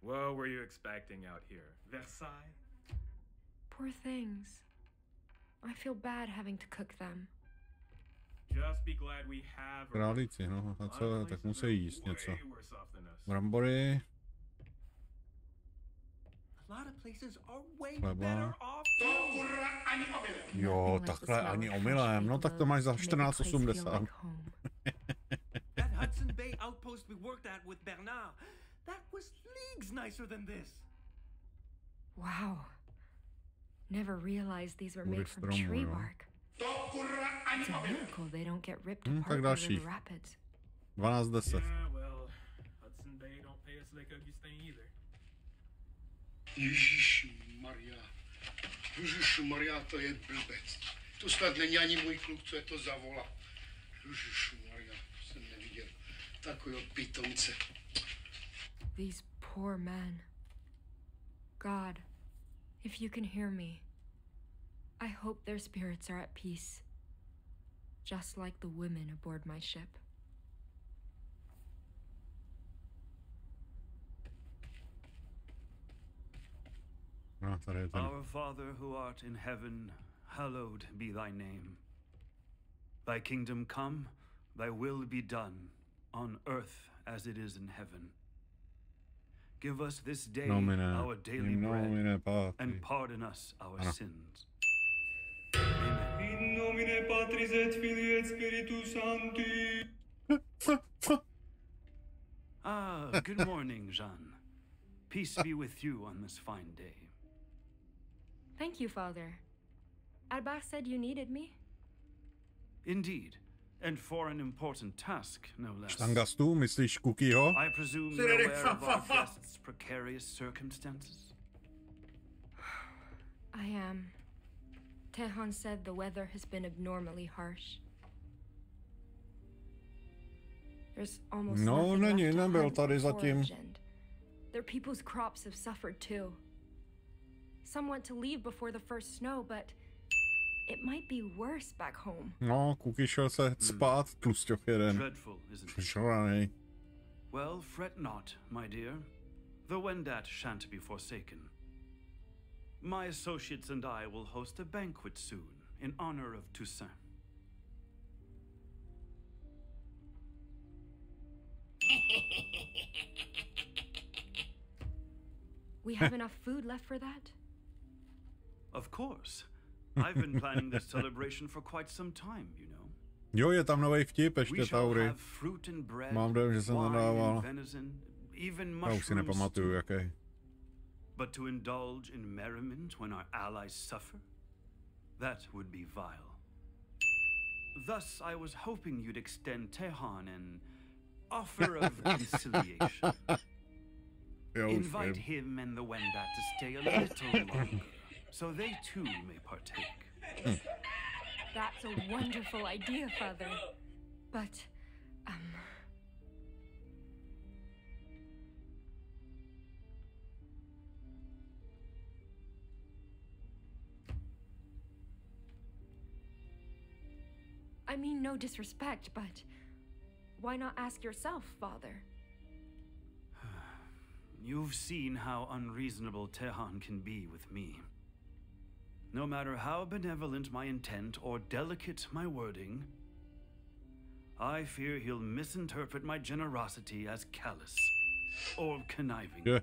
What were you expecting out here? Versailles? Poor things. I feel bad having to cook them. Just be glad we have a... Králíci, no, a co, tak musí jíst něco. Brambory. Chleba. Jo, takhle ani omylem. No tak to máš za 14,80. That Hudson Bay outpost we worked at with Bernard, that was leagues nicer than this. Wow. Never realized these were made from tree bark. It's a miracle they don't get ripped apart by the rapids. 12:10. Yeah, well, Hudson Bay don't pay us like Augustin either. Ježišmarja, to je blbec. To snad není ani můj kluk, co je to za vola. Ježišmarja, to jsem neviděl. Takového pitomce. These poor men. God, if you can hear me, I hope their spirits are at peace, just like the women aboard my ship. Our Father who art in heaven, hallowed be thy name. Thy kingdom come, thy will be done, on earth as it is in heaven. Give us this day our daily bread, and pardon us our sins. Amen. In nomine Patris et Filii et Spiritus Sancti. Ah, good morning, Jeanne. Peace be with you on this fine day. Thank you, Father. Albert said you needed me? Indeed, and for an important task, no less. Štangastu, myslíš Cookieho? I presume you're aware of our guest's precarious circumstances? I am. Tehan said the weather has been abnormally harsh. There's almost No, není, nebyl tady zatím. Their people's crops have suffered too. Some went to leave before the first snow, but it might be worse back home. No, Cookie šel se spát, tlusťoch jeden. Dreadful, isn't it? Žranej. Well, fret not, my dear. The Wendat shan't be forsaken. My associates and I will host a banquet soon in honor of Toussaint. We have enough food left for that? Of course. I've been planning this celebration for quite some time, you know. Jo, je tam nový vtip ještě, Taury. Mám dojem, že jsem to dával. Já už si nepamatuju, jaký. But to indulge in merriment when our allies suffer? That would be vile. Thus, I was hoping you'd extend Tehan an offer of conciliation. Invite him and the Wendat to stay a little longer, so they too may partake. That's a wonderful idea, Father. But, I mean no disrespect, but why not ask yourself, Father? You've seen how unreasonable Tehan can be with me. No matter how benevolent my intent or delicate my wording, I fear he'll misinterpret my generosity as callous or conniving. Yeah.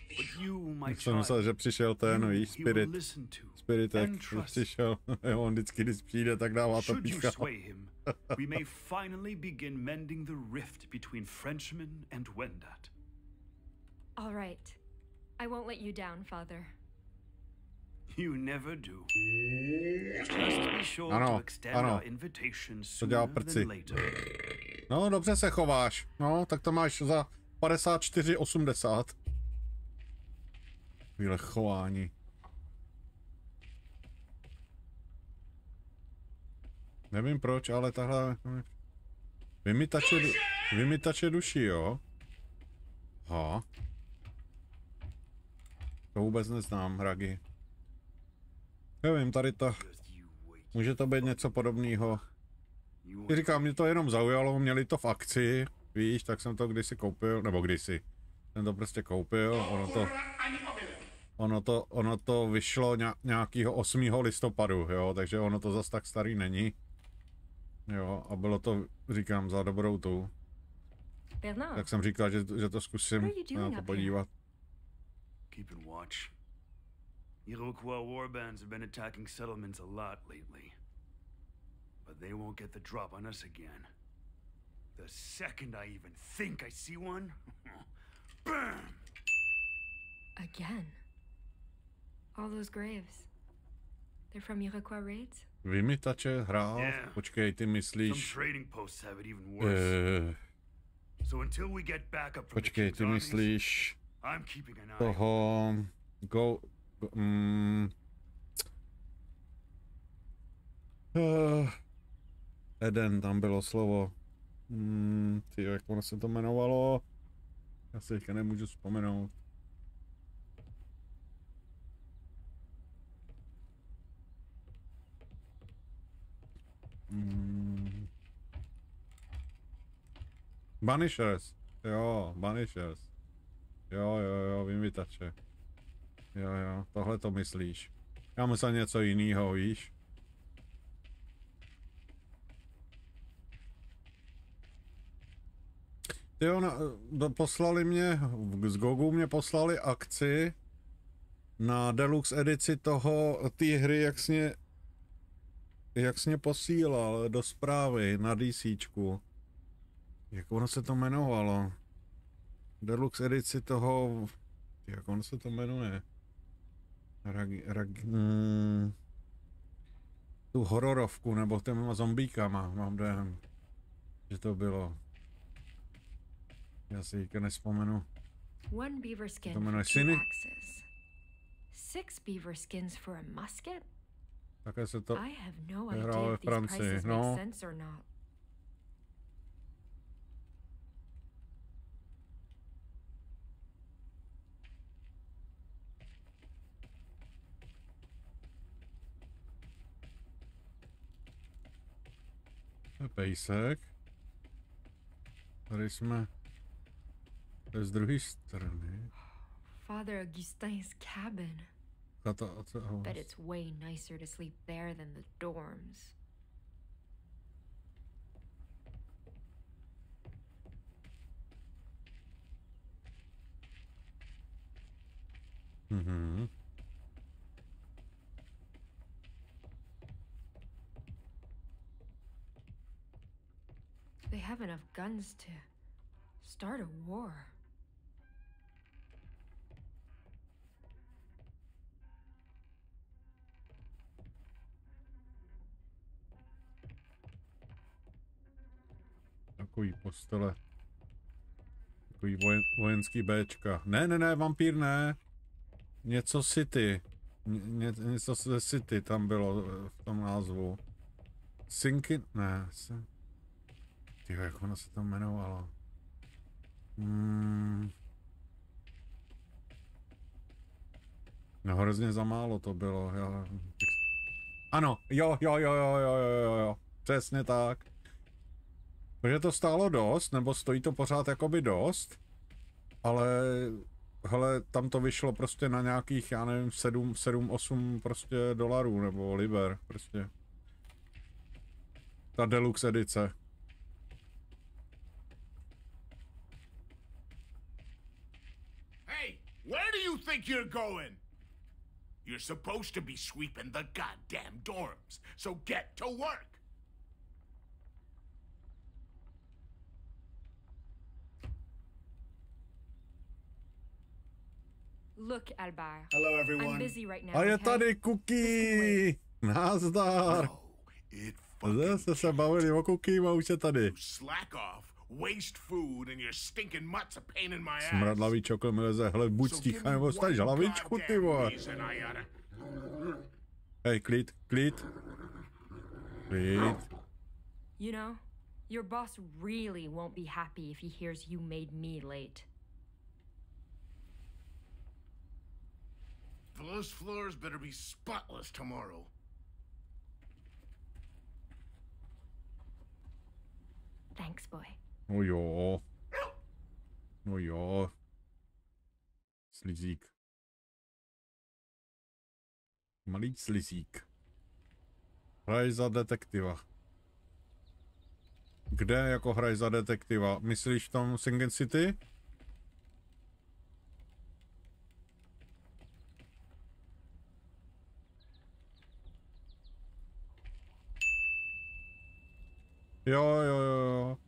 But you, my jsem child, myslel, že přišel ten, víš, Spirit. Spiritek přišel, on vždycky, když přijde, tak dává to pícha. We may finally begin mending the rift between Frenchmen and Wendat. All right. I won't let you down, Father. You never do. Just be sure to extend our invitation sooner than later. No, dobře se chováš. No, tak to máš za 54,80. Chvíle chování. Nevím proč, ale tahle... Vymytače duší, jo? Aha. To vůbec neznám, Ragi. Nevím, tady to... Může to být něco podobného. Říkám, mě to jenom zaujalo, měli to v akci, víš, tak jsem to kdysi koupil, nebo kdysi. Jsem to prostě koupil, ono to vyšlo nějakýho 8. listopadu, jo, takže ono to zas tak starý není. Jo, a bylo to, říkám, za dobrou tu. Tak jsem říkal, že to zkusím na to podívat. Keeping watch. Iroquois warbands have been attacking settlements a lot lately. But they won't get the drop on us again. The second I even think I see one, bam! Again? All those graves. They're from Iroquois raids? Vymytače hrál? Yeah. Počkej, ty myslíš... Some trading posts have it even worse. So until we get back up from počkej, ty myslíš... I'm keeping an eye toho... Eden, tam bylo slovo. Ty, jak ono se to jmenovalo? Já si teďka nemůžu vzpomenout. Banishers. Jo, Banishers. Jo, vymytače. Jo, tohle to myslíš. Já myslel něco jiného, víš? Jo, poslali mě, z Gogu mě poslali akci na deluxe edici té hry, jak jsi mě posílal do zprávy na DCčku. Jak ono se to jmenovalo? Deluxe edici toho, jak ono se to jmenuje? Tu hororovku, nebo těma zombíkama, mám dojem, že to bylo. Já si teďka nespomenu. One beaver skin to for jmenuje 2 axes. 6 beaver skins for a musket? Také se to I have no hrálo ve Francii, no. Pejsek. Tady jsme... To je z druhé strany. Father Augustin's cabin. Bet it's way nicer to sleep there than the dorms. Mhm. They have enough guns to start a war. Takový postele. Takový vojenský Bčka. Ne, vampír ne. Něco City. Něco ze City tam bylo v tom názvu. Sinky... Ne. Tyjo, jak ono se to jmenovalo? No hrozně za málo to bylo. Ano, jo. Přesně tak. Protože to stálo dost, nebo stojí to pořád jakoby dost. Ale hele, tam to vyšlo prostě na nějakých, já nevím, 7-8 prostě dolarů nebo liber prostě. Ta deluxe edice. Hey, where do you think you're going? You're supposed to be sweeping the goddamn dorms, so get to work. Look, Albert. Hello, everyone. I'm busy right now. A je okay? tady Cookie! Nazdar! Zase se bavili o Cookie a už je tady. Slack off, waste food, and your stinking mutts a pain in my ass. Smradlavý čokl mi leze, hele, buď sticha nebo staň hlavičku, ty vole. Hej, klid. You know, your boss really won't be happy if he hears you made me late. Those floors better be spotless tomorrow. Thanks, boy. No jo. Slizík. Malý slizík. Hraj za detektiva. Kde jako hraj za detektiva? Myslíš v tom Single City? Jo.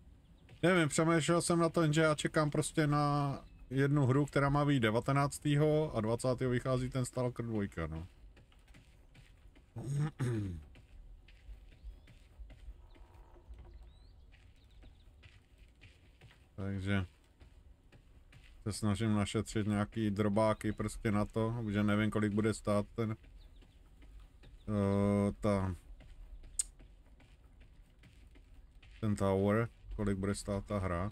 Nevím, přemýšlel jsem na to, že já čekám prostě na jednu hru, která má být 19. a 20. vychází ten Stalker 2, no. Takže se snažím našetřit nějaký drobáky prostě na to, že nevím, kolik bude stát ten ten tower, kolik bude stát ta hra.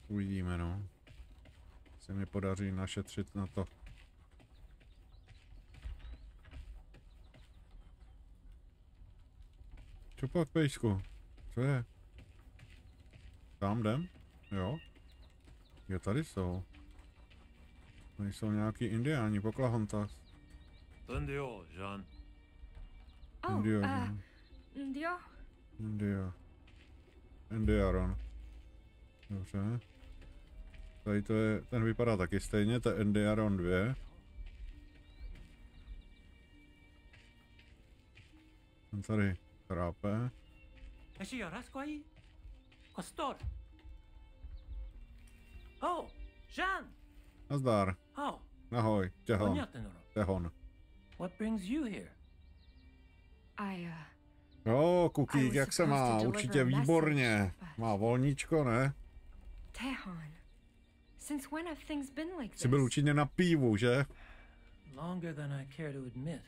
Uvidíme, no. Se mi podaří našetřit na to. Čupak, pejsku. Co je? Tam jdem? Jo? Jo, tady jsou. Tady jsou nějaký indiáni, Pocahontas. Indio, Jeanne. Indiaron. Dobře. Tady to je, ten vypadá taky stejně, to je Indiaron 2. Ten tady chrápe. Oh, Jeanne. Nazdar. Oh. Ahoj, Tehon. What brings you here? Jo, Cookie, jak se má? Určitě výborně. Má volníčko, ne? Tehon, since when have things been like Jsi byl určitě na pivu, že? Longer than I care to admit.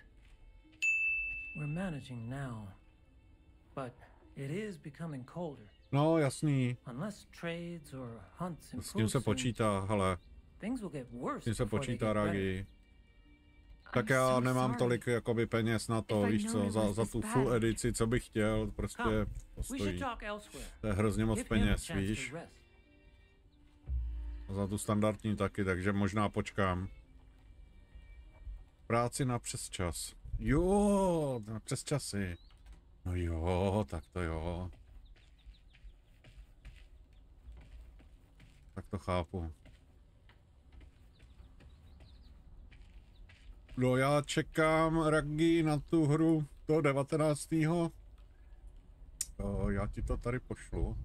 We're managing now, but it is becoming colder. No, jasný. Unless trades or hunts S tím se počítá, hele. S tím se počítá, Ragi. Tak já nemám tolik jakoby peněz na to, víš co, za tu full edici, co bych chtěl, prostě to stojí. To je hrozně moc peněz, víš. A za tu standardní taky, takže možná počkám. Práci na přesčas. Jo, na přesčasy. No jo, tak to jo. Tak to chápu. No já čekám, Raggi, na tu hru toho 19. Já ti to tady pošlu.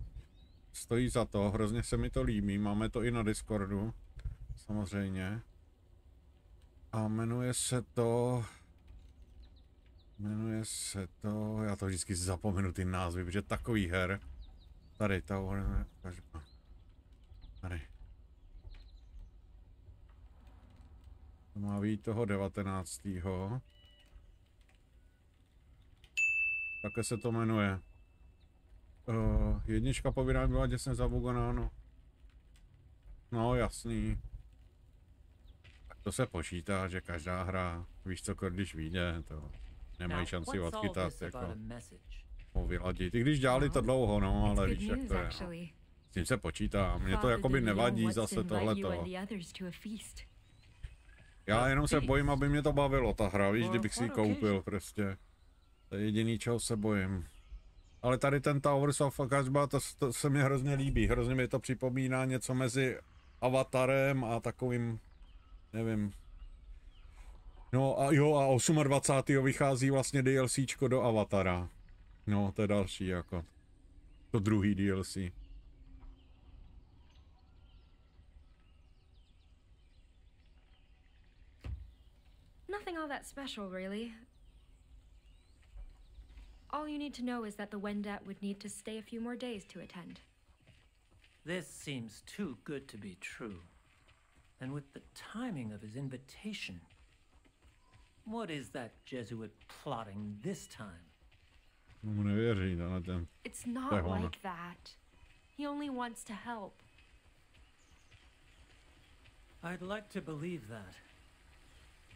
Stojí za to, hrozně se mi to líbí, máme to i na Discordu, samozřejmě. A jmenuje se to, já to vždycky zapomenu ty názvy, protože takový her. Tady, tady. To má být toho 19. Také se to jmenuje. Jednička po vydání byla děsně zabugonáno. No jasný. Tak to se počítá, že každá hra, víš co, když vyjde, to nemají šanci odchytat, jako ho vyladit. I když dělali to dlouho, no, ale víš jak to je. S tím se počítá. Mně to jakoby nevadí zase tohleto. Já jenom se bojím, aby mě to bavilo, ta hra, víš, kdybych si ji koupil prostě. To je jediný, čeho se bojím. Ale tady ten Towers of Akashba, to se mi hrozně líbí. Hrozně mi to připomíná něco mezi Avatarem a takovým, nevím. No a jo, a 28. vychází vlastně DLCčko do Avatara. No, to je další jako. To druhý DLC. Nothing all that special, really. All you need to know is that the Wendat would need to stay a few more days to attend. This seems too good to be true. And with the timing of his invitation, what is that Jesuit plotting this time? It's not like that. He only wants to help. I'd like to believe that.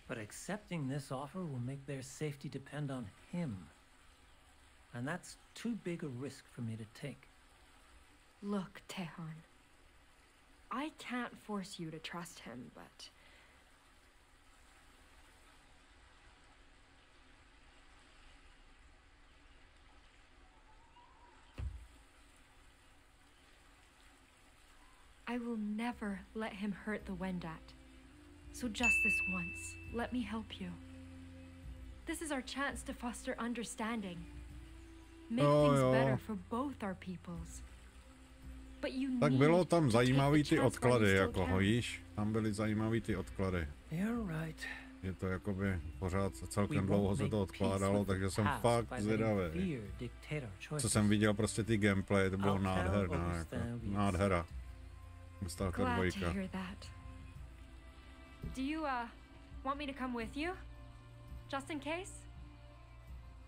But accepting this offer will make their safety depend on him. And that's too big a risk for me to take. Look, Tehan. I can't force you to trust him, but... I will never let him hurt the Wendat. So just this once, let me help you. This is our chance to foster understanding. Make things better for both our peoples. But you tak bylo tam zajímavý ty odklady, jako víš? Tam byly zajímavý ty odklady. Je to jakoby pořád celkem dlouho se to odkládalo, takže jsem fakt zvědavý. Co jsem viděl, prostě ty gameplay, to bylo nádherná, jako nádhera. Stalker 2. Do you want me to come with you? Just in case?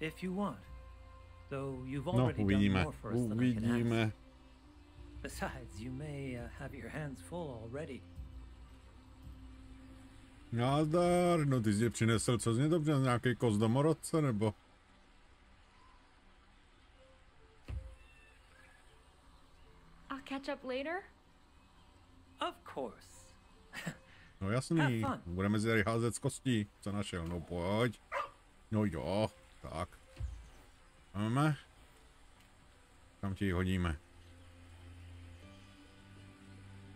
If you want. Though you've already done more for us than I can ask. Besides, you may have your hands full already. Nazdar, no ty jsi přinesl, co z něj dobře, nějaký kos domorodce, nebo? I'll catch up later? Of course. No jasný, budeme si tady házet z kostí, co našel, no pojď. No jo, tak. Máme? Kam ti ji hodíme?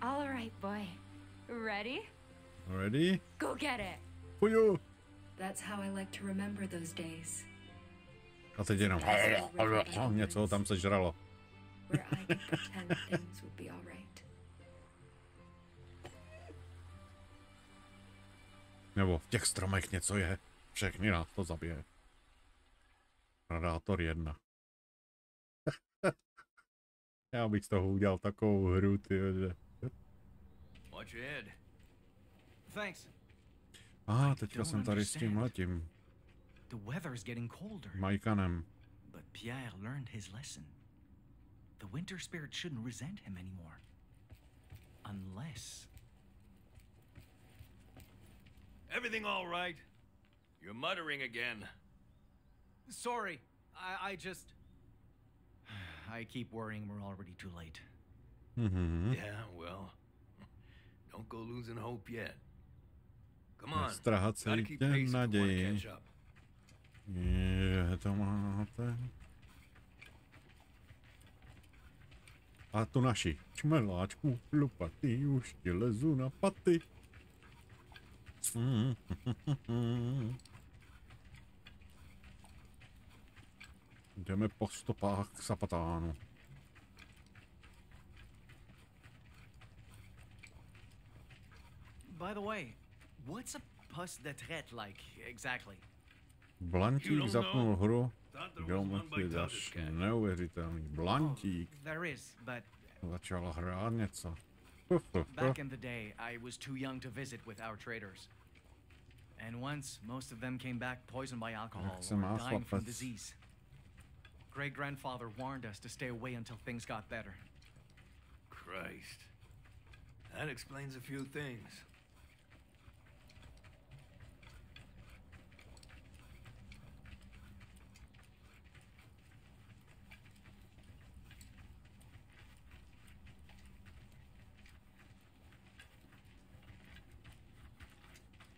All right, boy. Ready? Ready? Go get it. Pojď. That's how I like to remember those days. A teď jenom něco tam se žralo. Where I could pretend things would be all right. Nebo v těch stromech něco je. Všechny nás to zabije. Predátor 1. Já bych z toho udělal takovou hru, tyhle. Watch your head. Thanks. Teďka jsem tady s tím letím. The weather's getting colder. Maikanem. But Pierre learned his lesson. The winter spirit shouldn't resent him anymore. Unless... Everything all right? You're muttering again. Sorry, I just... I keep worrying we're already too late. Yeah, well, don't go losing hope yet. Come on, gotta keep pace if we want to catch up. To máte. A tu naši čmeláčku, lupatý, už ti lezu na paty. Jdeme po stopách k Zapatánu. By the way, what's a poste de traite like exactly? Blantík zapnul hru. Geometry daš neuvěřitelný. Blantík. There is, but začala hrát něco. Back in the day, I was too young to visit with our traders. And once, most of them came back poisoned by alcohol or dying from disease. Great-grandfather warned us to stay away until things got better. Christ. That explains a few things.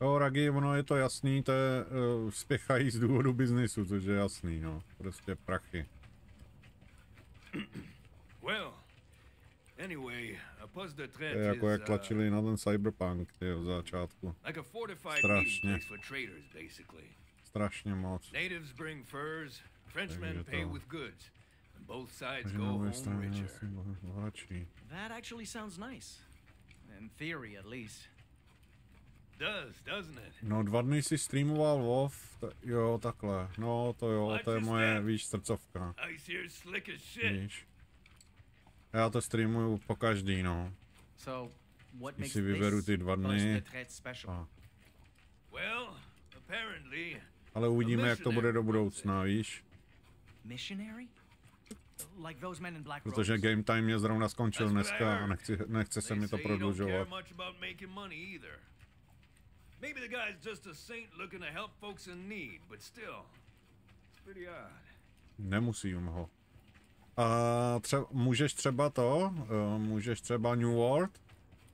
Jo, Ragi, ono je to jasný, to je, spěchají z důvodu biznisu, což je jasný, no. Prostě prachy. Well, anyway, a poste de traite je jako jak tlačili na ten cyberpunk, v začátku. Strašně. Strašně moc. Natives bring furs, Frenchmen pay with goods, and both sides go home richer. That actually sounds nice. In theory, at least. Doesn't it? No, 2 dny si streamoval WoW, jo, takhle. No, to jo, to je moje, víš, srdcovka. Víš. Já to streamuju po každý, no. Když si vyberu ty 2 dny. Ale uvidíme, jak to bude do budoucna, víš. Protože game time mě zrovna skončil dneska a nechce se mi to prodlužovat. Maybe the guy's just a saint looking to help folks in need, but still, it's pretty odd. Nemusím ho. Můžeš třeba to? Můžeš třeba New World?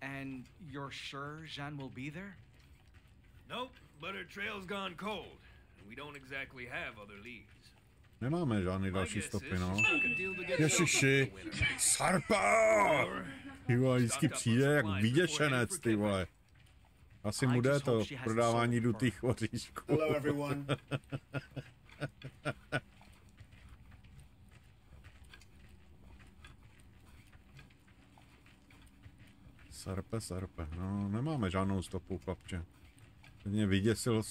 And you're sure Jeanne will be there? Nope, but her trail's gone cold, and we don't exactly have other leads. Nemáme žádný další stopy, no. Ježiši, Sarpa! Jo, vždycky přijde jak vyděšenec, ty vole. Asi mu jde to prodávání dutých oříšků. Hello everyone. Sarpe. No, nemáme žádnou stopu, chlapče. Teď mě vyděsil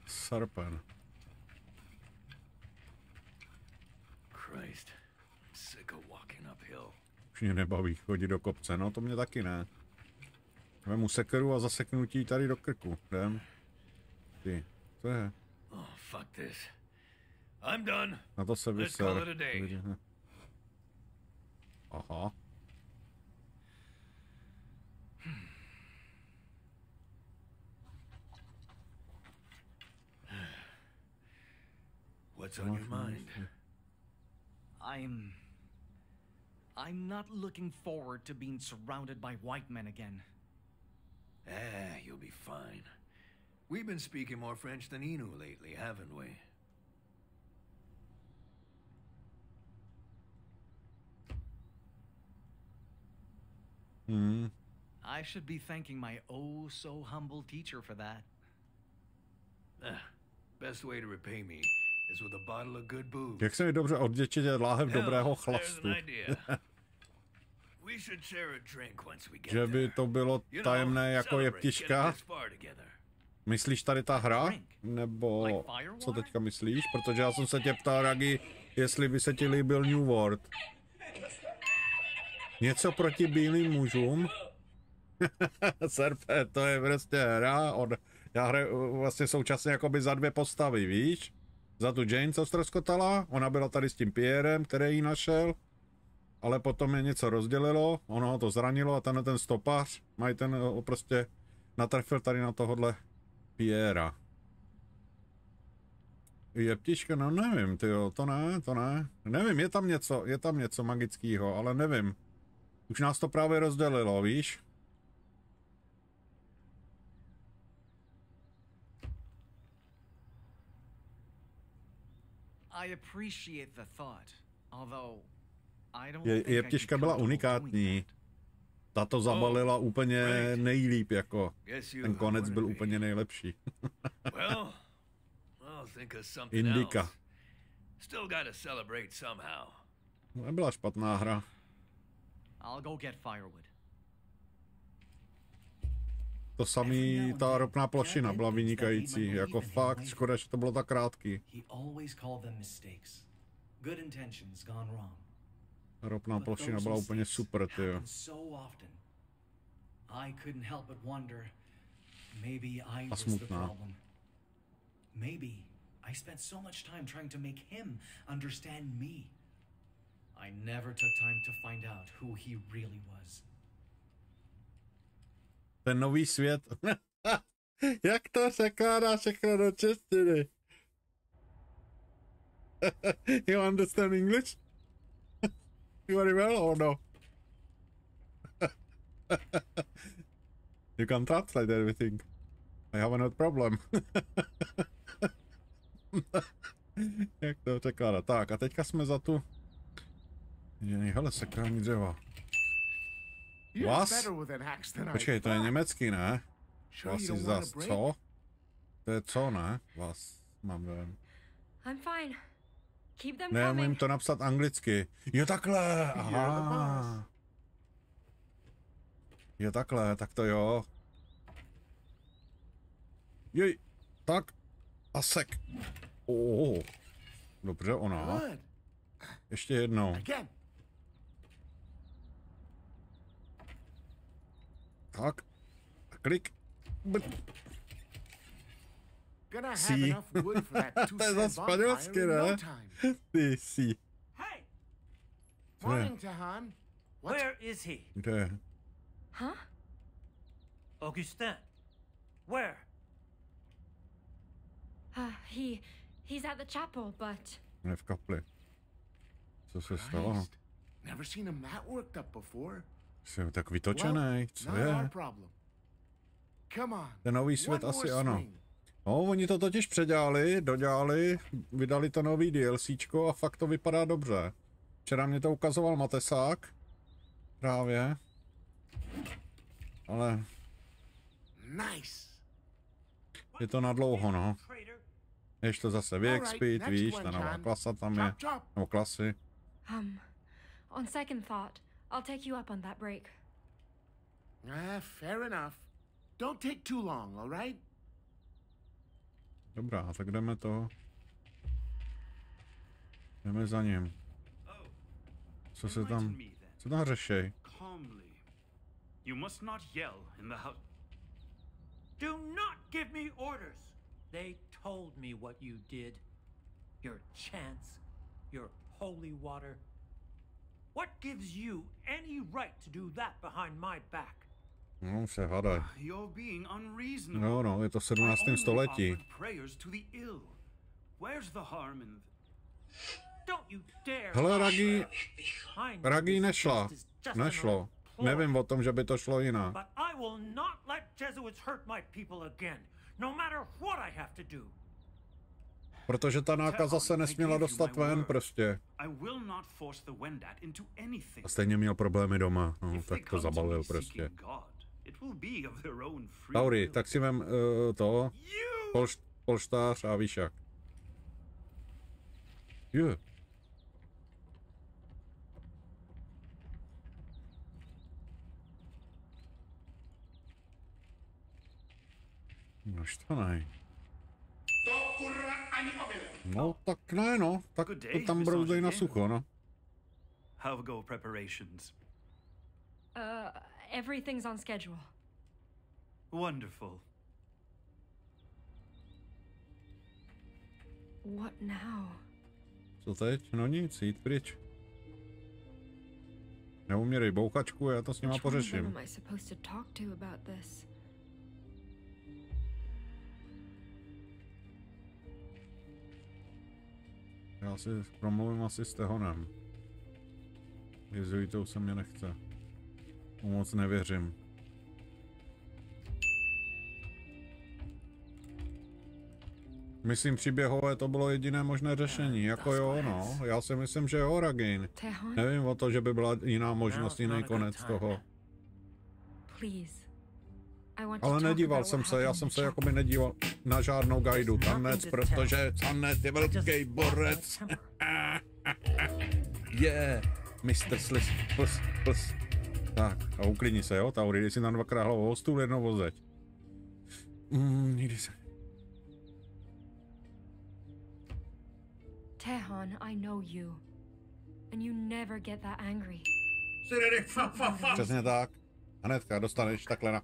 Sarpen. Už mě nebaví chodit do kopce, no to mě taky ne. Vemu sekeru a zaseknutí tady do krku. Jdem. Ty, co je? Na to se vyser. Aha. What's on your mind? I'm not looking forward to being surrounded by white men again. You'll be fine. We've been speaking more French than Innu lately, haven't we? I should be thanking my oh so humble teacher for that. Best way to repay me is with a bottle of good booze. Jak se mi dobře odděčit láhev dobrého chlastu. Že by to bylo tajemné jako jeptiška? Myslíš tady ta hra? Nebo co teďka myslíš? Protože já jsem se tě ptal, Ragi, jestli by se ti líbil New World. Něco proti bílým mužům? Serpe, to je prostě hra. Já hraju vlastně současně jakoby za 2 postavy, víš? Za tu Jeanne, co ztroskotala, ona byla tady s tím Pierrem, který ji našel. Ale potom je něco rozdělilo, ono ho to zranilo a tenhle ten stopář, mají ten prostě natrefil tady na tohodle Pierra. Jeptiška, no nevím, tyjo, to ne. Nevím, je tam něco magického, ale nevím. Už nás to právě rozdělilo, víš? I appreciate the thought, although Jeptiška byla unikátní. Ta to zabalila úplně nejlíp, jako. Ten konec byl úplně nejlepší. Indika. Nebyla špatná hra. To samý, ta ropná plošina byla vynikající. Jako fakt, škoda, že to bylo tak krátký. Ropná plošina byla úplně super, tyjo. A smutná. Maybe I spent so much time trying to make him understand me. I never took time to find out who he really was. Ten nový svět. Jak to překládá všechno do češtiny? You understand English? Very well or no? You can translate everything. I have no problem. Jak to překládat? Tak a teďka jsme za tu... Hele, sekání dřeva. Vás? Počkej, to je německý, ne? Vás si zas, co? To je co, ne? Vás mám dojem. Neumím to napsat anglicky. Jo takhle, aha. Jo takhle, tak to jo. Jej, tak. A sek. Oh. Dobře, ona. Ještě jednou. Tak. Klik. Sí. To je za španělsky, ne? Ty sí. Morning, Tahan. Where is he? Kde? Huh? Augustin. Where? He's at the chapel, but... Ne v kapli. Co se stalo? Never seen him that worked up before. Jsem tak vytočený, co je? Ten nový svět asi ano. No, oni to totiž předělali, dodělali, vydali to nový DLCčko a fakt to vypadá dobře. Včera mě to ukazoval Matesák. Právě. Ale... Je to na dlouho, no. Ještě to zase vyexpít, víš, ta nová klasa tam je. Nebo klasy. On second thought, I'll take you up on that break. Fair enough. Don't take too long, all right? Dobrá, tak jdeme to. Jdeme za ním. Co se tam řešej? You must not yell in the house. Do not give me orders. They told me what you did. Your chants, your holy water. What gives you any right to do that behind my back? No, se hádaj. You're being unreasonable. No, je to v 17. století. Where's the harm in... Don't you dare. Hele, Ragi nešlo. Nevím o tom, že by to šlo jinak. But I will not let Jesuits hurt my people again, no matter what I have to do. Protože ta nákaza se nesměla dostat ven prostě. A stejně měl problémy doma, no, tak to zabalil prostě. Tauri, tak si vem to, polštář a víš jak. Jo. No štanej. No tak ne, no, tak to tam broudej na sucho, no. How go preparations? Everything's on schedule. Wonderful. What now? Co teď? No nic, jít pryč. Neuměrej bouchačku, já to s nima pořeším. Já si promluvím asi s Tehonem. Jezuitou se mě nechce. Moc nevěřím. Myslím, příběhové to bylo jediné možné řešení. Jako jo, no. Já si myslím, že jo, Ragin. Nevím o to, že by byla jiná možnost, jiný konec toho. Ale nedíval jsem se, já jsem se jakoby nedíval na žádnou guidu. Tanec, protože Tanec je velký borec. Mr. Slis. Tak, a uklidni se, jo, Tauri, jdi si tam dvakrát hlavou o stůl, jednou o zeď. Nikdy se... Tehan, I know you. And you never get that angry. Přesně tak. Hnedka dostaneš takhle na...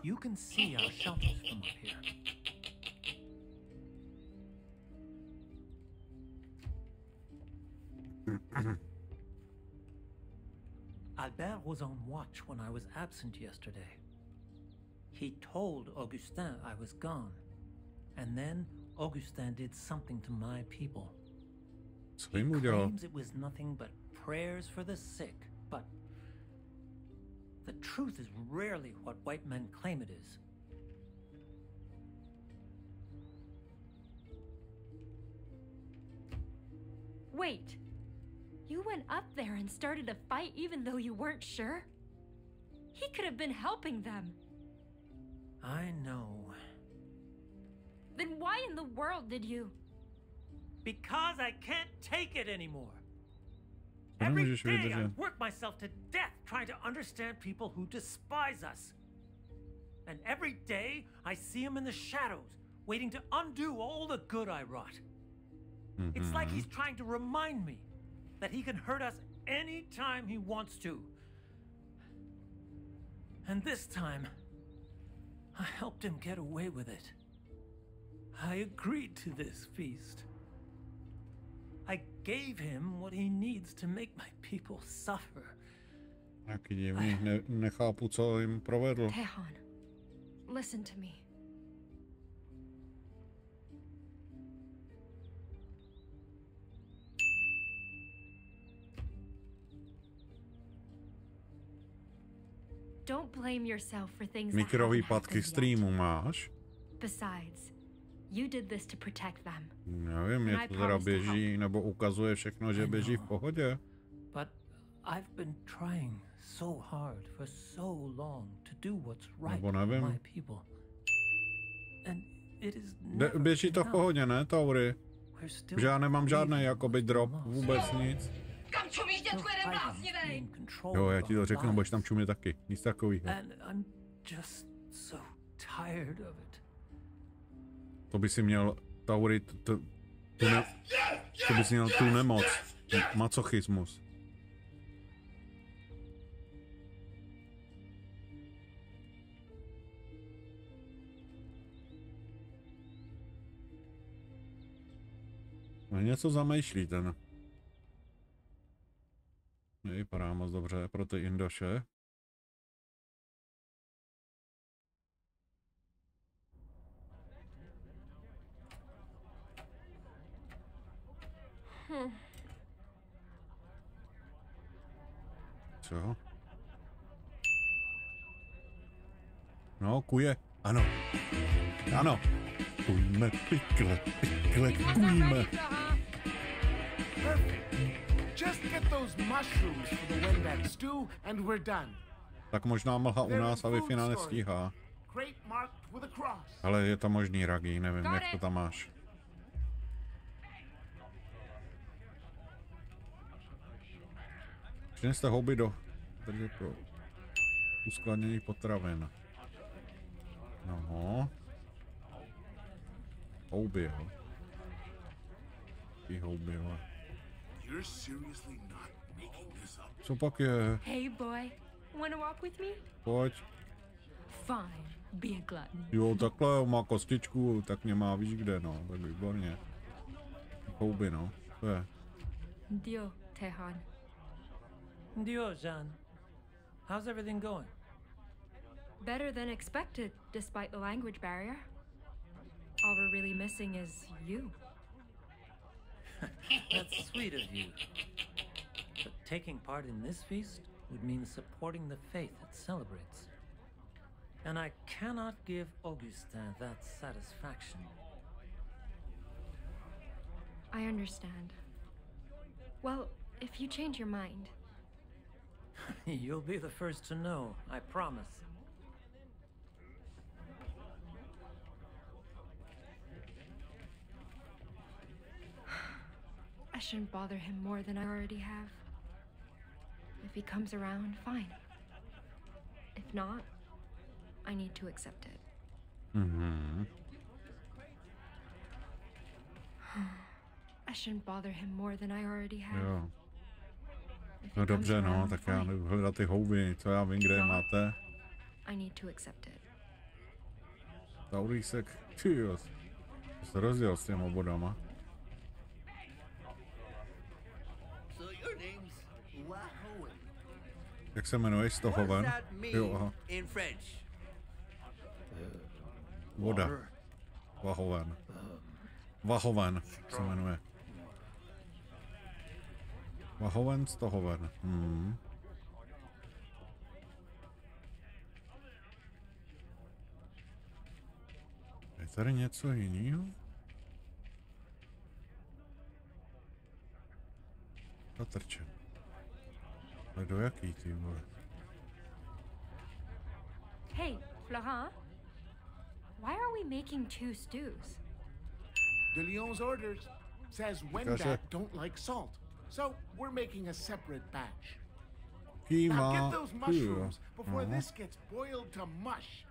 You can see our shelters from up here. Albert was on watch when I was absent yesterday. He told Augustin I was gone. And then Augustin did something to my people. He claims it was nothing but prayers for the sick, but the truth is rarely what white men claim it is. Wait. You went up there and started a fight even though you weren't sure? He could have been helping them. I know. Then why in the world did you? Because I can't take it anymore. Every day I work myself to death trying to understand people who despise us. And every day I see him in the shadows, waiting to undo all the good I wrought. It's like he's trying to remind me that he can hurt us anytime he wants to. And this time, I helped him get away with it. I agreed to this feast. I gave him what he needs to make my people suffer. Jaký divný, nechápu, co jim provedl. Tehan, listen to me. Don't blame yourself for things that Mikrovýpadky streamu máš? Besides, you did this to protect them. Nevím, je to teda běží, nebo ukazuje všechno, že běží v pohodě. But I've been trying so hard for so long to do what's right for my people. And it is běží to v pohodě, ne, Taury? Že já nemám žádný jakoby drop, vůbec nic. Kam čumíš, dětku, jeden bláznivej? Jo, já ti to řeknu, budeš tam čumět taky. Nic takovýho. To by si měl, Taury, to bys měl tu nemoc. Macochismus. Něco zamýšlí ten. Nevypadá moc dobře pro ty Indoše. Co? No, kuje. Ano. Ano. Kujme, pikle, kujme. Just get those mushrooms for the Wendat stew and we're done. Tak možná mlha u nás a Wi-Fi nestíhá. Ale je to možný, Ragi, nevím, jak to tam máš. Přineste houby do tady pro uskladnění potravin. No. Houby, jo. Ty houby, jo. Co pak je? Hey boy, wanna walk with me? Pojď. Fine, be a glutton. Jo, takhle má kostičku, tak mě má víš kde, no, tak výborně. Houby, no, to je. Dio, Tehan. Dio, Jeanne. How's everything going? Better than expected, despite the language barrier. All we're really missing is you. That's sweet of you. But taking part in this feast would mean supporting the faith it celebrates. And I cannot give Augustin that satisfaction. I understand. Well, if you change your mind... You'll be the first to know, I promise. I shouldn't bother him more than I already have. If he comes around, fine. If not, I need to accept it. I shouldn't bother him more than I already have. Jo. No dobře, no, tak já jdu hledat ty houby, co já vím, kde je máte. I need to accept it. Taurísek, tyjo, se rozděl s těma bodama. Jak se jmenuješ, Stohoven? Jo, aha. Voda. Vahoven. Vahoven se jmenuje. Vahoven, Stohoven. Je tady něco jiného? chatrče. Ale do jaký, ty vole? Hey, Florent. Why are we making 2 stews? De Lyon's orders says Wendat don't like salt, so we're making a separate batch. Now get those mushrooms before this gets boiled to mush.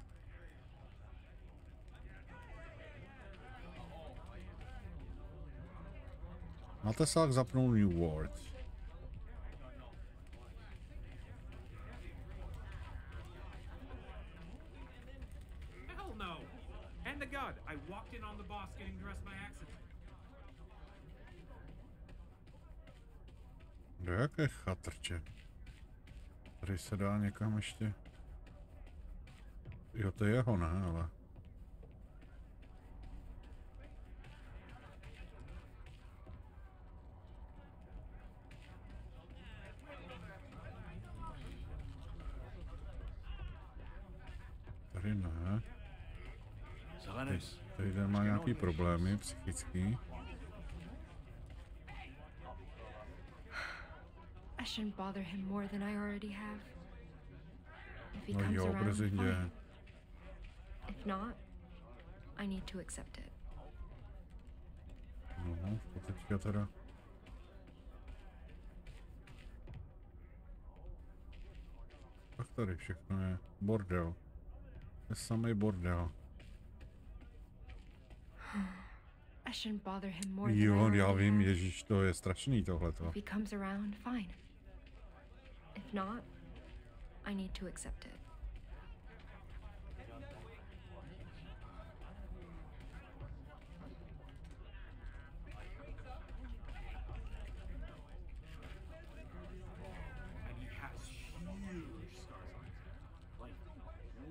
Matesák zapnul New World. Hell no! And to God, I walked in on the boss getting dressed by accident. Do jaké chatrče? Tady se dá někam ještě... Jo, to je jeho, ne, ale... Tady ne. Tady ten má nějaký problémy psychický. I shouldn't bother him more than I already have. If he No comes jo, around, brzy fine. jde. If not, I need to accept it. No, to teďka teda. Tak tady všechno je bordel. To je samý bordel. I shouldn't bother him more than I Jo, already já vím, have. ježíš, to je strašný tohleto. If he comes around, fine. If not, I need to accept it.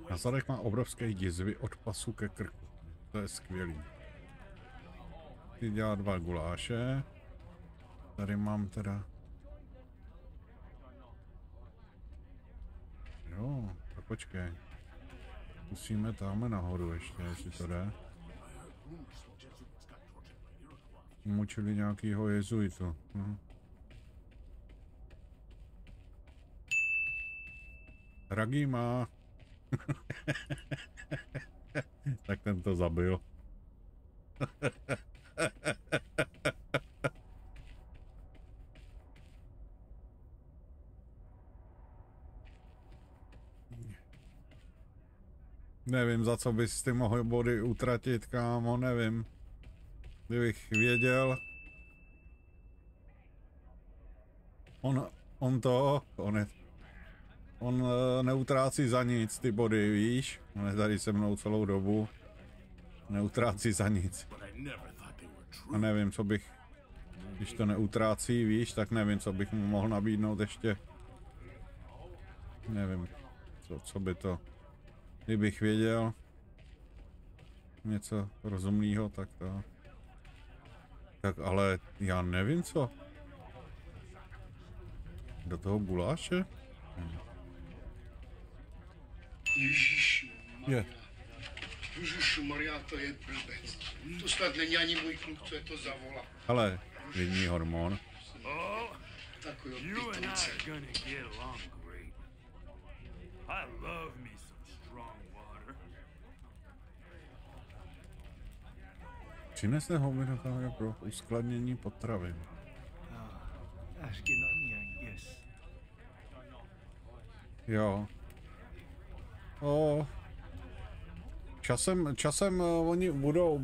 Na zadech má obrovské jizvy od pasu ke krku. To je skvělý. Ty dělá 2 guláše. Tady mám teda... Jo, tak počkej. Musíme tamhle nahoru ještě, jestli to jde. Mučili nějakýho jezuitu. Ragi má. Tak ten to zabil. Nevím, za co bys ty mohl body utratit, kámo, nevím. Kdybych věděl. On neutrácí za nic ty body, víš? On je tady se mnou celou dobu. Neutrácí za nic. A nevím, co bych... Když to neutrácí, víš, tak nevím, co bych mu mohl nabídnout ještě. Nevím, co by to... Kdybych věděl něco rozumného, tak to... Tak ale já nevím, co. Do toho guláše? Ježišmarja. Ježišmarja, to je blbec. To snad není ani můj kluk, co je to zavolá. Ale, lidní hormon. Takový pitomce. Přinese hominotávě pro uskladnění potravin. Jo. Časem oni budou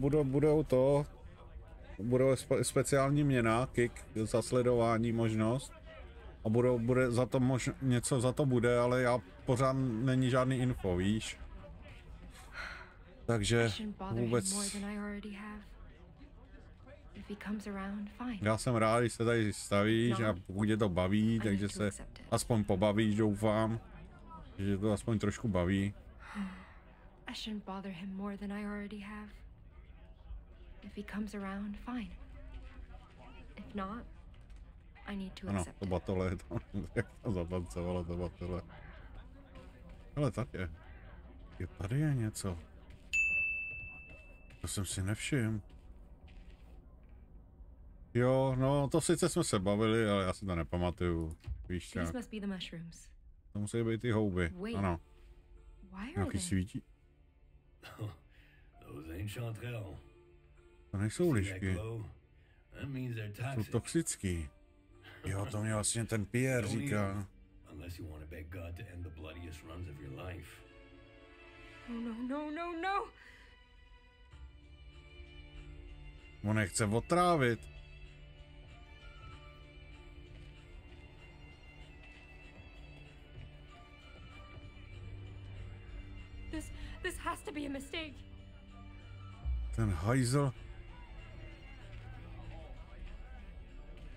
speciální měna, kick za sledování možnost. A bude za to něco za to bude, ale já pořád není žádný info, víš? Takže vůbec... Já jsem rád, když se tady stavíš a pokud je to baví, takže se aspoň pobavíš, doufám. Že to aspoň trošku baví. I shouldn't bother him more than I already have. If he comes around, fine. If not, I need to accept it. To batole je tam, jak to zatancovalo, to batole. Ale tak je. Tady je něco. To jsem si nevšiml. Jo, no to sice jsme se bavili, ale já si to nepamatuju. Víš jak. To musí být ty houby, ano. Nějaký svítí. To nejsou lišky. Jsou toxický. Jo, to mě vlastně ten Pierre říká. No. On je chce otrávit. This has to be a mistake. Ten hajzl.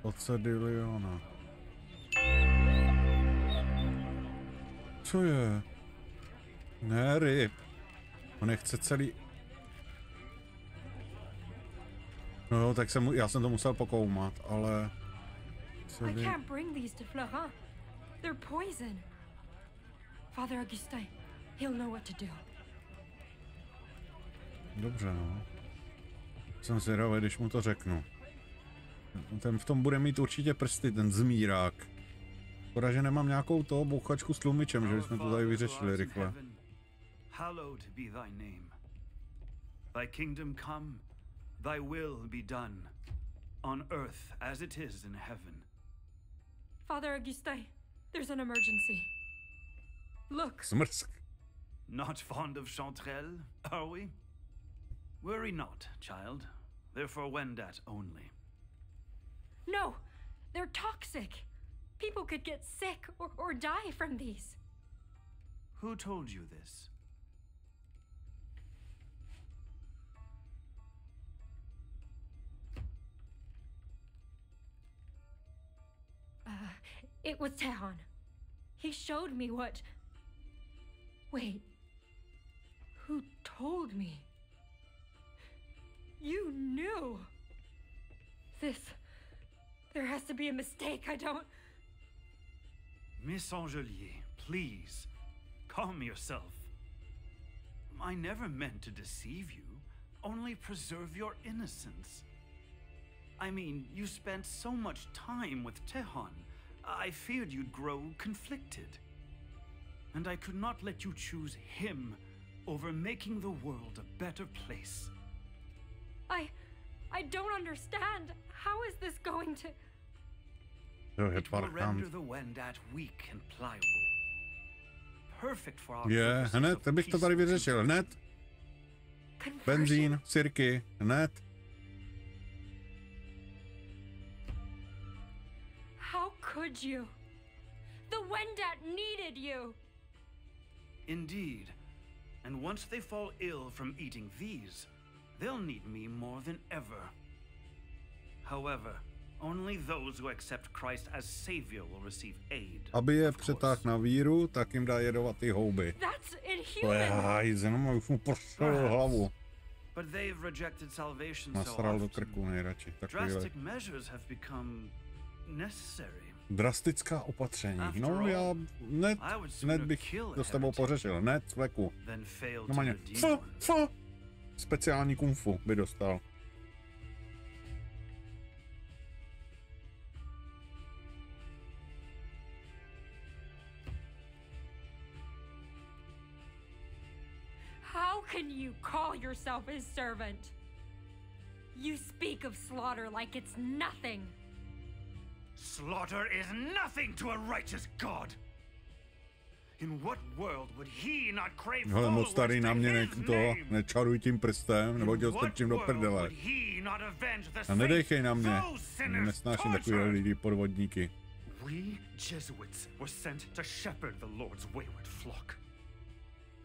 Ocediliona. Co je? Ne, ryb. On nechce celý... No jo, tak já jsem to musel pokoumat, ale... I can't bring these to Florent. They're poison. Father Augustin, he'll know what to do. Dobře, no. Jsem zvědavý, když mu to řeknu. Ten v tom bude mít určitě prsty, ten zmírák. Škoda, že nemám nějakou to bouchačku s tlumičem, že bychom to tady vyřešili rychle. Hallowed be thy name. Thy kingdom come, thy will be done, on earth as it is in heaven. Father Augustin, there's an emergency. Look. Smrsk. Not fond of chanterelles, are we? Worry not, child. They're for Wendat only. No, they're toxic. People could get sick or die from these. Who told you this? It was Tehan. He showed me what... Wait. Who told me? You knew. There has to be a mistake. I don't... Miss Angelier, please, calm yourself. I never meant to deceive you, only preserve your innocence. I mean, you spent so much time with Tehan. I feared you'd grow conflicted. And I could not let you choose him over making the world a better place. I don't understand. How is this going to... It will render the Wendat weak and pliable. Perfect for our hned, bych to tady vyřešil, hned. Benzín, sirky, hned. How could you? The Wendat needed you. Indeed. And once they fall ill from eating these, they'll need me more than ever. However, only those who accept Christ as savior will receive aid. Aby je přetáhl na víru, tak jim dá jedovatý houby. To je hajz, jenom už mu pošel hlavu. But they've rejected salvation Nasral do krku nejradši. Drastic measures have become necessary. Drastická opatření. No já hned bych to s tebou pořešil. Hned z vleku. Normálně. Speciální kung fu by dostal. How can you call yourself his servant? You speak of slaughter like it's nothing. Slaughter is nothing to a righteous God. In what world would he not crave moc starý na mě nečaruj tím prstem, nebo tě ho strčím do prdele. A nedejchej na mě. Nesnáším takové lidi podvodníky. We Jesuits were sent to shepherd the Lord's wayward flock.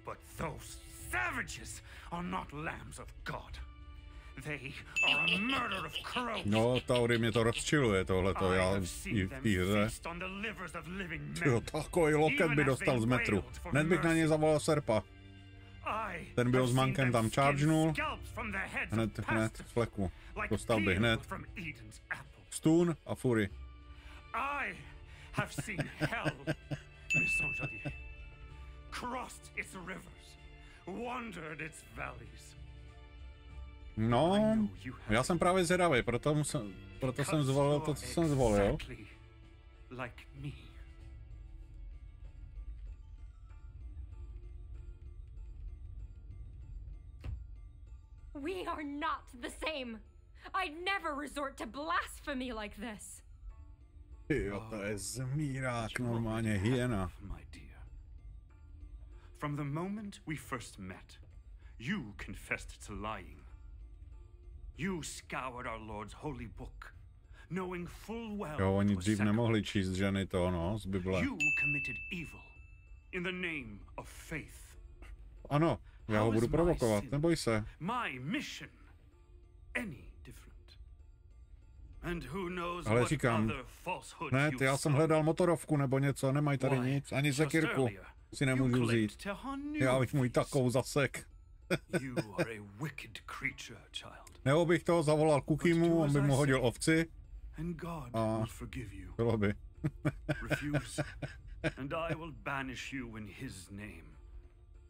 But those savages are not lambs of God. They are a murder of crows. No, Tauri mě to rozčiluje tohleto, já i v té hře. Tyjo, takový loket by dostal z metru. Hned bych na něj zavolal serpa. Ten byl s mankem tam chargenul. Hned z fleku. Dostal by hned. Stun a fury. I have seen hell, Miss Angelier. Crossed its rivers, wandered its valleys. No, já jsem právě zvědavý, proto jsem zvolil to, co jsem zvolil. Like me. We are not the same. I'd never resort to blasphemy like this. Jo, to je zmírák, normálně hyena. From the moment we first met, you confessed to lying. You scoured our Lord's holy book, knowing full well. Jo, oni dřív nemohli číst ženy to, no, z Bible. You committed evil in the name of faith. Ano, já ho budu provokovat, neboj se. My mission any different. And who knows ale říkám, ne, já jsem hledal motorovku nebo něco, nemají tady nic, ani sekírku si nemůžu vzít. Já bych můj takovou zasek. Nebo bych toho zavolal Kukimu, on by mu hodil ovci. A bylo by. And I will banish you in his name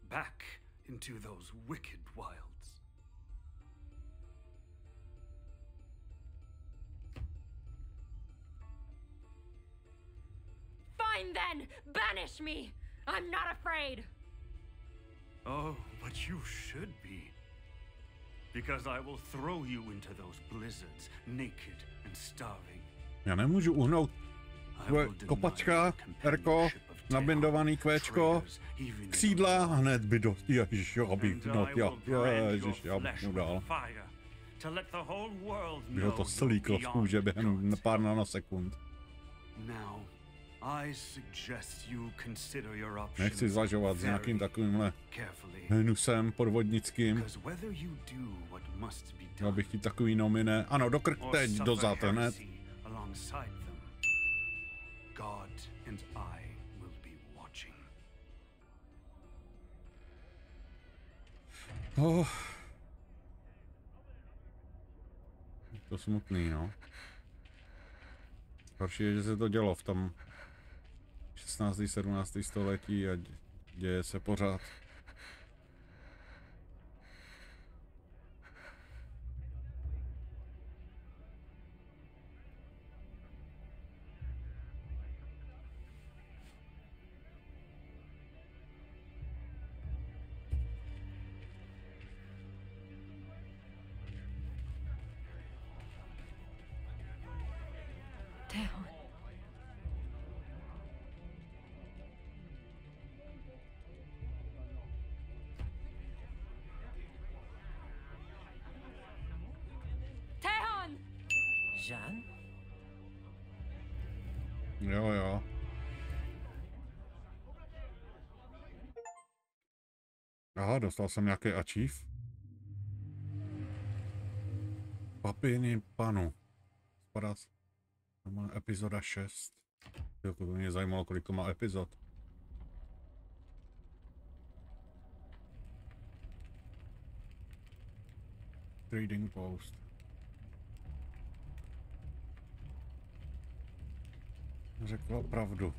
back into those wicked wilds. Fine then, banish me. I'm not afraid. Oh, but you should be. Because I will throw you into those blizzards, naked and starving. Já nemůžu uhnout kopačka, Erko, nabindovaný kvéčko, křídla a hned by do... Ježiš, já bych mu dal. By ho to slíklo z kůže během pár nanosekund. Nechci zvažovat s nějakým takovýmhle hnusem podvodnickým. Já bych ti takový nominé. Ano, do krk teď, dozad hned. Oh. To smutný, no. Horší je, že se to dělo v tom 16. 17. století a děje se pořád. Jeanne? Jo. Aha, dostal jsem nějaký achieve. Papiny panu. Spadá epizoda 6. To mě zajímalo, kolik to má epizod. Trading post. Řekla pravdu.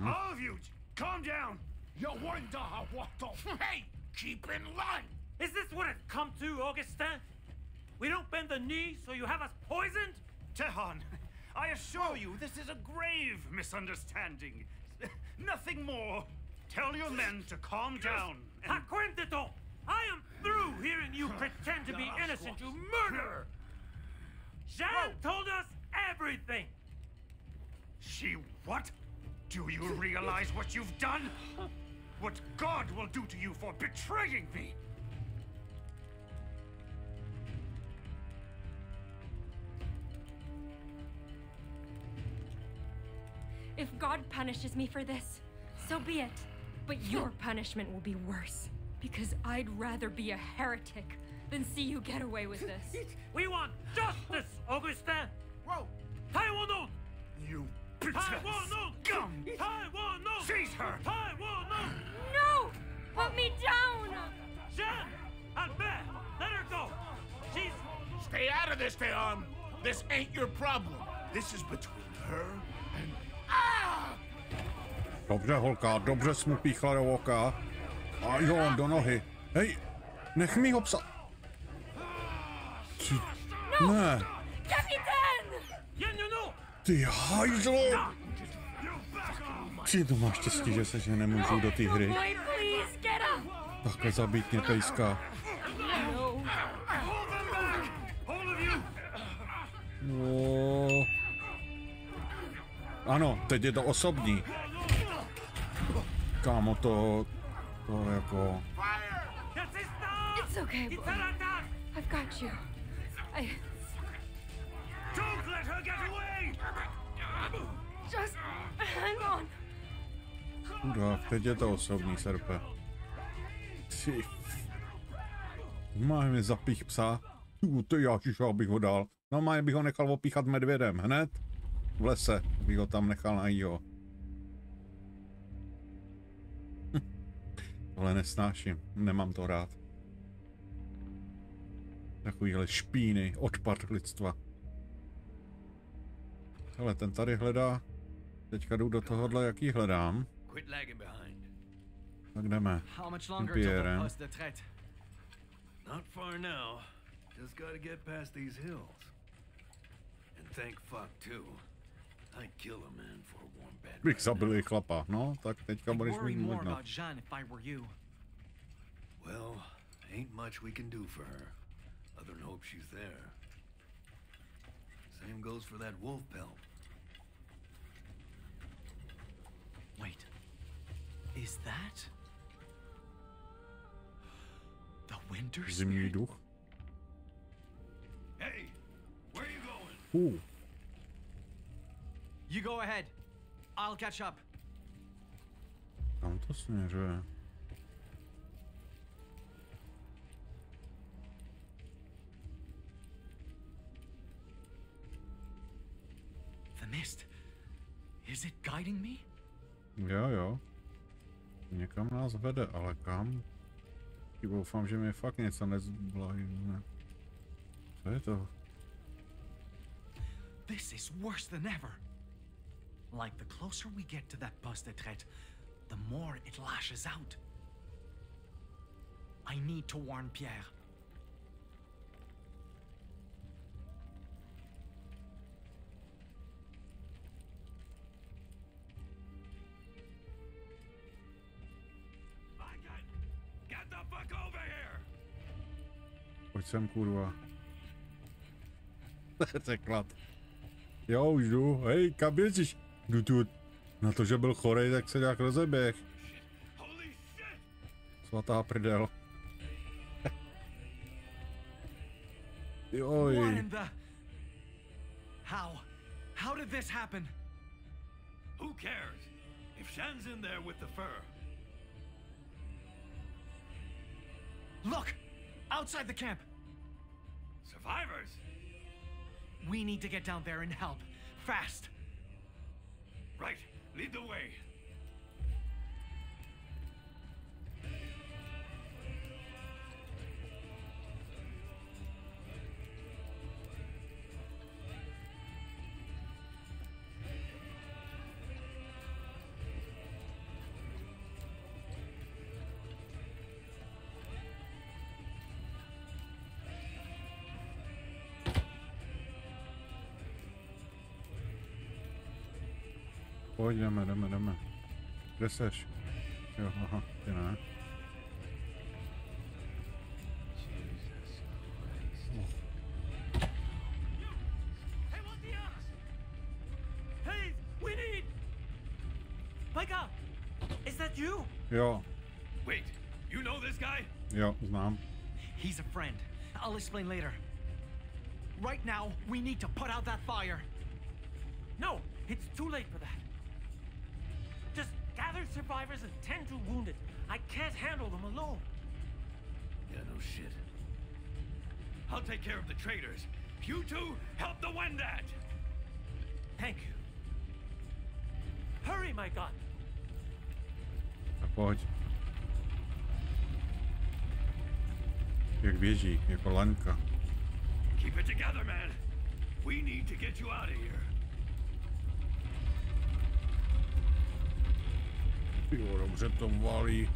All of you, calm down. You wonder what the... Hey, keep in line. Is this what it's come to, Augustin? We don't bend the knee, so you have us poisoned? Tehan, I assure you this is a grave misunderstanding. Nothing more. Tell your men to calm down. Takuatshina! I am through hearing you pretend to be innocent, you murderer! Jeanne told us everything! She what? Do you realize what you've done? What God will do to you for betraying me? If God punishes me for this, so be it. But your punishment will be worse. Because I'd rather be a heretic than see you get away with this. We want justice, Augustin! Whoa! Taiwan! You scum! Taiwan! Seize her! Taiwan! No! Put me down! Jeanne! Albert! Let her go! She's... Stay out of this, Tehan! This ain't your problem. This is between her and... Dobře, holka, dobře jsi mu píchla do oka. A jo, do nohy. Hej! Nech mi ho psa... Ne. Ty hajzlo! Ty to máš štěstí, že se že nemůžu do té hry. Takhle zabít mě pejska. No. Ano, teď je to osobní. Kámo, to jako... It's okay, boy. I've got you. Don't let her get away! Just hang on. Chudák, teď je to osobní, serpe. Ty. Máš mi zapích psa. Ty jáčiš, abych ho dal. No má, bych ho nechal opíchat medvědem, hned. V lese, bych ho tam nechal najího. Ale nesnáším, nemám to rád. Takovýhle špíny, odpad lidstva. Hele, ten tady hledá. Teďka jdu do tohohle, jaký hledám. Tak jdeme. Tím Pierrem. Not far now. Just gotta get past these hills. And thank fuck too. I'd kill a man for a warm bed. Bych zabil chlapa, no, tak teďka budeš mít možná. Well, ain't much we can do for her, other than hope she's there. Same goes for that wolf pelt. Wait, is that the winter Zimní duch? Hey, where are you going? You go ahead. I'll catch up. Kam to směřuje? The mist. Is it guiding me? Jo. Někam nás vede, ale kam? Doufám, že mi fakt něco nezblahne. Co je to? This is worse than ever. Like the closer we get to that poste de traite, the more it lashes out. I need to warn Pierre. Get the fuck over here! Pojď sem, kurva. Překlad. Jo, už jdu. Hej, kam běžíš? Jdu tu. Na to, že byl chorej, tak se nějak rozeběh. Svatá prdel. Joj. What in the... How did this happen? Who cares? If Jeanne's in there with the fur. Look! Outside the camp! Survivors? We need to get down there and help. Fast! Right. Lead the way. Pojď, jdeme. Kde seš? Jo, aha, ty ne. Hey, we need... Maikana, is that you? Jo. Wait, you know this guy? Jo, znám. He's a friend. I'll explain later. Right now, we need to put out that fire. No, it's too late for that. Just gather survivors and tend to wounded. I can't handle them alone. Yeah, no shit. I'll take care of the traitors. You two, help the Wendat! Thank you. Hurry, my god. A pojď. Jak běží, jako laňka. Keep it together, man. We need to get you out of here. Jo, dobře to valí.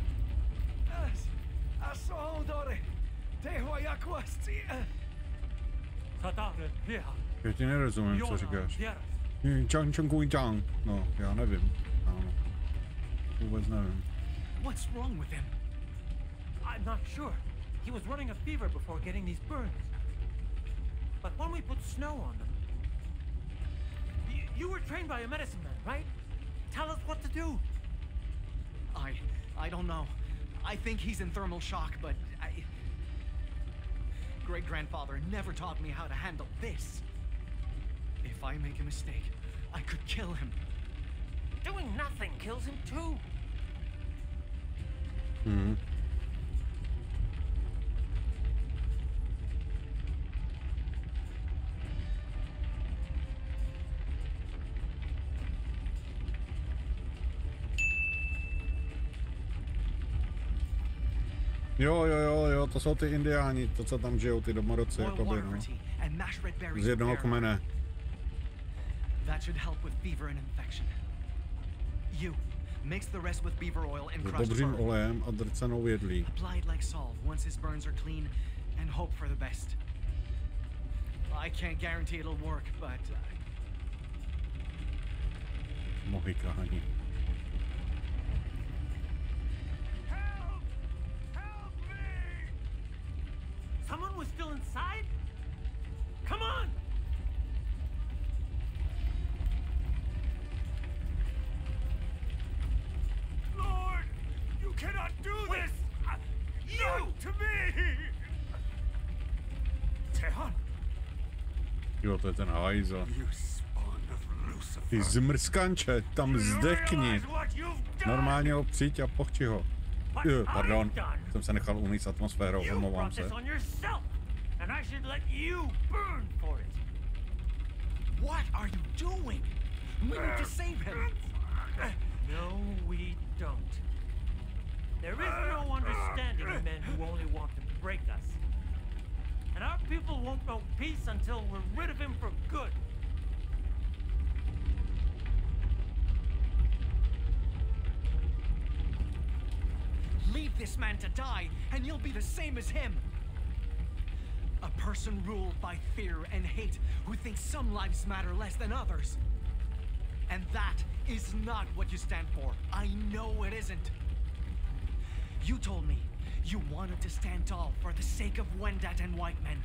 Assolutore. Já ti nerozumím, co říkáš. No, já nevím. Ano. Vůbec nevím. What's wrong with him? I'm not sure. He was running a fever before getting these burns. But when we put snow on them... You were trained by a medicine man, right? Tell us what to do. I don't know. I think he's in thermal shock, but great-grandfather never taught me how to handle this. If I make a mistake, I could kill him. Doing nothing kills him too. Hmm. Jo, to jsou ty indiáni, to co tam žijou, ty domorodci, jakoby, no. Z jednoho kmene. S dobřím olejem a drcenou jedlí. Mohikáni. Someone was still inside? Come on! Lord, you cannot do this! You! Not to me! Tehan! Jo, to je ten hajzl. Ty zmrskanče, tam zdechni. Normálně ho přijď a pochči ho. Pardon, jsem se nechal umýt s atmosférou, omlouvám se. What are you doing? We need to save him. No, we don't. There is no understanding of men who only want to break us. And our people won't know peace until we're rid of him for good. Leave this man to die, and you'll be the same as him. A person ruled by fear and hate who thinks some lives matter less than others. And that is not what you stand for. I know it isn't. You told me you wanted to stand tall for the sake of Wendat and white men.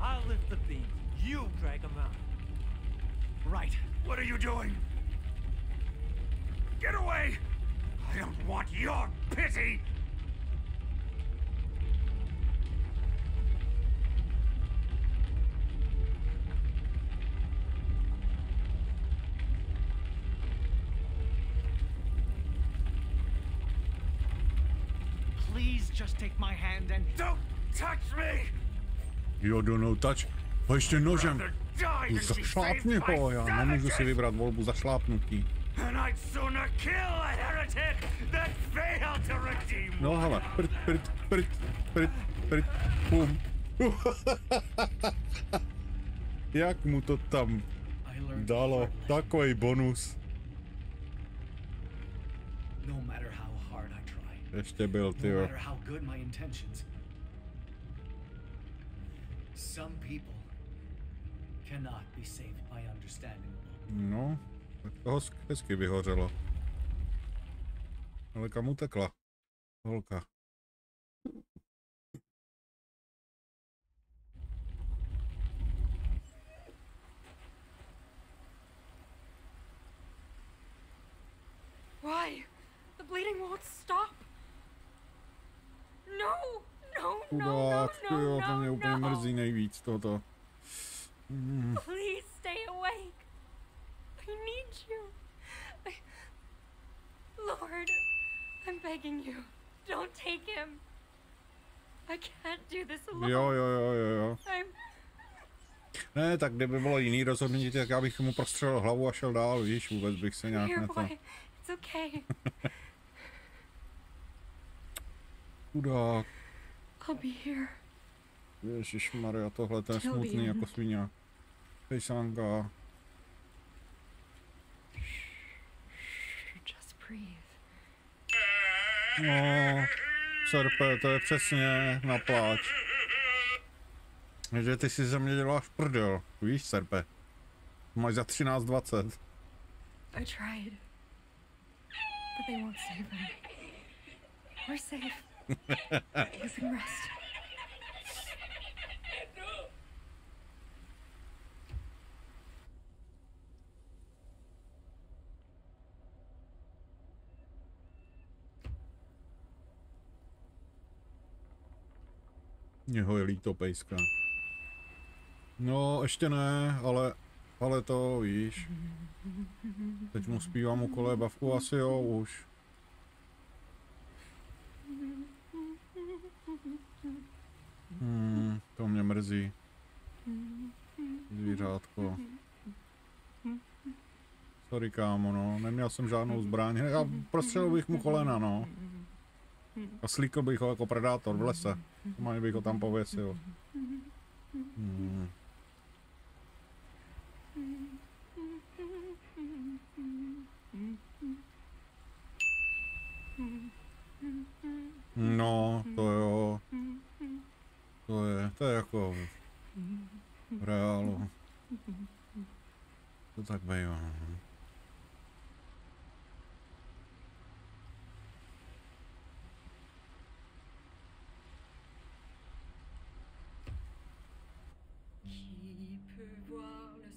I'll lift the beam. You drag him out. Right. What are you doing? Get away! I don't want your pity! Please just take my hand and... Don't touch me! Jo, no touch. A ještě nožem. Zašlápni ho, já nemůžu si vybrat volbu zašlápnutí. No hele, prd, pum. Jak mu to tam dalo? Takový bonus. Ještě byl, tyjo. Some people cannot be saved by understanding. No, tak toho hezky vyhořelo. Ale kam utekla? Holka. Why? The bleeding won't stop. No! Chudák, jo, to mě úplně mrzí nejvíc toto. Please stay awake. I need you. Lord, I'm begging you. Don't take him. I can't do this alone. Jo. Ne, tak kdyby bylo jiný rozhodnutí, tak já bych mu prostřelil hlavu a šel dál, víš, vůbec bych se nějak na to... It's okay. Chudák. I'll be here. Ježišmarja, tohle to je smutný jako svině. pejsánka. No, Serpe, to je přesně na pláč. Že ty si ze mě děláš prdel, víš, Serpe. Máš za 13:20. I tried, but they won't save them. We're safe. You can rest. Něho je líto, pejska. No, ještě ne, ale to víš. Teď mu zpívám u kolébavku, asi jo, už. To mě mrzí. Zvířátko. Sorry, kámo, no, neměl jsem žádnou zbraň. Já prostřelil bych mu kolena, no. A slíkl bych ho jako predátor v lese. Normálně bych ho tam pověsil. No, to jo. To je jako v reálu. To tak bývá.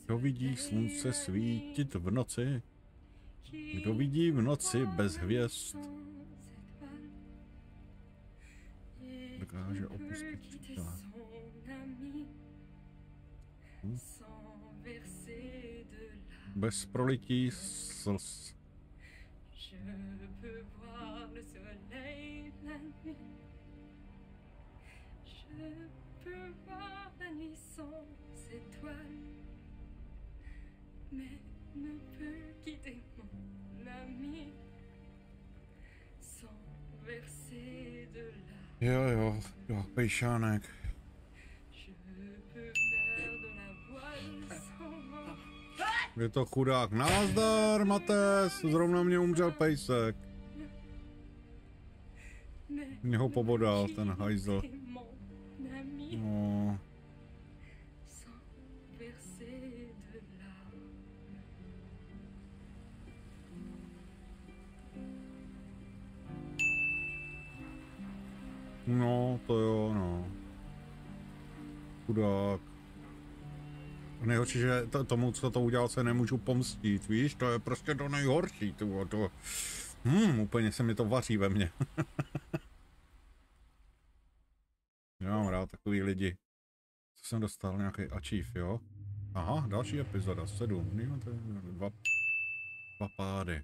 Kdo vidí slunce svítit v noci? Kdo vidí v noci bez hvězd? Dokáže opustit přítele. Bez prolití slz. Mais ne peut quitter mon ami sans verser de larmes. Jo, pejšánek. Je to chudák. Nazdar, Mates, zrovna mě umřel pejsek. Mě ho pobodal, ten hajzl. No. No, to jo, no. Chudák. Nejhorší, že tomu, co to udělal, se nemůžu pomstit, víš? To je prostě to nejhorší, to. Úplně se mi to vaří ve mně. Já mám rád takový lidi. Co jsem dostal, nějaký achieve, jo? Aha, další epizoda, 7. Dva pády.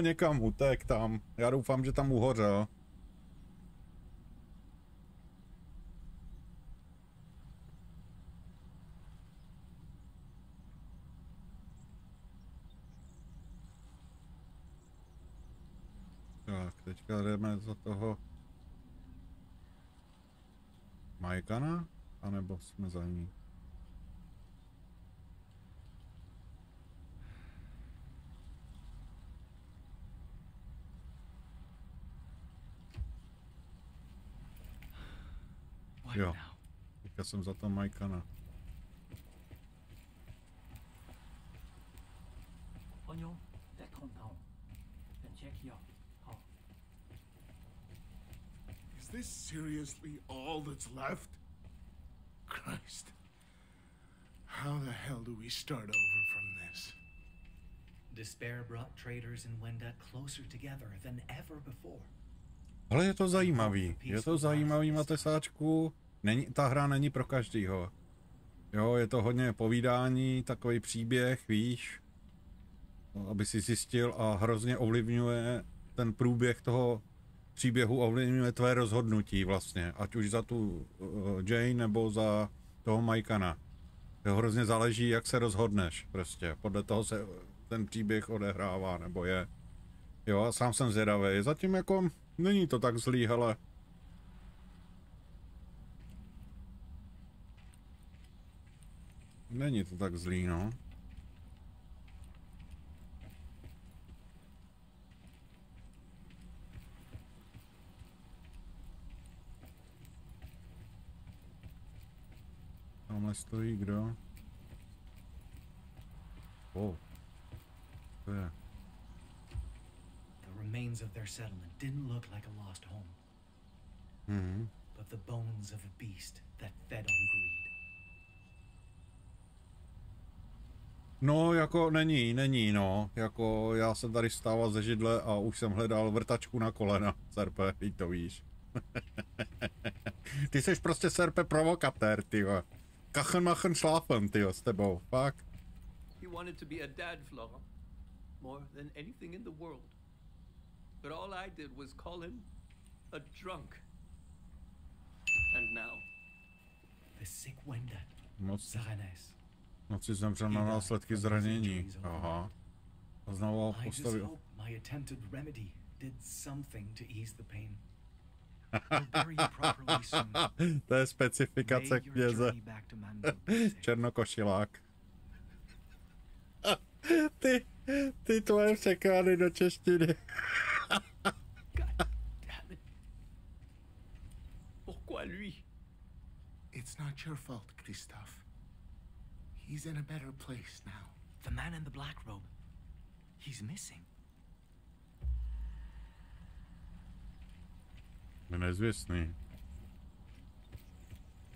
Někam utek tam. Já doufám, že tam uhořel. Tak, teďka jdeme za toho Maikana, anebo jsme za ní? Jo, teďka jsem za to Maikana. Is this seriously all that's left? Christ. How the hell do we start over from this? Despair brought traders in Wendat closer together than ever before. Ale je to zajímavý, Matesáčku. Ta hra není pro každýho. Jo, je to hodně povídání, takový příběh, víš, aby si zjistil a hrozně ovlivňuje ten průběh toho příběhu, ovlivňuje tvé rozhodnutí vlastně, ať už za tu Jeanne nebo za toho Maikana. To hrozně záleží, jak se rozhodneš prostě, podle toho se ten příběh odehrává nebo je. Jo, a sám jsem zvědavý, zatím jako není to tak zlý, hele. Není to tak zlý, no. Tamhle stojí kdo? Oh. To je. The remains of their settlement didn't look like a lost home. But the bones of a beast that fed on greed. No, jako není, no. Jako já jsem tady stával ze židle a už jsem hledal vrtačku na kolena. Serpe, ty to víš. Ty jsi prostě serpe provokatér, tyjo. Kachen machen schlafen, tyjo, s tebou, fakt. He wanted to be a dad, Flora, more than anything in the world. But all I did was call him a drunk. And now, the sick Wendat, Zarenes. Noci zemřel na následky zranění. Aha. A znovu postavil. My attempted remedy did something to ease the pain. To je specifikace kněze. Černokošilák. Ty tvoje překlády do češtiny. Pourquoi lui? It's not your fault, Christophe. He's in a better place now. The man in the black robe. He's missing. Je nezvěstný.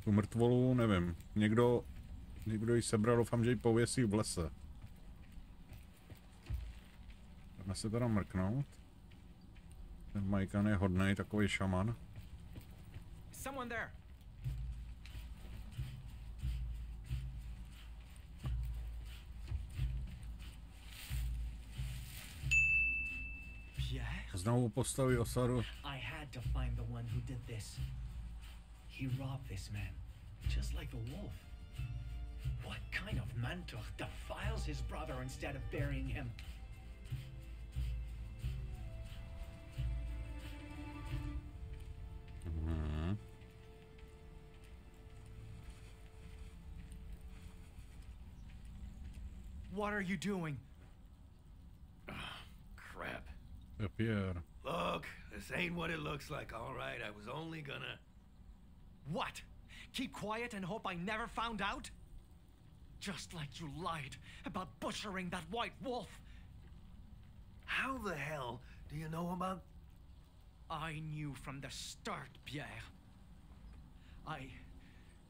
Tu mrtvolu nevím. Někdo ji sebral, doufám, že ji pověsí v lese. Jdeme se teda mrknout. Ten Maikana je hodnej, takový šaman. Someone there. Znovu postaví osadu. I had to find the one who did this. He robbed this man, just like the wolf. What kind of mantuch defiles his brother instead of burying him? What are you doing? Crap. Pierre. Look, this ain't what it looks like, all right? I was only gonna... What? Keep quiet and hope I never found out? Just like you lied about butchering that white wolf. How the hell do you know about... I knew from the start, Pierre. I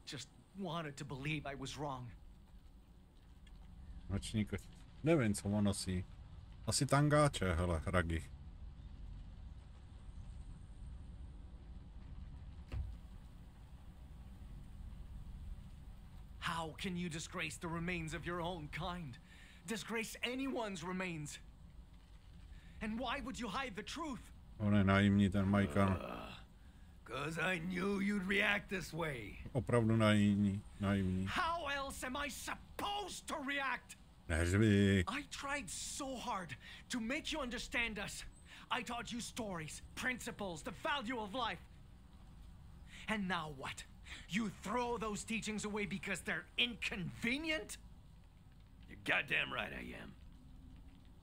just wanted to believe I was wrong. Nočník. Nevím, co on nosí. Asi tangáče, hele, Ragi. How can you disgrace the remains of your own kind? Disgrace anyone's remains? And why would you hide the truth? On je naivní, ten Maikana. 'Cause I knew you'd react this way. Opravdu naivní. How else am I supposed to react? Neřvi. I tried so hard to make you understand us. I taught you stories, principles, the value of life. And now what? You throw those teachings away because they're inconvenient? You're goddamn right I am.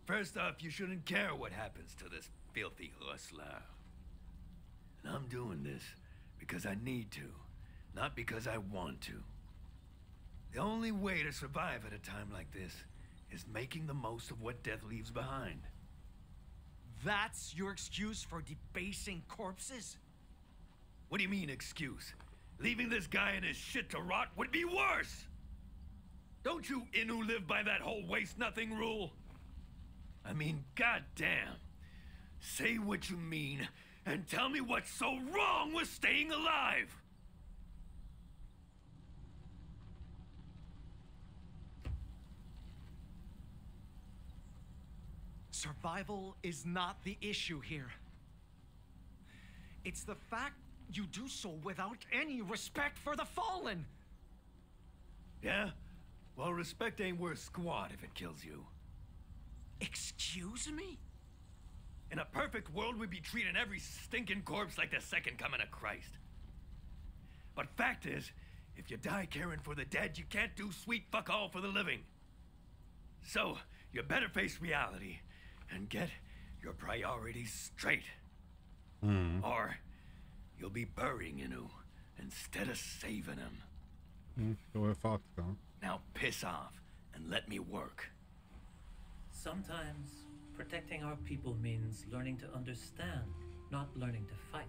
First off, you shouldn't care what happens to this filthy hustler. And I'm doing this because I need to, not because I want to. The only way to survive at a time like this is making the most of what death leaves behind. That's your excuse for debasing corpses? What do you mean, excuse? Leaving this guy and his shit to rot would be worse! Don't you Innu live by that whole waste-nothing rule? I mean, goddamn. Say what you mean, and tell me what's so wrong with staying alive! Survival is not the issue here. It's the fact you do so without any respect for the fallen. Yeah? Well, respect ain't worth squat if it kills you. Excuse me? In a perfect world, we'd be treating every stinking corpse like the second coming of Christ. But fact is, If you die caring for the dead, you can't do sweet fuck all for the living. So, you better face reality and get your priorities straight. Or you'll be burying Innu instead of saving him. Now piss off and let me work. Sometimes protecting our people means learning to understand, not learning to fight.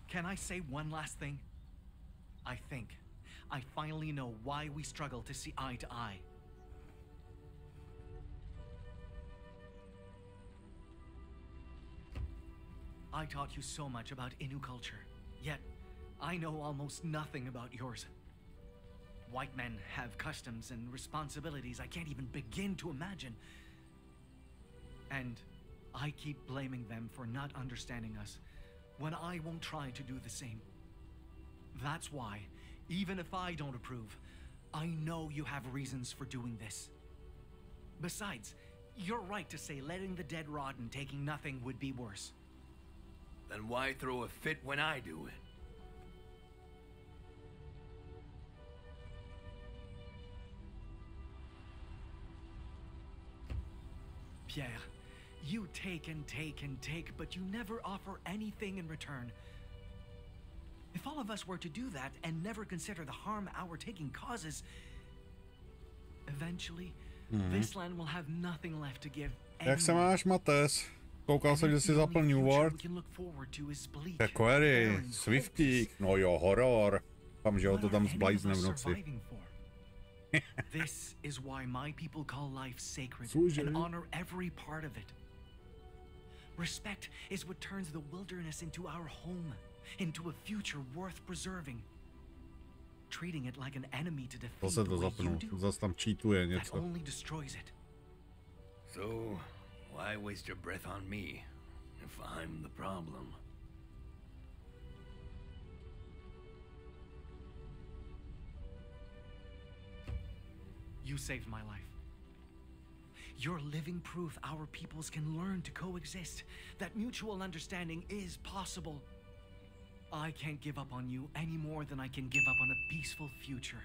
Can I say one last thing? I think I finally know why we struggle to see eye to eye. I taught you so much about Innu culture, yet I know almost nothing about yours. White men have customs and responsibilities I can't even begin to imagine. And I keep blaming them for not understanding us, when I won't try to do the same. That's why, even if I don't approve, I know you have reasons for doing this. Besides, you're right to say letting the dead rot and taking nothing would be worse. Then why throw a fit when I do it? Pierre, you take and take and take, but you never offer anything in return. If all of us were to do that and never consider the harm our taking causes, eventually, this land will have nothing left to give. Jak se máš, Mates? Koukal jsem, že jsi zapl New World. Který, Swiftík, no jo, horor. Tam, že ho to tam zblajzne v noci. This is why my people call life sacred and honor every part of it. Respect is what turns the wilderness into our home, into a future worth preserving. Treating it like an enemy to defeat the way you do, that only destroys it. So, why waste your breath on me if I'm the problem? You saved my life. You're living proof our peoples can learn to coexist, that mutual understanding is possible. I can't give up on you any more than I can give up on a peaceful future.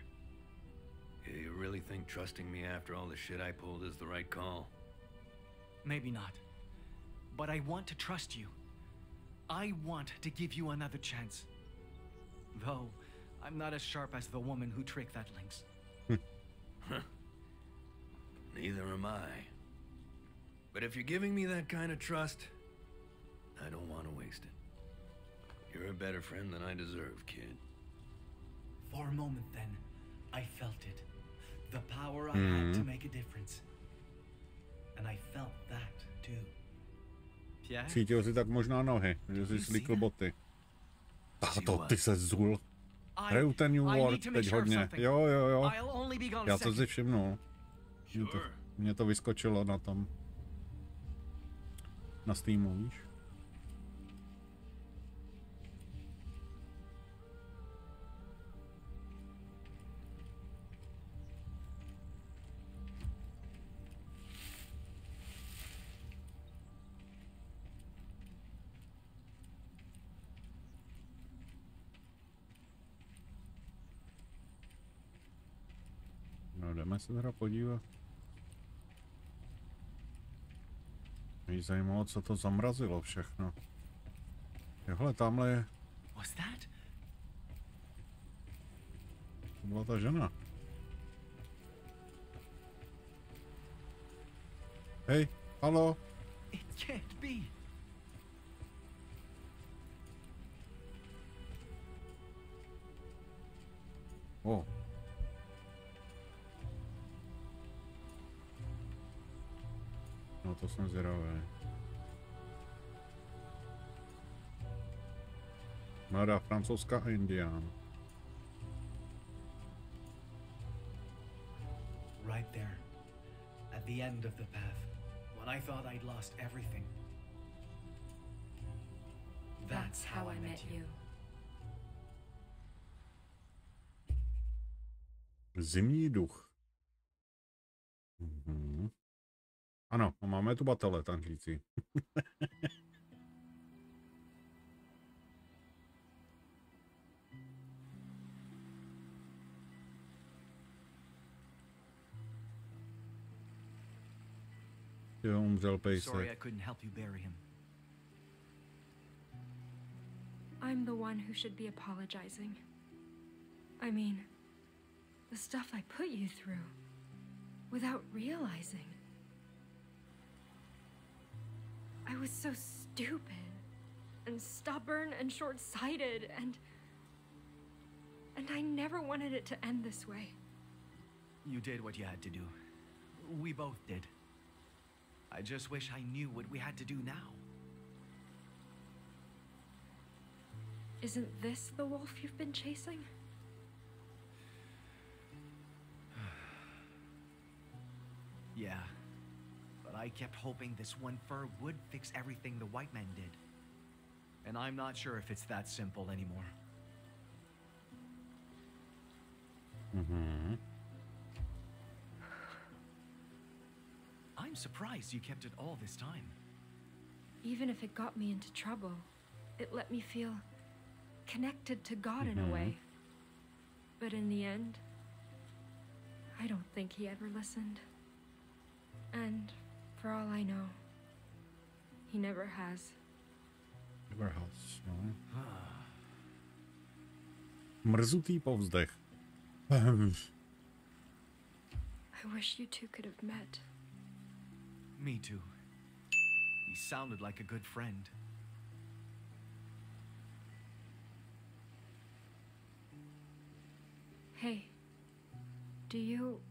You really think trusting me after all the shit I pulled is the right call? Maybe not. But I want to trust you. I want to give you another chance. Though, I'm not as sharp as the woman who tricked that lynx. Neither am I. But if you're giving me that kind of trust, I don't want to waste it. You're a better friend than I deserve, kid. For a moment then, I felt it. The power I had to make a difference. And I felt that too. Pierre? Cítil si tak možná nohy, že si slíkl boty. Táto, ty se zul. Hraju ten New World teď hodně. Jo. Já to si všimnul. Mně to vyskočilo na tom. Na Steamu, víš? No, jdeme se teda podívat. Mě zajímalo, co to zamrazilo všechno. Johle, tamhle je... To byla ta žena. Hej, halo. It can't be. Oh. No to jsem zvědavý. Mladá francouzská a indián. Right there, at the end of the path, when I thought I'd lost everything. That's how I met you. Zimní duch. Ano, máme tu batele tančící. Jo, umřel pejsek. Sorry I couldn't help you bury him. I'm the one who should be apologizing. I mean, the stuff I put you through without realizing. I was so stupid and stubborn and short-sighted and I never wanted it to end this way. You did what you had to do. We both did. I just wish I knew what we had to do now. Isn't this the wolf you've been chasing? Yeah, but I kept hoping this one fur would fix everything the white men did. And I'm not sure if it's that simple anymore. I'm surprised you kept it all this time. Even if it got me into trouble, it let me feel connected to God in a way. But in the end, I don't think he ever listened. And for all I know, he never has. Never has, no. Mrzutý povzdech. I wish you two could have met. Me too. He sounded like a good friend. Hey, do you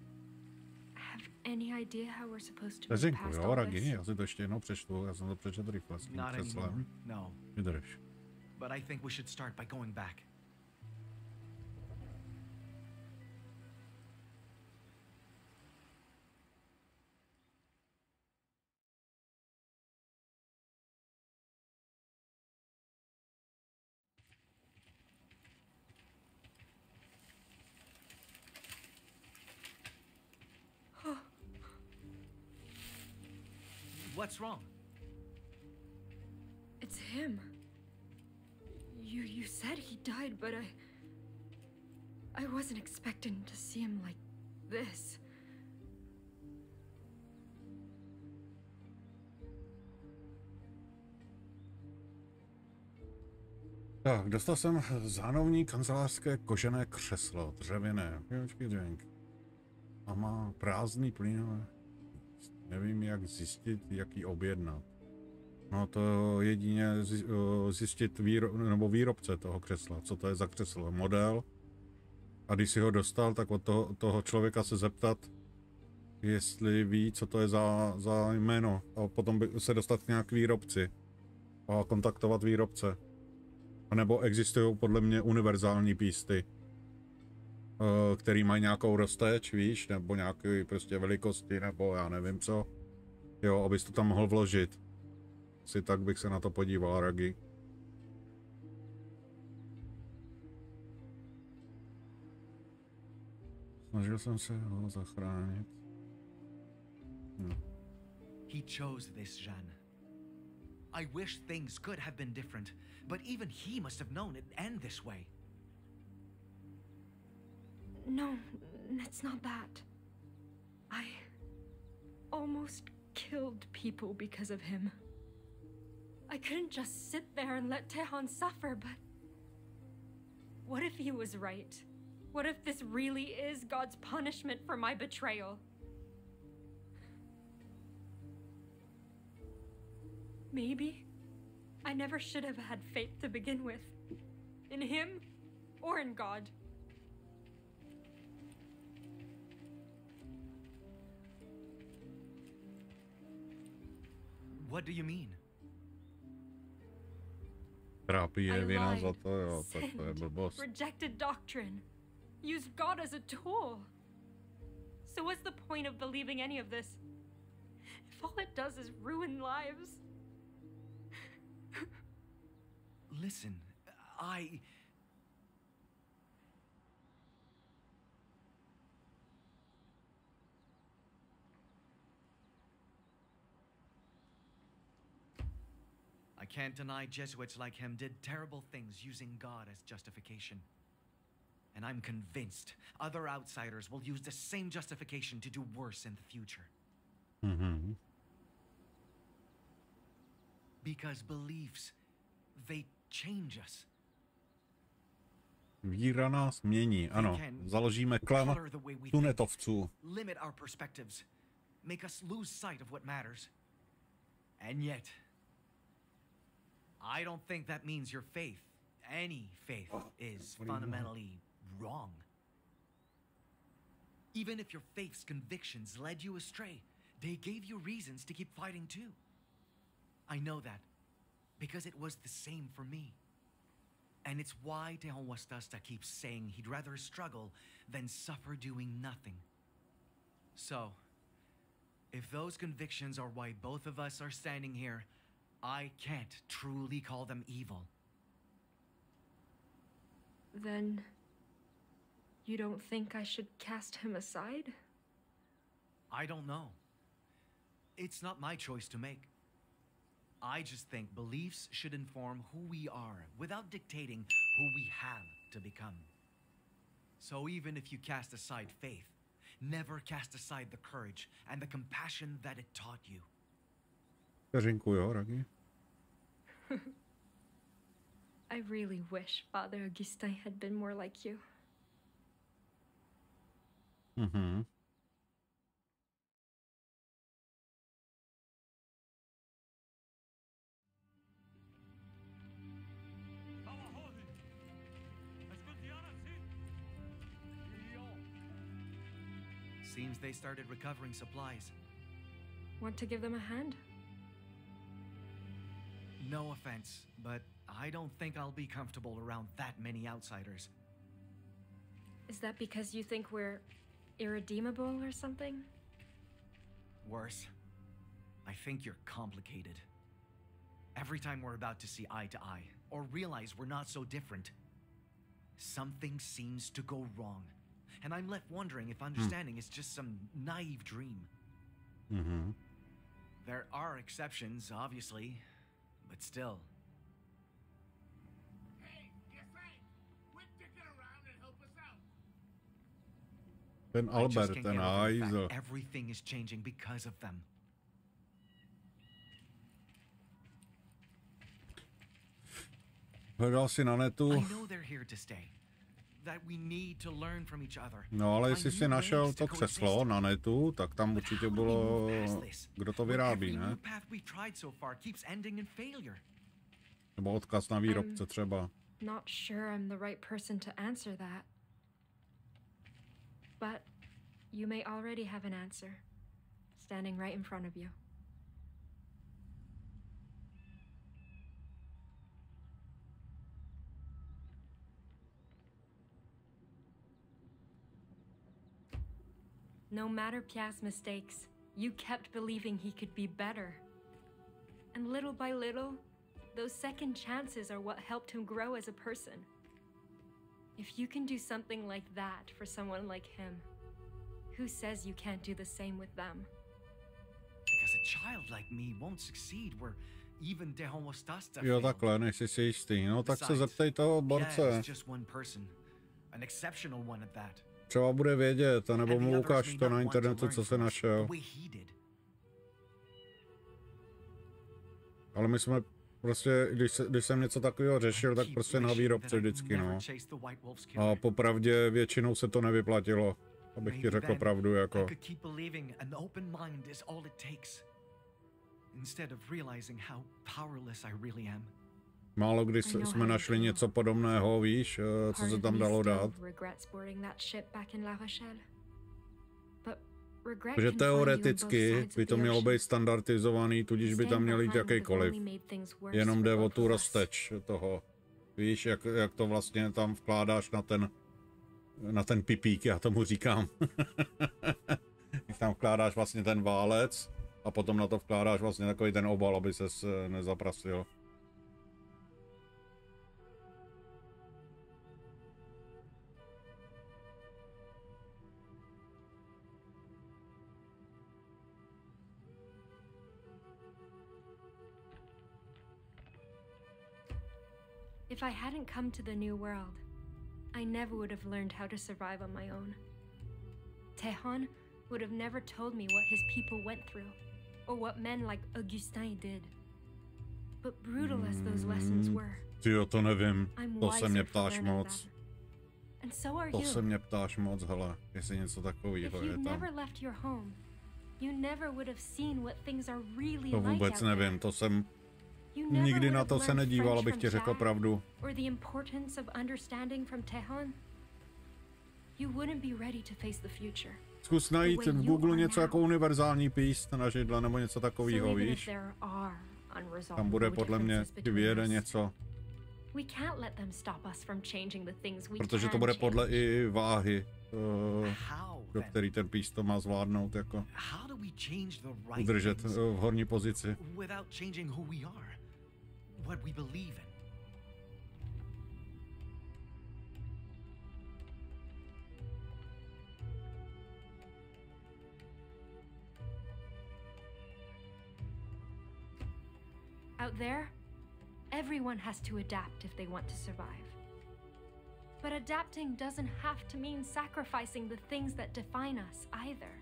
have any idea how we're supposed to move past all this? Já si to ještě jednou přečtu, já jsem to přečetl rychle s tím křeslem. No. Vydrž. But I think we should start by going back. What's wrong? It's him. You said he died, but I wasn't expecting to see him like this. Tak, dostal jsem zánovní kancelářské kožené křeslo, dřevěné, a má prázdný plyn. Nevím, jak zjistit, jak ji objednat. No to jedině zjistit výrobce toho křesla, co to je za křeslo, model. A když si ho dostal, tak od toho člověka se zeptat, jestli ví, co to je za jméno. A potom se dostat k nějak výrobci a kontaktovat výrobce. A nebo existují podle mě univerzální písty, který mají nějakou rozteč, víš, nebo nějaké prostě velikosti, nebo já nevím co. Jo, abys to tam mohl vložit. Asi tak bych se na to podíval, Ragi. Snažil jsem se ho zachránit. No. He chose this, Jeanne. I wish things could have been different, but even he must have known it'd end this way. No, it's not that. I almost killed people because of him. I couldn't just sit there and let Tehan suffer, but what if he was right? What if this really is God's punishment for my betrayal? Maybe I never should have had faith to begin with. In him or in God. What do you mean? Trápí je vina za to, jo, tak to je blbost. Rejected doctrine. Used God as a tool. So what's the point of believing any of this? If all it does is ruin lives. Listen, can't deny Jesuits like him did terrible things using God as justification. And I'm convinced other outsiders will use the same justification to do worse in the future. Mhm. Because beliefs, they change us. Víra nás mění, ano. Založíme klan tunetovců. Limit our perspectives, make us lose sight of what matters. And yet, I don't think that means your faith, any faith, is fundamentally wrong. Even if your faith's convictions led you astray, they gave you reasons to keep fighting too. I know that, because it was the same for me. And it's why Takuatshina keeps saying he'd rather struggle than suffer doing nothing. So, if those convictions are why both of us are standing here, I can't truly call them evil. Then, you don't think I should cast him aside? I don't know. It's not my choice to make. I just think beliefs should inform who we are without dictating who we have to become. So even if you cast aside faith, never cast aside the courage and the compassion that it taught you. Vteřinku, jo, Ragi? I really wish Father Augustin had been more like you. Mhm. Seems they started recovering supplies. Want to give them a hand? No offense, but I don't think I'll be comfortable around that many outsiders. Is that because you think we're irredeemable or something? Worse, I think you're complicated. Every time we're about to see eye to eye, or realize we're not so different, something seems to go wrong. And I'm left wondering if understanding is just some naive dream. Mm-hmm. There are exceptions, obviously, but still. Hey, yes, quit dicking around and help us out. Ten Albert, ten Aizo. Everything is changing because of them. Hledal si na netu. I know they're here to stay. That we need to learn from each other. No, ale jestli si našel to křeslo na netu, tak tam určitě bylo, kdo to vyrábí, ne? Nebo odkaz na výrobce třeba. Not sure I'm the right person to answer that. But you may already have an answer, standing right in front of you. No matter Pierre's mistakes, you kept believing he could be better. And little by little, those second chances are what helped him grow as a person. If you can do something like that for someone like him, who says you can't do the same with them? Because a child like me won't succeed where even Takuatshina. Jo, takhle, nejsi si jistý. No tak se zeptej toho borce. Třeba bude vědět, nebo mu ukáž to na internetu, co se našel. Ale my jsme prostě, když jsem něco takového řešil, tak prostě na výrobce vždycky, no. A popravdě většinou se to nevyplatilo, abych ti řekl pravdu, jako. Málo kdy jsme našli něco podobného, víš, co se tam dalo dát. Protože teoreticky by to mělo být standardizovaný, tudíž by tam měl jít jakýkoliv. Jenom jde o tu rozteč toho. Víš, jak to vlastně tam vkládáš na ten pipík, já tomu říkám. Jak tam vkládáš vlastně ten válec a potom na to vkládáš vlastně takový ten obal, aby ses nezaprasil. If I hadn't come to the New World, I never would have learned how to survive on my own. Tejon would have never told me what his people went through, or what men like Augustin did. But brutal as those lessons were, Tyjo, to nevím, to se mě ptáš moc. And so are To you. se mě ptáš moc, hele, jestli něco takového je tam. Never left your home, you never would have seen what things are really To vůbec like nevím, to jsem nikdy na to se nedíval, abych ti řekl pravdu. Or the importance of understanding from Tejon. You wouldn't be ready to face the future. Zkus najít v Google něco jako univerzální píst na židle nebo něco takového, víš? Tam bude podle mě vyjede něco. Protože to bude podle i váhy, do který ten píst to má zvládnout, jako udržet v horní pozici. Out there, everyone has to adapt if they want to survive. But adapting doesn't have to mean sacrificing the things that define us either.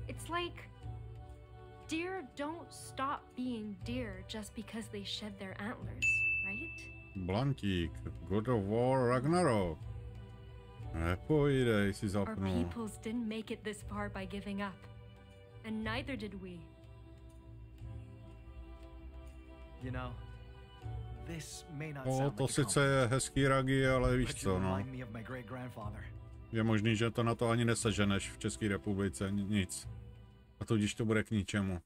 It's like deer don't stop being deer just because they shed their antlers, right? Blantík, God of War Ragnarok. Nepojdej si Our zapnu. peoples didn't make it this far by giving up, and neither did we. You know, this may not No, sound to like sice je hezký Ragi, ale víš but co, you no. remind me of my great-grandfather. Je možný, že to na to ani neseženeš v České republice, nic. A tudíž to bude k ničemu.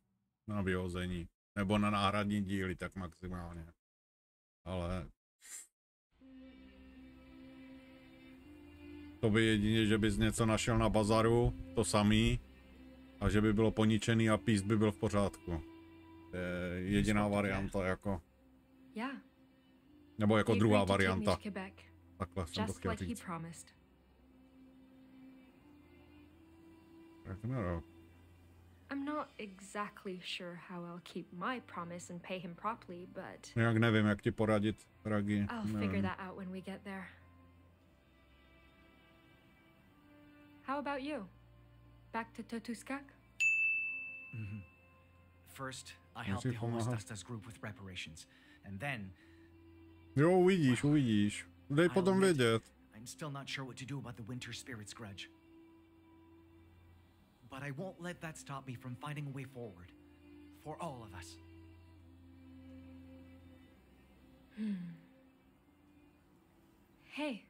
Na vyhození. Nebo na náhradní díly, tak maximálně. Ale... To by jedině, že bys něco našel na bazaru, to samý, a že by bylo poničený a píst by byl v pořádku. To je jediná varianta, jako... Nebo jako druhá varianta. Takhle jsem to chtěl říct. I'm not exactly sure how I'll keep my promise and pay him properly, but Jak nevím, jak ti poradit, Ragi. I'll figure that out when we get there. How about you? Back to Totuskak? First, I helped the Homostastas group with reparations, and then... Jo, uvidíš. Dej potom vědět. I'm still not sure what to do about the Winter Spirit's grudge. But I won't let that stop me from finding a way forward. For all of us. Hey,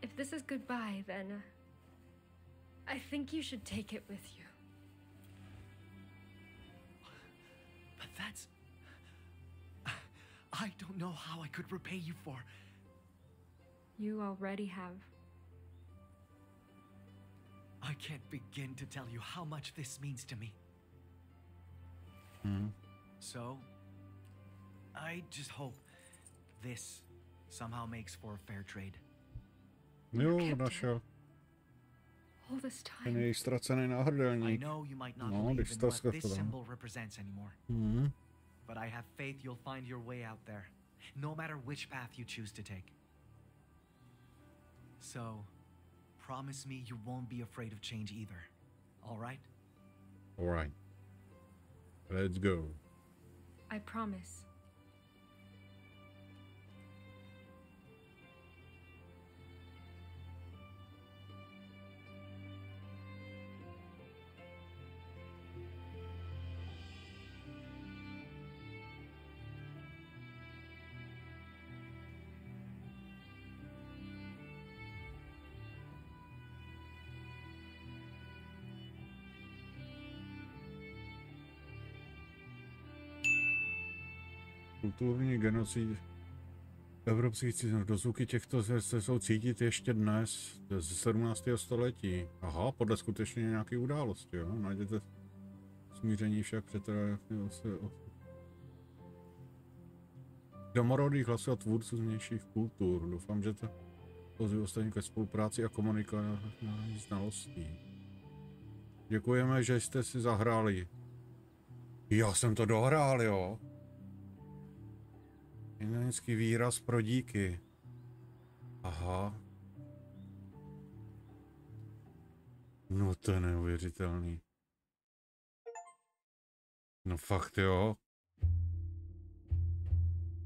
if this is goodbye, then I think you should take it with you. But that's... I don't know how I could repay you for... You already have. I can't begin to tell you how much this means to me. So, I just hope this somehow makes for a fair trade. Jo, našel. All this time. Ten je ztracený náhrdelník. I know you might not believe in what this symbol represents anymore. But I have faith you'll find your way out there, no matter which path you choose to take. So, promise me you won't be afraid of change either. All right? All right. Let's go. I promise. Kulturní genocid evropských cizinů. Dozvuky těchto se jsou cítit ještě dnes, ze 17. století. Aha, podle skutečně nějaké události, jo? Najděte smíření však přetrvá domorodých hlasů a tvůrců z vnějších kultur. Doufám, že to pozví ostatní ke spolupráci a komunikační znalostí. Děkujeme, že jste si zahráli Já jsem to dohrál, jo. Indonéský výraz pro díky. Aha. No to je neuvěřitelný. No fakt jo.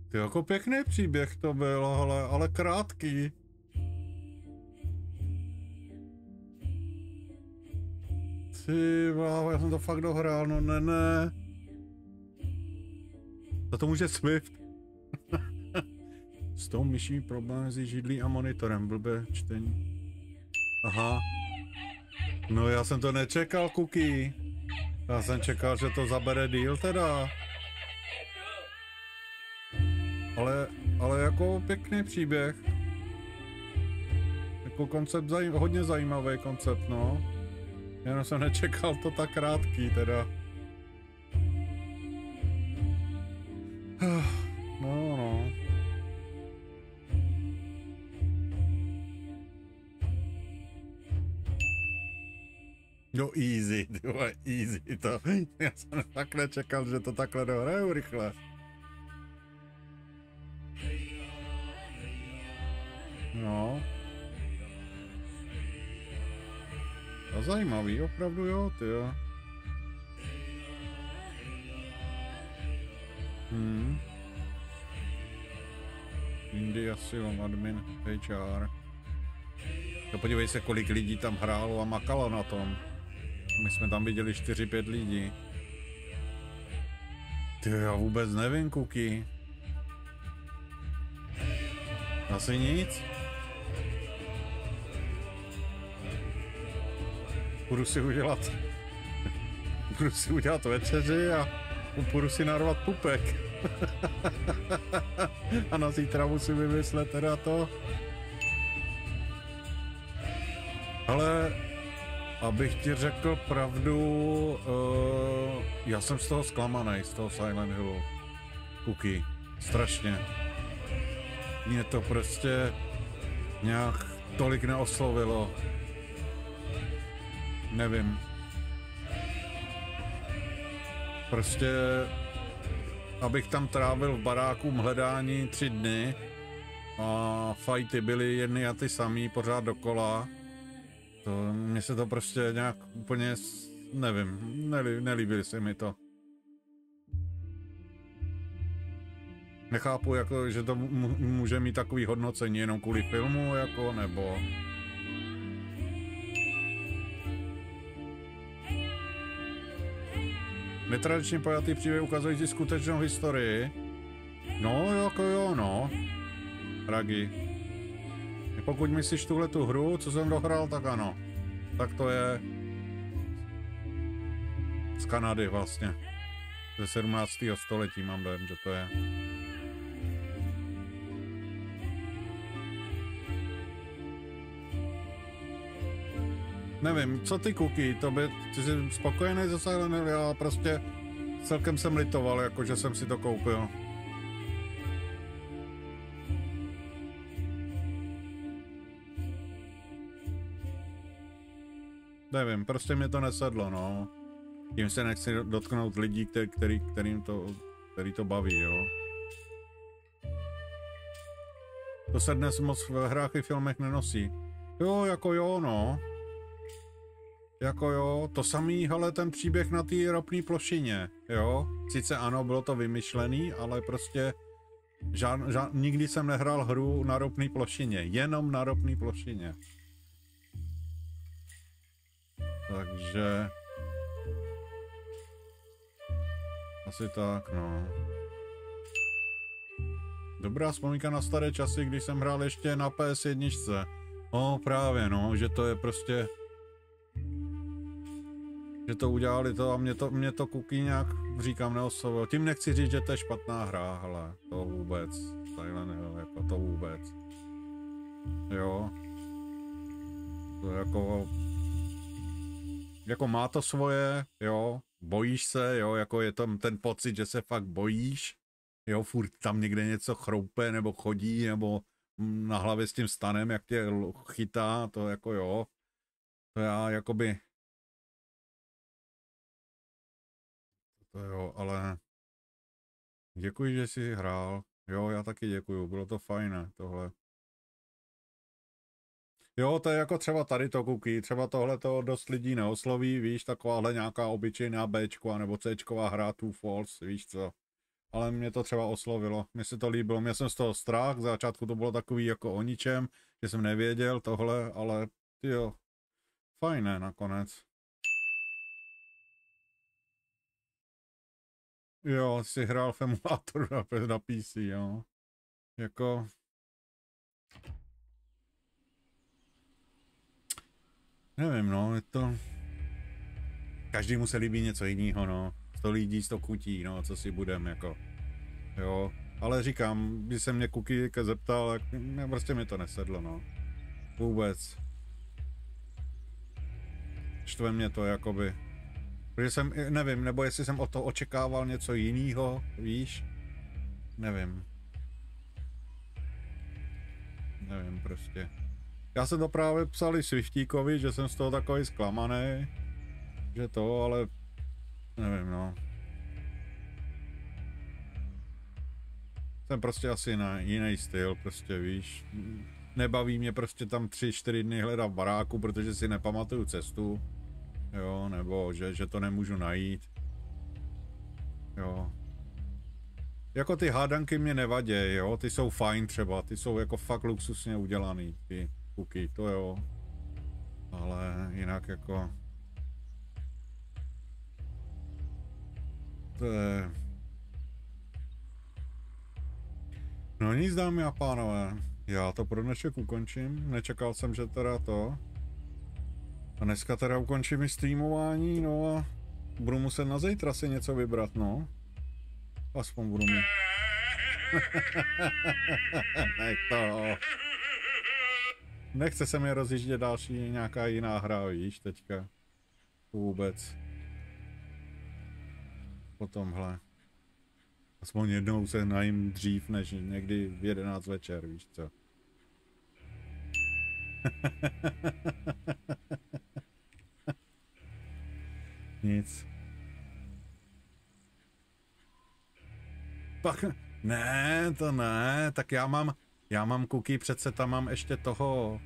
Ty jako pěkný příběh to byl, ale krátký. Ty bláho, já jsem to fakt dohrál, no ne. Za to může Swift. S tou myší problém mezi židlí a monitorem, blbé čtení. Aha. No já jsem to nečekal, Cookie. Já jsem čekal, že to zabere díl teda. Ale jako pěkný příběh. Jako koncept, hodně zajímavý koncept, no. Jenom jsem nečekal to tak krátký teda. No. No easy, tyhle, easy to. Já jsem tak nečekal, že to takhle dohraju rychle. No. A zajímavý, opravdu jo, tyjo. Indy Asylum Admin HR. To podívej se, kolik lidí tam hrálo a makalo na tom. My jsme tam viděli 4-5 lidí. Ty, já vůbec nevím, Cookie. Asi nic. Budu si udělat večeři a půjdu si narvat pupek. A na zítra musím vymyslet teda to. Ale abych ti řekl pravdu, já jsem z toho zklamanej, z toho Silent Hillu. Cookie, strašně. Mě to prostě nějak tolik neoslovilo. Nevím. Prostě, abych tam trávil v baráku hledání 3 dny a fajty byly jedny a ty samý pořád dokola. To, mně se to prostě nějak úplně, nevím, nelíbily se mi to. Nechápu, jako, že to může mít takový hodnocení jenom kvůli filmu, jako, nebo... Netradičně pojatý příběh ukazující skutečnou historii. No, jako jo, no. Ragi. Pokud myslíš tuhletu hru, co jsem dohrál, tak ano. Tak to je... z Kanady vlastně. Ze 17. století mám dojem, že to je. Nevím, co ty, Cookie, ty jsi spokojený se Silent Hill? Já prostě celkem jsem litoval, jako že jsem si to koupil. Nevím, prostě mě to nesedlo, no. Tím se nechci dotknout lidí, který to baví, jo. To se dnes moc v hrách i filmech nenosí. Jo, jako jo, no. Jako jo, to samý, hele, ten příběh na té ropné plošině, jo. Sice ano, bylo to vymyšlený, ale prostě nikdy jsem nehrál hru na ropné plošině, jenom na ropné plošině. Takže... asi tak, no. Dobrá vzpomínka na staré časy, když jsem hrál ještě na PS1. No právě, no, že to je prostě... že to udělali to a mě to Cookie nějak, říkám, neoslovilo. Tím nechci říct, že to je špatná hra, hele, to vůbec. Silent Hill, jako to vůbec. Jo. To jako má to svoje, jo. Bojíš se, jo, jako je tam ten pocit, že se fakt bojíš. Jo, furt tam někde něco chroupe, nebo chodí, nebo na hlavě s tím stanem, jak tě chytá, to jako jo. To já jakoby... To jo, ale děkuji, že jsi hrál. Jo, já taky děkuju, bylo to fajné tohle. Jo, to je jako třeba tady to cookie, třeba tohle to dost lidí neosloví, víš, takováhle nějaká obyčejná Bčková nebo Cčková hra Two Falls, víš co. Ale mě to třeba oslovilo, mně se to líbilo, měl jsem z toho strach, v začátku to bylo takový jako o ničem, že jsem nevěděl tohle, ale jo, fajné nakonec. Jo, jsi hrál v emulátoru na PC, jo. Jako... Nevím, no, je to... Každému se líbí něco jiného, no. 100 lidí, 100 kutí, no, co si budem, jako. Jo, ale říkám, když se mě Kuky zeptal, tak prostě mi to nesedlo, no. Vůbec. Štve mě to, jakoby. Protože jsem, nevím, nebo jestli jsem od toho očekával něco jiného, víš? Nevím. Nevím, prostě. Já jsem to právě psal i Swiftíkovi, že jsem z toho takový zklamaný, že to, ale nevím, no. Jsem prostě asi na jiný styl, prostě víš. Nebaví mě prostě tam 3-4 dny hledat v baráku, protože si nepamatuju cestu. Jo, nebo že to nemůžu najít. Jo. Jako ty hádanky mě nevadí, jo, ty jsou fajn třeba, ty jsou jako fakt luxusně udělaný, ty Kuky, to jo. Ale jinak jako... To je... No nic, dámy a pánové, já to pro dnešek ukončím, nečekal jsem, že teda to. A dneska teda ukončím i streamování, no a budu muset na zítra si něco vybrat, no. Aspoň budu mít. Nech to. Nechce se mi rozjíždět další nějaká jiná hra, víš, teďka. Vůbec. Po tomhle. Aspoň jednou se najím dřív, než někdy v 11 večer, víš co. Nic. Pak, ne, to ne, tak já mám Kuky, přece tam mám ještě toho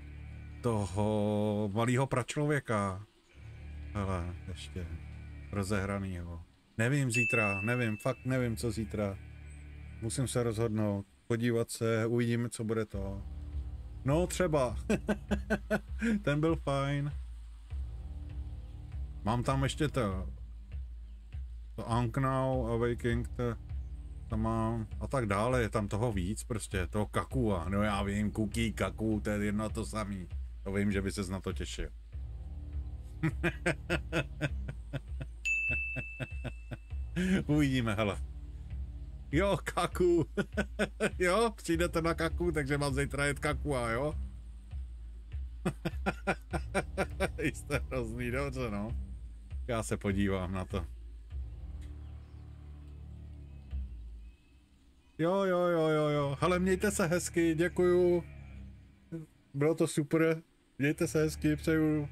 malého pračlověka. Hele, ještě rozehranýho. Nevím zítra, nevím, fakt nevím, co zítra. Musím se rozhodnout, podívat se, uvidíme, co bude to. No, třeba. Ten byl fajn. Mám tam ještě to Now, Awakening, tam mám a tak dále, je tam toho víc prostě, toho Kakua, no já vím, Kuky, Kaku, to je jedno to samý. To vím, že by ses na to těšil. Uvidíme, hele. Jo, Kaku. Jo, přijdete na Kaku, takže mám zítra jet Kakua, jo? Jste hrozný, dobře, no. Já se podívám na to. Jo. Hele, mějte se hezky, děkuju. Bylo to super. Mějte se hezky, přeju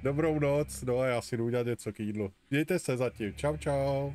dobrou noc. No a já si jdu udělat něco k jídlu. Mějte se zatím. Čau, čau.